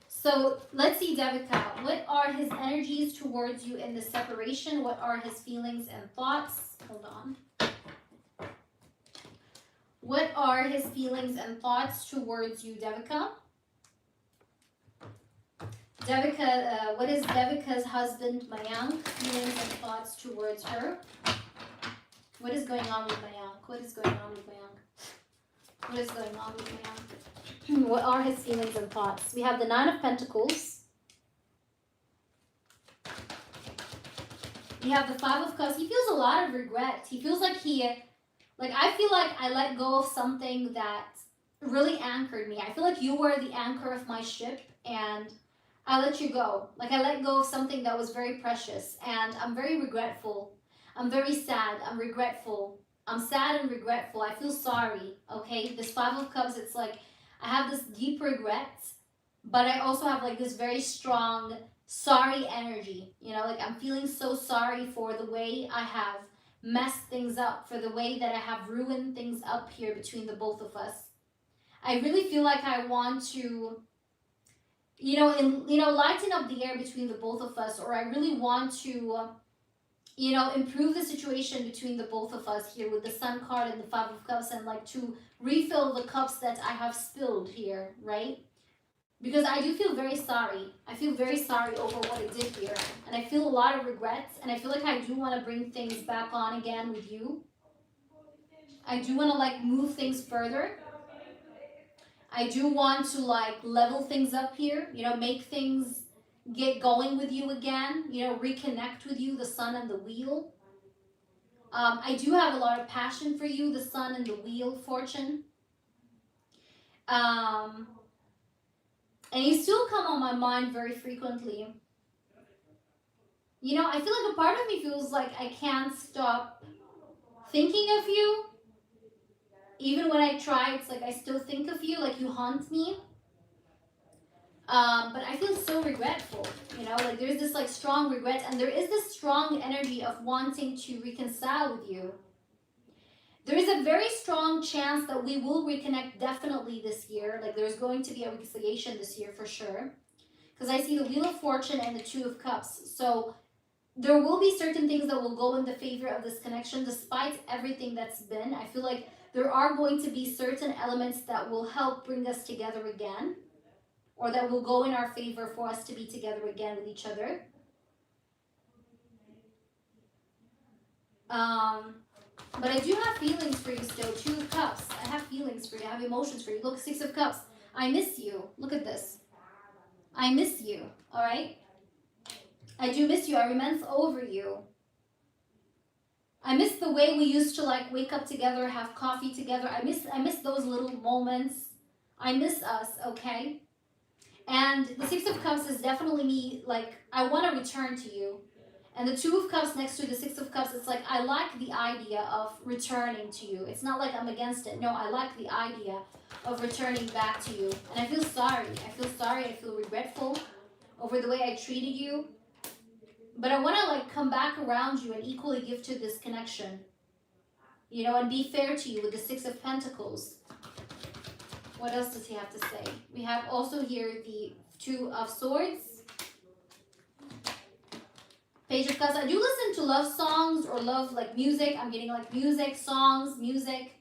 So let's see, Devika. What are his energies towards you in the separation? What are his feelings and thoughts? Hold on. What are his feelings and thoughts towards you, Devika? Devika, what is Devika's husband, Mayank, feelings and thoughts towards her? What is going on with Mayank? What is going on with Mayank? What is going on with Mayank? What are his feelings and thoughts? We have the Nine of Pentacles. We have the Five of Cups. He feels a lot of regret. He feels like I feel like I let go of something that really anchored me. I feel like you were the anchor of my ship and I let you go. Like, I let go of something that was very precious and I'm very regretful. I'm very sad. I'm regretful. I'm sad and regretful. I feel sorry, okay? This Five of Cups, it's like I have this deep regret, but I also have like this very strong sorry energy. You know, like I'm feeling so sorry for the way I have messed things up, for the way that I have ruined things up here between the both of us. I really feel like I want to, lighten up the air between the both of us, or I really want to, improve the situation between the both of us here with the Sun card and the Five of Cups, and like to refill the cups that I have spilled here, right? Because I do feel very sorry. I feel very sorry over what I did here. And I feel a lot of regrets. And I feel like I do want to bring things back on again with you. I do want to like move things further. I do want to like level things up here. Make things get going with you again. Reconnect with you, the Sun and the Wheel. I do have a lot of passion for you, the Sun and the Wheel, Fortune. And you still come on my mind very frequently. You know, I feel like a part of me feels like I can't stop thinking of you. Even when I try, it's like I still think of you, like you haunt me. But I feel so regretful, you know, like there's this like strong regret, and there is this strong energy of wanting to reconcile with you. There is a very strong chance that we will reconnect definitely this year. Like there's going to be a reconciliation this year for sure. Because I see the Wheel of Fortune and the Two of Cups. So there will be certain things that will go in the favor of this connection despite everything that's been. I feel like there are going to be certain elements that will help bring us together again, or that will go in our favor for us to be together again with each other. Um, but I do have feelings for you still. Two of Cups. I have feelings for you. I have emotions for you. Look, Six of Cups. I miss you. Look at this. I miss you. All right? I do miss you. I reminisce over you. I miss the way we used to like wake up together, have coffee together. I miss those little moments. I miss us, okay? And the Six of Cups is definitely me, like, I want to return to you. And the Two of Cups next to the Six of Cups, it's like, I like the idea of returning to you. It's not like I'm against it. No, I like the idea of returning back to you. And I feel sorry. I feel sorry. I feel regretful over the way I treated you. But I want to, like, come back around you and equally give to this connection. You know, and be fair to you with the Six of Pentacles. What else does he have to say? We have also here the Two of Swords. Page of Cups. I do listen to love songs or love like music. I'm getting like music, songs, music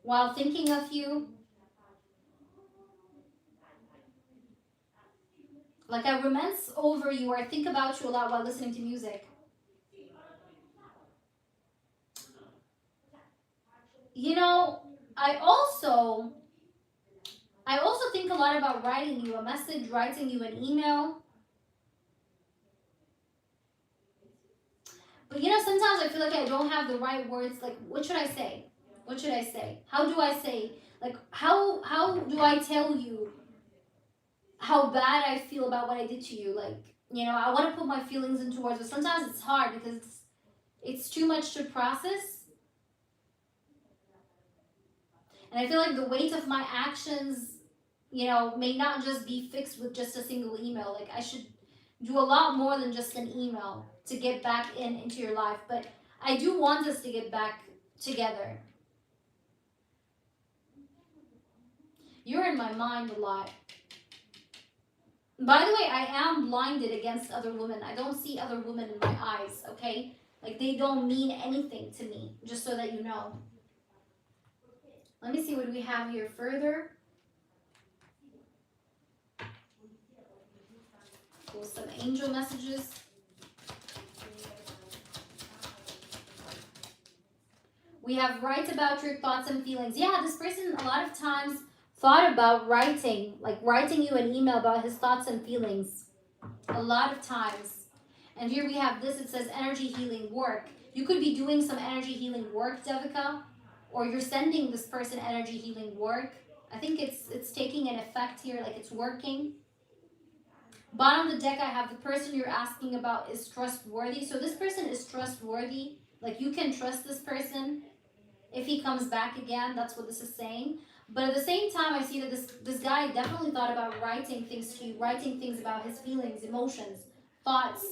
while thinking of you. Like I reminisce over you, or I think about you a lot while listening to music. You know, I also think a lot about writing you a message, writing you an email. But you know, sometimes I feel like I don't have the right words. Like, what should I say? What should I say? How do I say? Like, how do I tell you how bad I feel about what I did to you? Like, you know, I want to put my feelings into words, but sometimes it's hard because it's too much to process. And I feel like the weight of my actions, you know, may not just be fixed with just a single email. Like, I should do a lot more than just an email to get back into your life. But I do want us to get back together. You're in my mind a lot. By the way, I am blinded against other women. I don't see other women in my eyes, okay? Like, they don't mean anything to me, just so that you know. Let me see what we have here further. Pull some angel messages. We have write about your thoughts and feelings. Yeah, this person a lot of times thought about writing you an email about his thoughts and feelings. A lot of times. And here we have this. It says energy healing work. You could be doing some energy healing work, Devika, or you're sending this person energy healing work. I think it's taking an effect here, like it's working. Bottom of the deck, I have the person you're asking about is trustworthy. So this person is trustworthy. Like, you can trust this person if he comes back again. That's what this is saying. But at the same time, I see that this guy definitely thought about writing things to you, writing things about his feelings, emotions, thoughts.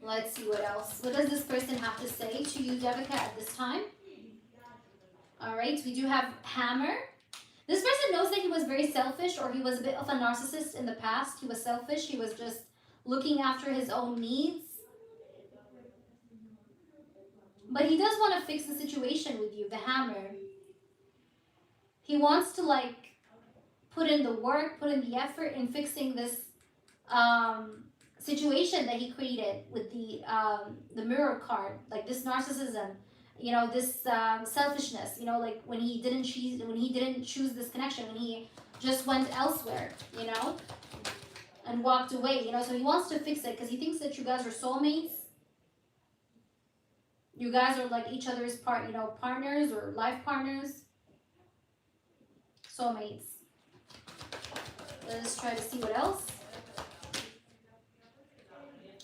Let's see what else. What does this person have to say to you, Devika, at this time? All right, we do have Hammer. This person knows that he was very selfish, or he was a bit of a narcissist in the past. He was selfish. He was just looking after his own needs. But he does want to fix the situation with you, the Hammer. He wants to, like, put in the work, put in the effort in fixing this situation that he created with the mirror card, like this narcissism, you know, this selfishness, you know, like when he didn't choose this connection, when he just went elsewhere, you know, and walked away, you know. So he wants to fix it because he thinks that you guys are soulmates. You guys are like each other's partners or life partners, soulmates. Let's try to see what else.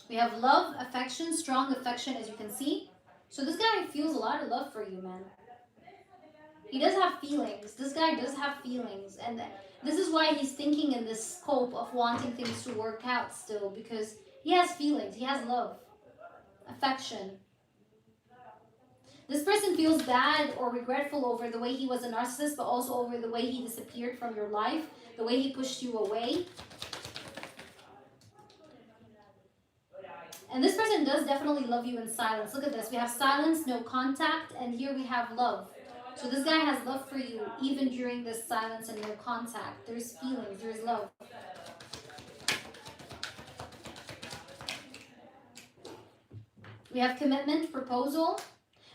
We have love, affection, strong affection, as you can see. So this guy feels a lot of love for you, man. He does have feelings. This guy does have feelings. And this is why he's thinking in this scope of wanting things to work out still, because he has feelings. He has love, affection. This person feels bad or regretful over the way he was a narcissist, but also over the way he disappeared from your life, the way he pushed you away. And this person does definitely love you in silence. Look at this. We have silence, no contact, and here we have love. So this guy has love for you even during this silence and no contact. There's feelings, there's love. We have commitment, proposal.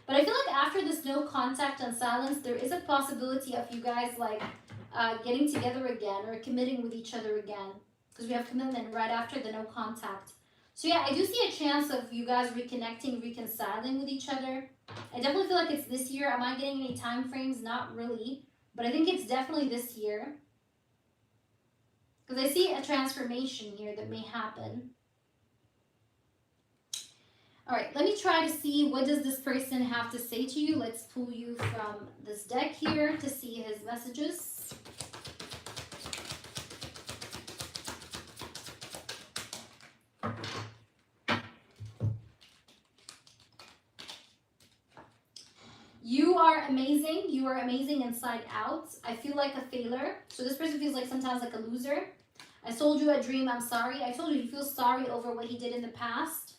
But I feel like after this no contact and silence, there is a possibility of you guys like getting together again or committing with each other again. Because we have commitment right after the no contact. So yeah, I do see a chance of you guys reconnecting, reconciling with each other. I definitely feel like it's this year. Am I getting any time frames? Not really. But I think it's definitely this year. Because I see a transformation here that may happen. All right, let me try to see what does this person have to say to you. Let's pull you from this deck here to see his messages. You are amazing. You are amazing inside out. I feel like a failure. So this person feels like sometimes like a loser. I sold you a dream. I'm sorry. I told you he feels sorry over what he did in the past.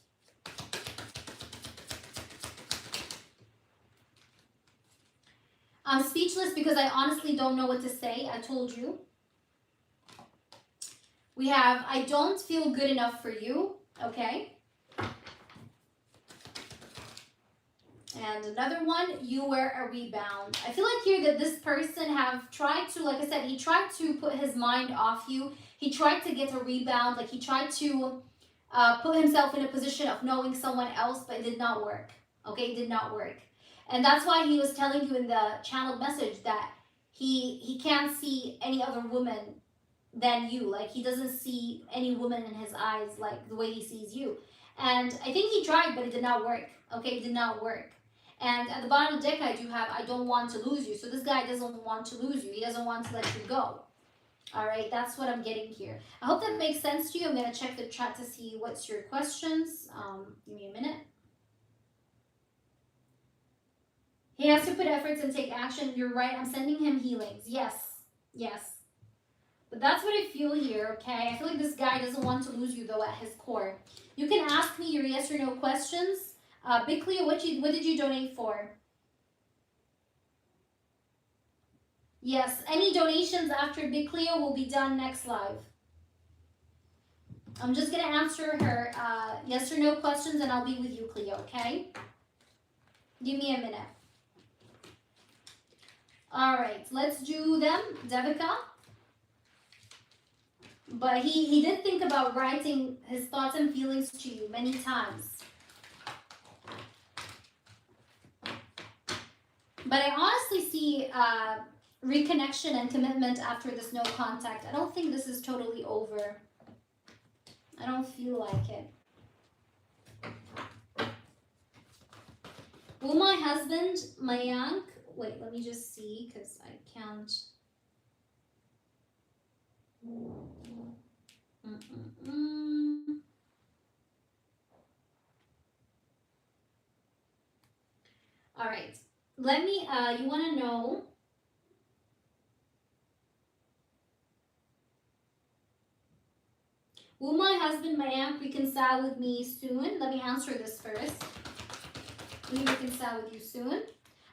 I'm speechless because I honestly don't know what to say. I told you. We have, I don't feel good enough for you. Okay. And another one, you were a rebound. I feel like here that this person have tried to, like I said, he tried to put his mind off you. He tried to get a rebound. Like he tried to put himself in a position of knowing someone else, but it did not work. Okay, it did not work. And that's why he was telling you in the channeled message that he can't see any other woman than you. Like he doesn't see any woman in his eyes like the way he sees you. And I think he tried, but it did not work. Okay, it did not work. And at the bottom of the deck, I do have, I don't want to lose you. So this guy doesn't want to lose you. He doesn't want to let you go. All right, that's what I'm getting here. I hope that makes sense to you. I'm going to check the chat to see what's your questions. Give me a minute. He has to put efforts and take action. You're right. I'm sending him healings. Yes. Yes. But that's what I feel here, okay? I feel like this guy doesn't want to lose you, though, at his core. You can ask me your yes or no questions. Big Cleo, what did you donate for? Yes, any donations after Big Cleo will be done next live. I'm just going to answer her yes or no questions, and I'll be with you, Cleo, okay? Give me a minute. All right, let's do them. Devika. But he did think about writing his thoughts and feelings to you many times. But I honestly see reconnection and commitment after this no contact. I don't think this is totally over. I don't feel like it. Will my husband, Mayank, wait, let me just see because I can't. All right. Let me, you want to know. Will my husband, Mayank, reconcile with me soon? Let me answer this first. Will he reconcile with you soon?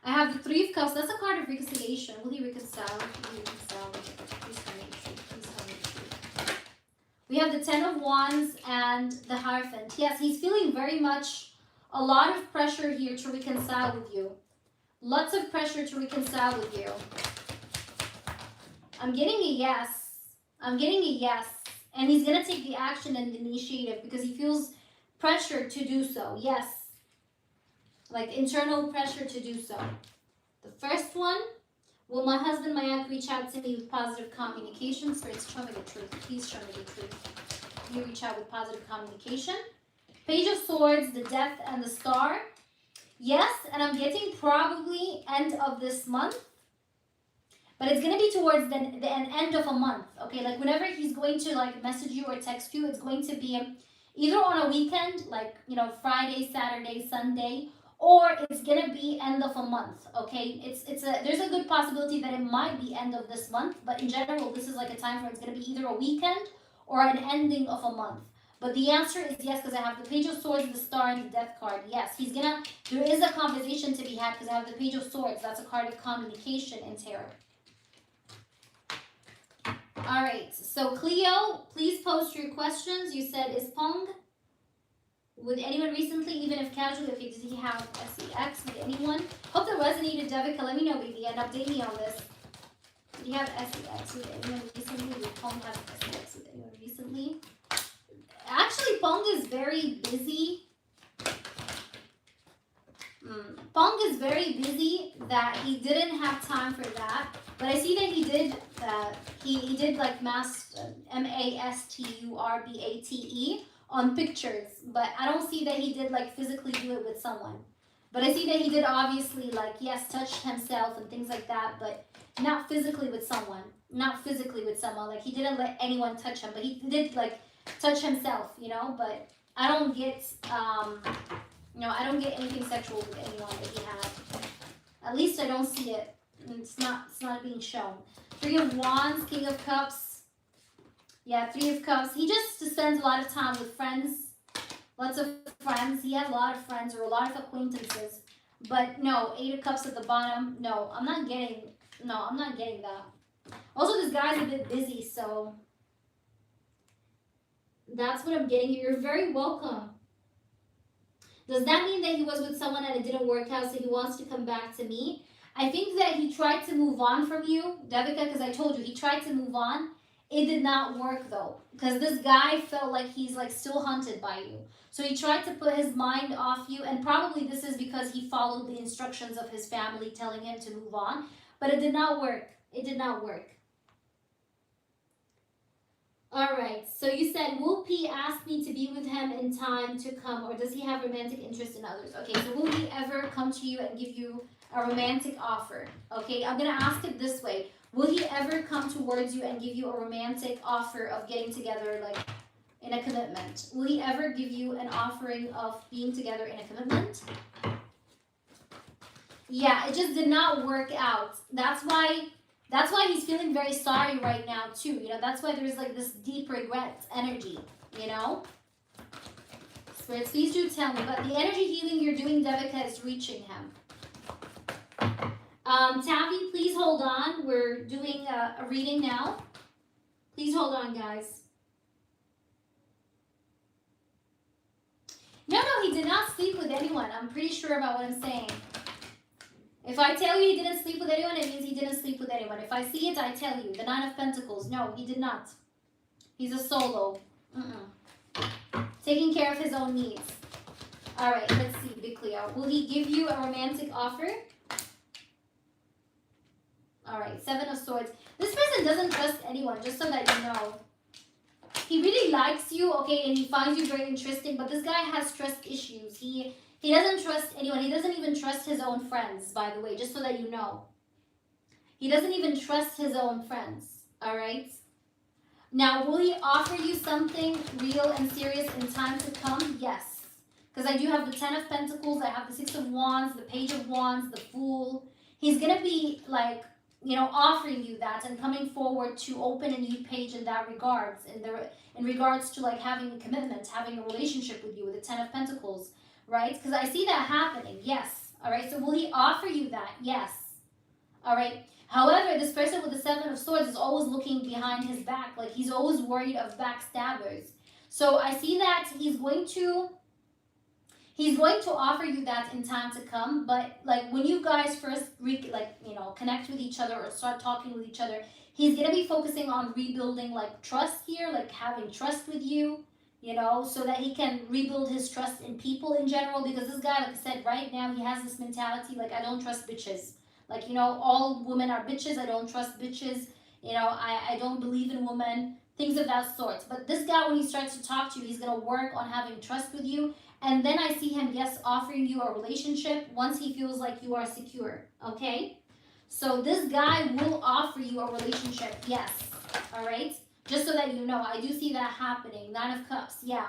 I have the Three of Cups. That's a card of reconciliation. Will he reconcile? Will he reconcile? Please tell me the truth. Please tell me the truth. We have the Ten of Wands and the Hierophant. Yes, he's feeling very much a lot of pressure here to reconcile with you. Lots of pressure to reconcile with you. I'm getting a yes. I'm getting a yes. And he's going to take the action and the initiative because he feels pressure to do so. Yes. Like internal pressure to do so. The first one, will my husband, Mayank, reach out to me with positive communication? Spirits, show me the truth. Please show me the truth. You reach out with positive communication. Page of Swords, the Death, and the Star. Yes, and I'm getting probably end of this month. But it's going to be towards the end of a month, okay? Like whenever he's going to like message you or text you, it's going to be either on a weekend, like, you know, Friday, Saturday, Sunday, or it's going to be end of a month, okay? There's a good possibility that it might be end of this month, but in general, this is like a time where it's going to be either a weekend or an ending of a month. But the answer is yes, because I have the Page of Swords, the Star, and the Death card. Yes, there is a conversation to be had because I have the Page of Swords. That's a card of communication in tarot. All right, so Cleo, please post your questions. You said, is Pong with anyone recently, even if casually? Okay, did he have SEX with anyone? Hope that resonated, Devika. Let me know, baby, and update me on this. Did he have SEX with anyone recently? Did Pong have SEX with anyone recently? Actually, Pong is very busy. Pong is very busy that he didn't have time for that. But I see that he did he did like masturbe on pictures, but I don't see that he did like physically do it with someone. But I see that he did obviously like, yes, touched himself and things like that, but not physically with someone. Not physically with someone. Like he didn't let anyone touch him, but he did like touch himself, you know. But I don't get I don't get anything sexual with anyone that he had. At least I don't see it. It's not being shown. Three of Wands, King of Cups. Yeah, Three of Cups. He just spends a lot of time with friends. Lots of friends. He has a lot of friends or a lot of acquaintances. But no, Eight of Cups at the bottom. No, I'm not getting that. Also, this guy's a bit busy, so that's what I'm getting here. You're very welcome. Does that mean that he was with someone and it didn't work out, so he wants to come back to me? I think that he tried to move on from you, Devika, because I told you, he tried to move on. It did not work, though, because this guy felt like he's like still haunted by you. So he tried to put his mind off you, and probably this is because he followed the instructions of his family telling him to move on, but it did not work. It did not work. All right, so you said, will P ask me to be with him in time to come, or does he have romantic interest in others? Okay, so will he ever come to you and give you a romantic offer? Okay, I'm going to ask it this way. Will he ever come towards you and give you a romantic offer of getting together, like, in a commitment? Will he ever give you an offering of being together in a commitment? Yeah, it just did not work out. That's why he's feeling very sorry right now, too. You know, that's why there's, like, this deep regret energy, you know? Spirits, please do tell me. But the energy healing you're doing, Devika, is reaching him. Tavi, please hold on. We're doing a reading now. Please hold on, guys. No, he did not sleep with anyone. I'm pretty sure about what I'm saying. If I tell you he didn't sleep with anyone, it means he didn't sleep with anyone. If I see it, I tell you. The Nine of Pentacles. No, he did not. He's a solo. Taking care of his own needs. All right, let's see, Big Cleo. Will he give you a romantic offer? All right, Seven of Swords. This person doesn't trust anyone, just so that you know. He really likes you, okay, and he finds you very interesting, but this guy has trust issues. He doesn't trust anyone. He doesn't even trust his own friends, by the way, just so that you know. He doesn't even trust his own friends, all right? Now, will he offer you something real and serious in time to come? Yes. Because I do have the Ten of Pentacles, I have the Six of Wands, the Page of Wands, the Fool. He's going to be, like, you know, offering you that and coming forward to open a new page in that regards, in regards to, like, having a commitment, having a relationship with you with the Ten of Pentacles, right? Because I see that happening, yes. All right, so will he offer you that? Yes. All right. However, this person with the Seven of Swords is always looking behind his back. Like, he's always worried of backstabbers. So I see that he's going to offer you that in time to come. But, like, when you guys first, connect with each other or start talking with each other, he's going to be focusing on rebuilding, like, trust here, like, having trust with you, you know, so that he can rebuild his trust in people in general. Because this guy, like I said, right now, he has this mentality, like, I don't trust bitches. Like, you know, all women are bitches. I don't trust bitches. You know, I don't believe in women, things of that sort. But this guy, when he starts to talk to you, he's going to work on having trust with you. And then I see him, yes, offering you a relationship once he feels like you are secure. Okay? So this guy will offer you a relationship, yes. All right? Just so that you know, I do see that happening. 9 of Cups, yeah.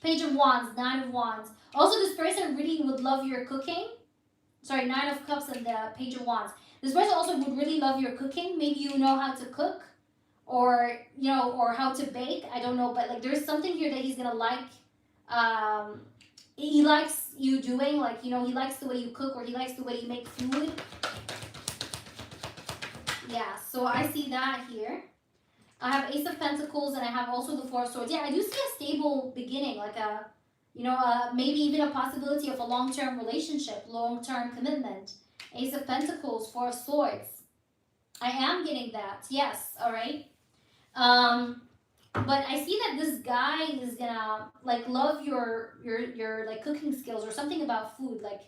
Page of Wands, 9 of Wands. Also, this person really would love your cooking. Sorry, 9 of Cups and the Page of Wands. This person also would really love your cooking. Maybe you know how to cook, or you know, or how to bake. I don't know, but like there's something here that he's gonna like. He likes you doing, like, you know, he likes the way you cook, or he likes the way you make food. Yeah, so I see that here. I have Ace of Pentacles, and I have also the Four of Swords. Yeah, I do see a stable beginning, like a, you know, maybe even a possibility of a long-term relationship, long-term commitment. Ace of Pentacles, Four of Swords. I am getting that. Yes, all right. But I see that this guy is gonna like love your like cooking skills or something about food. Like,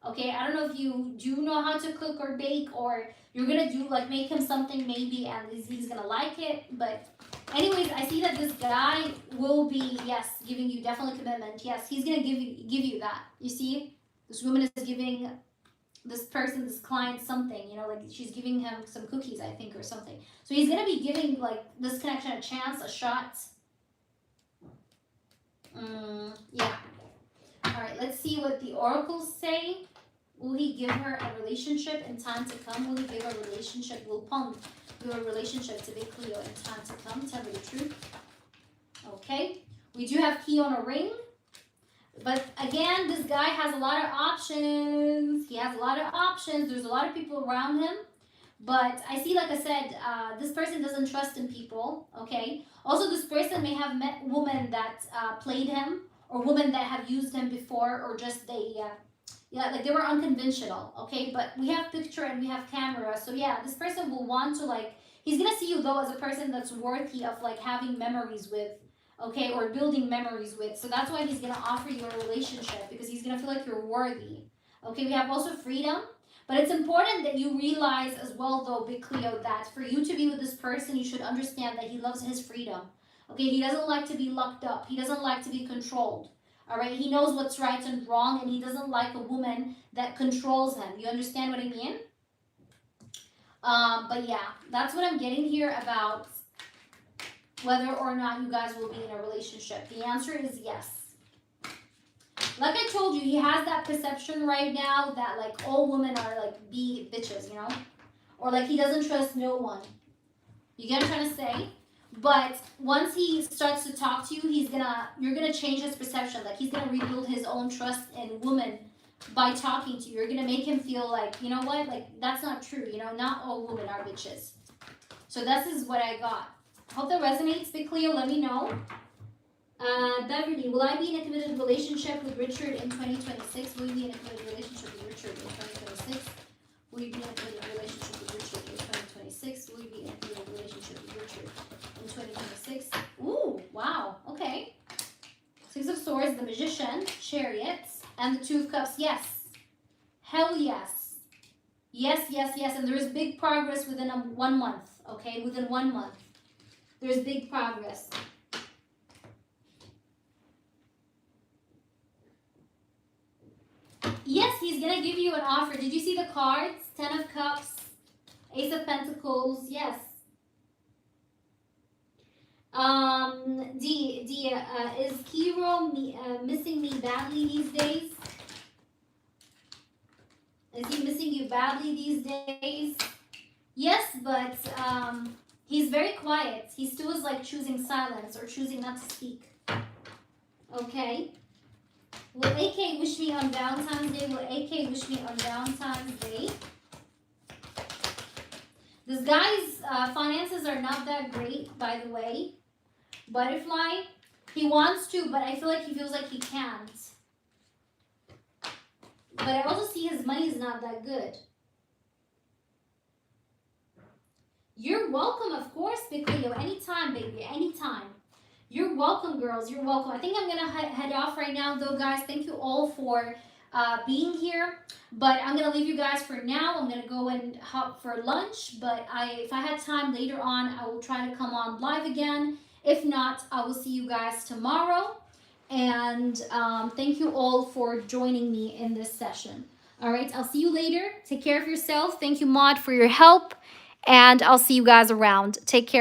okay, I don't know if you do know how to cook or bake, or you're gonna do like make him something maybe, and he's gonna like it. But anyways, I see that this guy will be, yes, giving you definitely commitment. Yes, he's gonna give you that. You see, this woman is giving this person, this client, something, you know, like she's giving him some cookies, I think, or something. So he's gonna be giving like this connection a chance, a shot. Yeah. All right, let's see what the oracles say. Will he give her a relationship in time to come? Will he give a relationship? Will Pong give a relationship to Big Cleo in time to come? Tell me the truth. Okay. We do have key on a ring. But again, this guy has a lot of options. He has a lot of options. There's a lot of people around him. But I see, like I said, this person doesn't trust in people, okay? Also, this person may have met women that played him, or women that have used him before, or just like they were unconventional, okay? But we have picture and we have camera. So yeah, this person will want to, like, he's going to see you, though, as a person that's worthy of, like, having memories with, okay, or building memories with. So that's why he's going to offer you a relationship, because he's going to feel like you're worthy. Okay, we have also freedom. But it's important that you realize as well, though, Big Cleo, that for you to be with this person, you should understand that he loves his freedom. Okay, he doesn't like to be locked up. He doesn't like to be controlled. All right, he knows what's right and wrong, and he doesn't like a woman that controls him. You understand what I mean? But yeah, that's what I'm getting here about whether or not you guys will be in a relationship. The answer is yes. Like I told you, he has that perception right now that, like, all women are, like, bitches, you know? Or, like, he doesn't trust no one. You get what I'm trying to say? But once he starts to talk to you, you're gonna change his perception. Like, he's gonna rebuild his own trust in women by talking to you. You're gonna make him feel like, you know what? Like, that's not true, you know? Not all women are bitches. So this is what I got. Hope that resonates, Big Cleo. Let me know. Beverly, will I be in a committed relationship with Richard in 2026? Will you be in a committed relationship with Richard in 2026? Will you be in a committed relationship with Richard in 2026? Will you be in a committed relationship with Richard in 2026? Ooh, wow, okay. 6 of Swords, the Magician, Chariot, and the 2 of Cups. Yes. Hell yes. Yes, yes, yes. And there is big progress within 1 month, okay? Within 1 month. There's big progress. Yes, he's going to give you an offer. Did you see the cards? 10 of Cups, Ace of Pentacles. Yes. Is Kiro missing me badly these days? Is he missing you badly these days? Yes, but he's very quiet. He still is, like, choosing silence or choosing not to speak. Okay. Will AK wish me on Valentine's Day? Will AK wish me on Valentine's Day? This guy's finances are not that great, by the way. Butterfly, he wants to, but I feel like he feels like he can't. But I also see his money is not that good. You're welcome, of course, Big Leo. Anytime, baby. Anytime. You're welcome, girls. You're welcome. I think I'm going to head off right now, though, guys. Thank you all for being here. But I'm gonna leave you guys for now. I'm gonna go and hop for lunch. But if I had time later on, I will try to come on live again. If not, I will see you guys tomorrow. And thank you all for joining me in this session. All right, I'll see you later. Take care of yourself. Thank you, Maud, for your help. And I'll see you guys around. Take care.